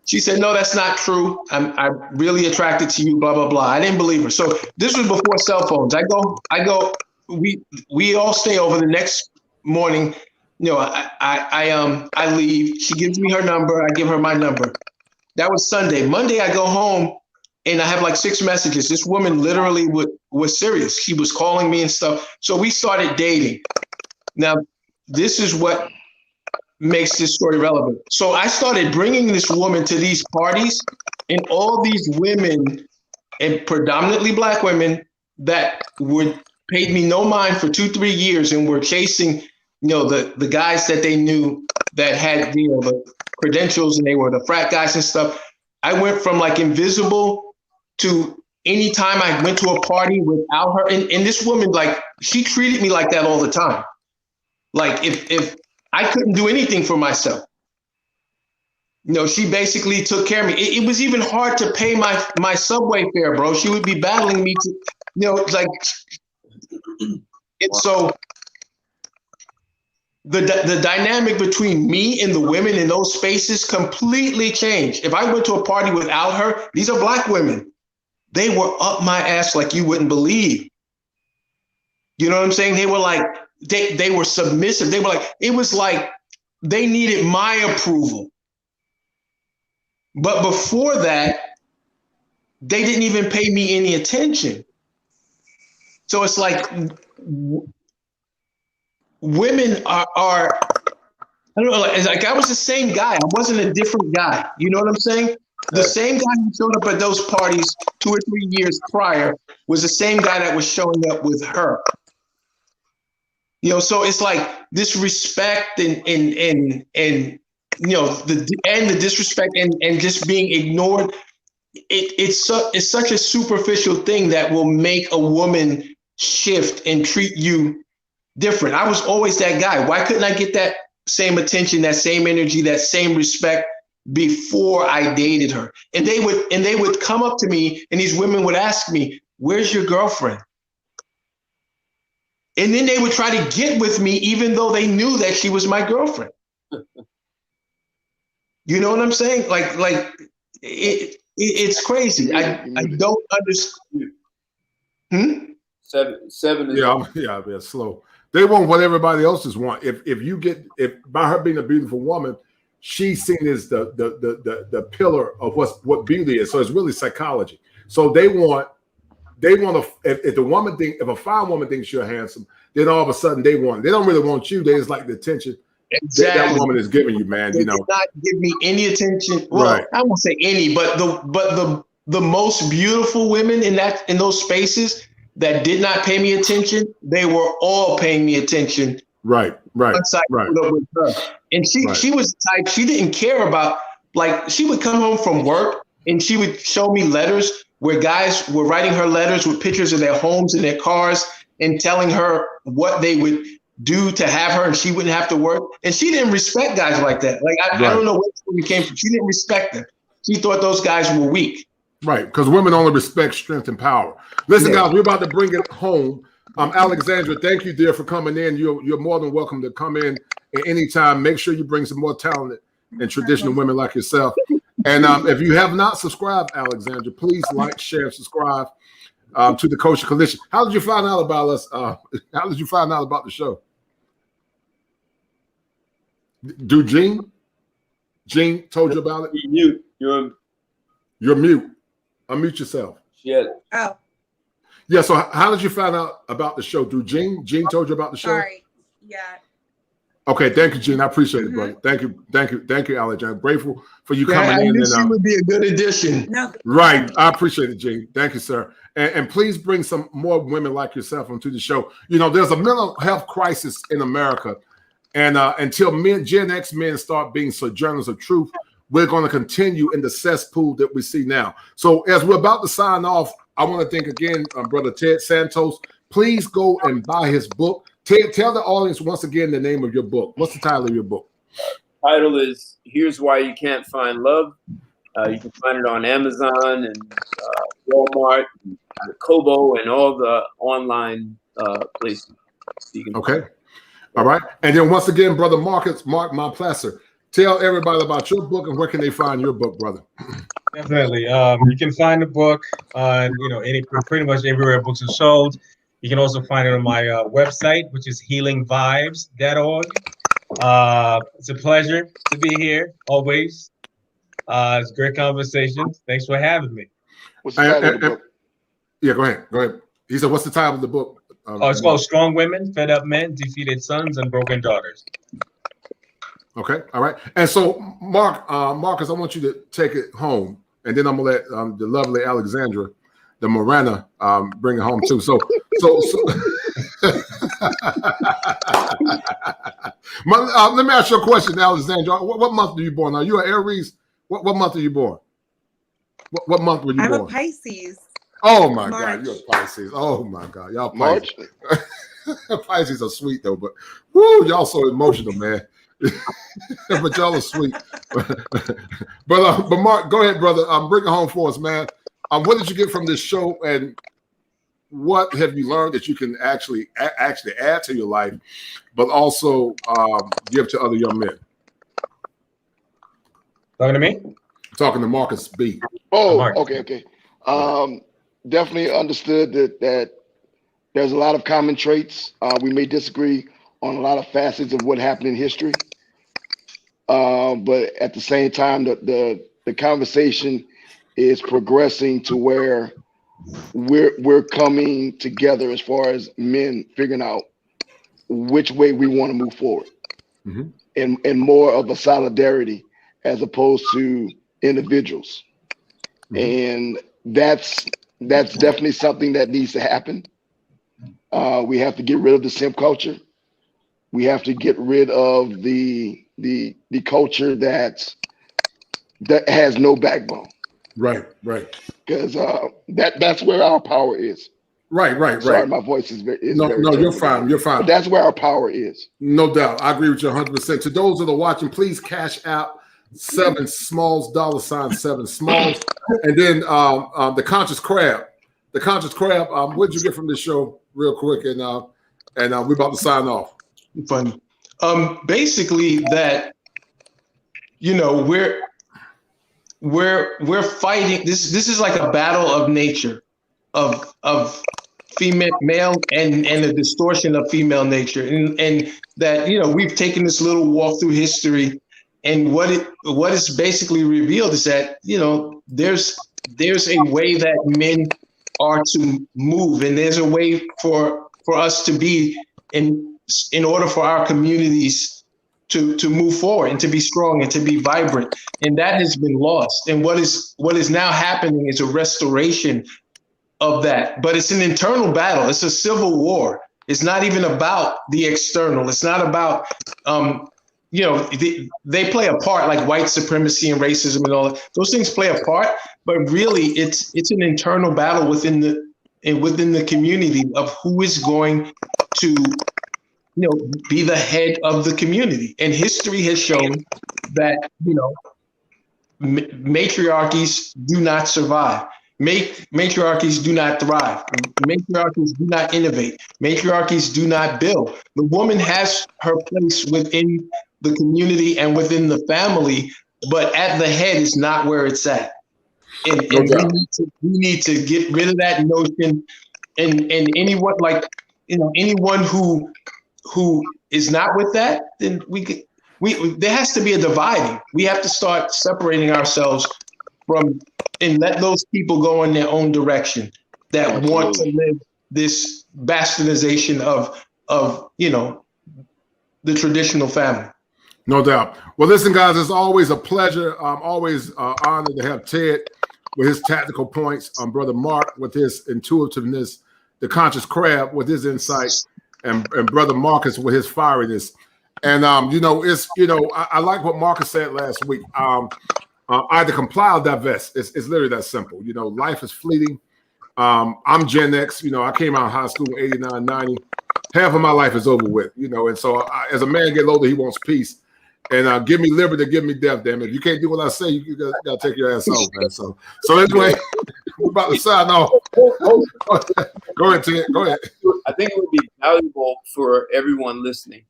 She said, no, that's not true. I'm really attracted to you, blah, blah, blah. I didn't believe her. So this was before cell phones. I go, we all stay over. The next morning, you know, I leave. She gives me her number. I give her my number. That was Sunday. Monday, I go home and I have like 6 messages. This woman literally was serious. She was calling me and stuff. So we started dating. Now, this is what makes this story relevant. So I started bringing this woman to these parties, and all these women, and predominantly Black women, that paid me no mind for 2-3 years and were chasing, you know, the guys that they knew that had, you know, the credentials and they were the frat guys and stuff. I went from like invisible to anytime I went to a party without her. And this woman, like, she treated me like that all the time. Like if I couldn't do anything for myself, you know, she basically took care of me. It was even hard to pay my subway fare, bro. She would be battling me to, you know, like, and so the dynamic between me and the women in those spaces completely changed. If I went to a party without her, these are Black women. They were up my ass like you wouldn't believe. You know what I'm saying? They were like, they were submissive. They were like, it was like they needed my approval. But before that, they didn't even pay me any attention. So it's like women are I don't know, like I was the same guy. I wasn't a different guy. You know what I'm saying? The same guy who showed up at those parties 2 or 3 years prior was the same guy that was showing up with her. You know, so it's like this respect and you know, the disrespect and just being ignored. It's such a superficial thing that will make a woman shift and treat you different. I was always that guy. Why couldn't I get that same attention, that same energy, that same respect before I dated her? And they would come up to me, and these women would ask me, "Where's your girlfriend?" And then they would try to get with me, even though they knew that she was my girlfriend. You know what I'm saying? Like it's crazy. I don't understand. Seven is yeah, slow. They want what everybody else's want. If by her being a beautiful woman, she's seen as the pillar of what beauty is. So it's really psychology. So they want to, if the woman if a fine woman thinks you're handsome, then all of a sudden they don't really want you. They just like the attention that woman is giving you, man. They did not give me any attention. Well, right. I won't say any, but the most beautiful women in those spaces that did not pay me attention, they were all paying me attention. Right. Once I put up with her. And she was the type, she didn't care about, like, she would come home from work and she would show me letters where guys were writing her letters with pictures of their homes and their cars and telling her what they would do to have her and she wouldn't have to work. And she didn't respect guys like that. Like, I don't know where she came from. She didn't respect them. She thought those guys were weak. Right, because women only respect strength and power. Listen, guys, we're about to bring it home. Alexandra, thank you, dear, for coming in. You're more than welcome to come in at any time. Make sure you bring some more talented and traditional women like yourself. And if you have not subscribed, Alexandra, please like, share, subscribe. to the Kosher Coalition. How did you find out about us? How did you find out about the show? Do Gene told you about it? Mute. You're mute. Unmute yourself. Yeah. Oh, Yeah. So how did you find out about the show? Do Gene told you about the show? sorry. Yeah. Okay, thank you, Gene. I appreciate it, brother. Thank you, Alex. I'm grateful for you coming I in. knew she would be a good addition. No. Right, I appreciate it, Gene. Thank you, sir. And please bring some more women like yourself onto the show. You know, there's a mental health crisis in America, and until Gen X men start being sojourners of truth, we're going to continue in the cesspool that we see now. So as we're about to sign off, I want to thank again, Brother Ted Santos. Please go and buy his book. Ted, tell the audience once again the name of your book. What's the title of your book? Title is "Here's Why You Can't Find Love." You can find it on Amazon and Walmart, and Kobo, and all the online places. So you can Okay. All right. And then once again, Brother Mark Montplacer, tell everybody about your book and where can they find your book, brother? Definitely. You can find the book on, pretty much everywhere books are sold. You can also find it on my website, which is healingvibes.org. It's a pleasure to be here always. It's a great conversation. Thanks for having me. What's the title of the book? Yeah, go ahead. He said, what's the title of the book? It's called Strong Women, Fed Up Men, Defeated Sons, and Broken Daughters. Okay, all right. And so, Marcus, I want you to take it home, and then I'm gonna let the lovely Alexandra, the Morana, bring it home too. So let me ask you a question, Alexandra. What month are you born? Are you an Aries? What month are you born? What month were you born? I'm a Pisces. Oh my March. God, you're a Pisces. Oh my God, y'all March. Pisces are sweet though, but whoo, y'all so emotional, man. But y'all are sweet. but Mark, go ahead, brother. Bring it home for us, man. What did you get from this show, and what have you learned that you can actually add to your life, but also give to other young men? Talking to me? Talking to Marcus B. Oh, Mark. okay. Definitely understood that there's a lot of common traits. We may disagree on a lot of facets of what happened in history, but at the same time, the conversation is progressing to where we're coming together as far as men figuring out which way we want to move forward, and more of a solidarity as opposed to individuals. And that's definitely something that needs to happen. We have to get rid of the simp culture. We have to get rid of the culture that has no backbone. Right. Because that's where our power is. Right. Sorry, my voice is very. No, you're fine. You're fine. But that's where our power is. No doubt. I agree with you 100%. To those that are watching, please cash out $7 Smalls, $7 Smalls. And then the Conscious Crab. The Conscious Crab, what did you get from this show real quick? And we're about to sign off. Funny. Basically that, we're fighting. This is like a battle of nature, of female, male, and the distortion of female nature, and that we've taken this little walk through history, and what is basically revealed is that there's a way that men are to move, and there's a way for us to be in order for our communities to move forward and to be strong and to be vibrant, and that has been lost. And what is now happening is a restoration of that, but it's an internal battle. It's a civil war. It's not even about the external. It's not about they play a part, like white supremacy and racism and all that. Those things play a part, but really it's an internal battle within the community of who is going to be the head of the community. And history has shown that matriarchies do not survive. Matriarchies do not thrive. Matriarchies do not innovate. Matriarchies do not build. The woman has her place within the community and within the family, but at the head is not where it's at. And we need to get rid of that notion. And anyone anyone who is not with that, then there has to be a dividing. We have to start separating ourselves from and let those people go in their own direction that want to live this bastardization of the traditional family. No doubt. Well, listen, guys, it's always a pleasure. I'm always honored to have Ted with his tactical points, Brother Mark with his intuitiveness, the conscious crab with his insights, and Brother Marcus with his fieriness. And I like what Marcus said last week. Either comply or divest. It's literally that simple. Life is fleeting. I'm Gen X. I came out of high school in 89, 90. Half of my life is over with. And so as a man gets older, he wants peace. And give me liberty, give me death, damn it. If you can't do what I say, you gotta take your ass off, man. So anyway, we're about to sign off. Go ahead, Ted. Go ahead. I think it would be valuable for everyone listening.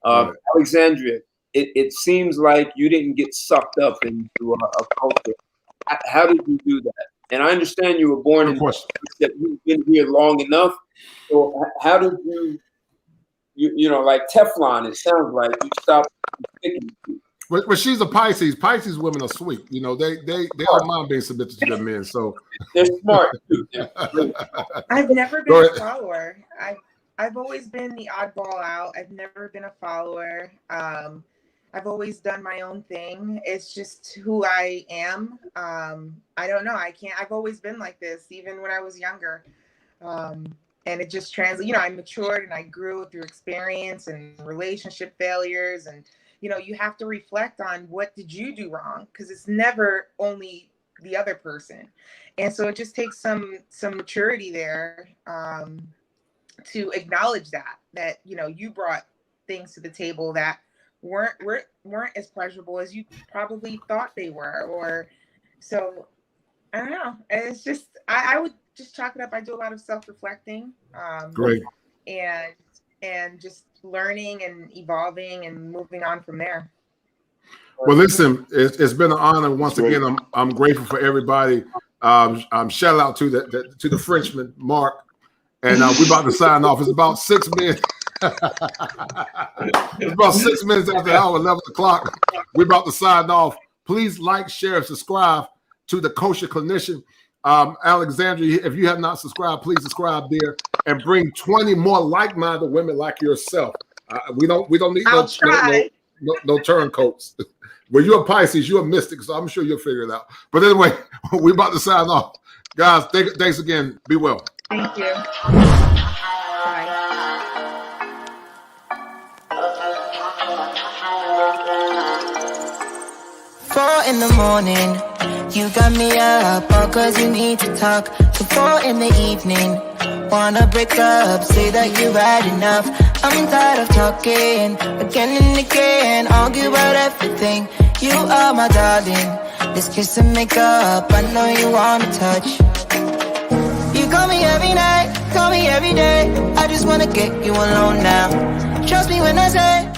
Alexandria, it seems like you didn't get sucked up into a culture. How did you do that? And I understand you were born in that you've been here long enough. So how did you like Teflon? It sounds like you stopped picking. But she's a Pisces. Pisces women are sweet. They don't mind being submitted to their men. So they're smart too. I've never been a follower. I've always been the oddball out. I've never been a follower. I've always done my own thing. It's just who I am. I don't know. I've always been like this, even when I was younger. And it just translates, I matured and I grew through experience and relationship failures. And, you have to reflect on what did you do wrong? Because it's never only the other person. And so it just takes some maturity there to acknowledge that, you brought things to the table that weren't as pleasurable as you probably thought they were. Or so I don't know. It's just I would just chalk it up. I do a lot of self-reflecting. Great. And just learning and evolving and moving on from there. Well, listen, it's been an honor. Once again, I'm grateful for everybody. Shout out to the Frenchman, Mark. And we're about to sign off. It's about 6 minutes. It's about 6 minutes after the hour, 11 o'clock. We're about to sign off. Please like, share, and subscribe to the Kosher Clinician. Alexandria, if you have not subscribed, please subscribe there and bring 20 more like-minded women like yourself. We don't need no turncoats. Well, you're a Pisces, you're a mystic, so I'm sure you'll figure it out. But anyway, we're about to sign off. Guys, thanks again. Be well. Thank you. 4 in the morning, you got me up, all cause you need to talk. To 4 in the evening, wanna break up, say that you've had enough. I'm tired of talking, again and again, argue about everything. You are my darling, let's kiss and make up, I know you wanna touch. You call me every night, call me every day, I just wanna get you alone now. Trust me when I say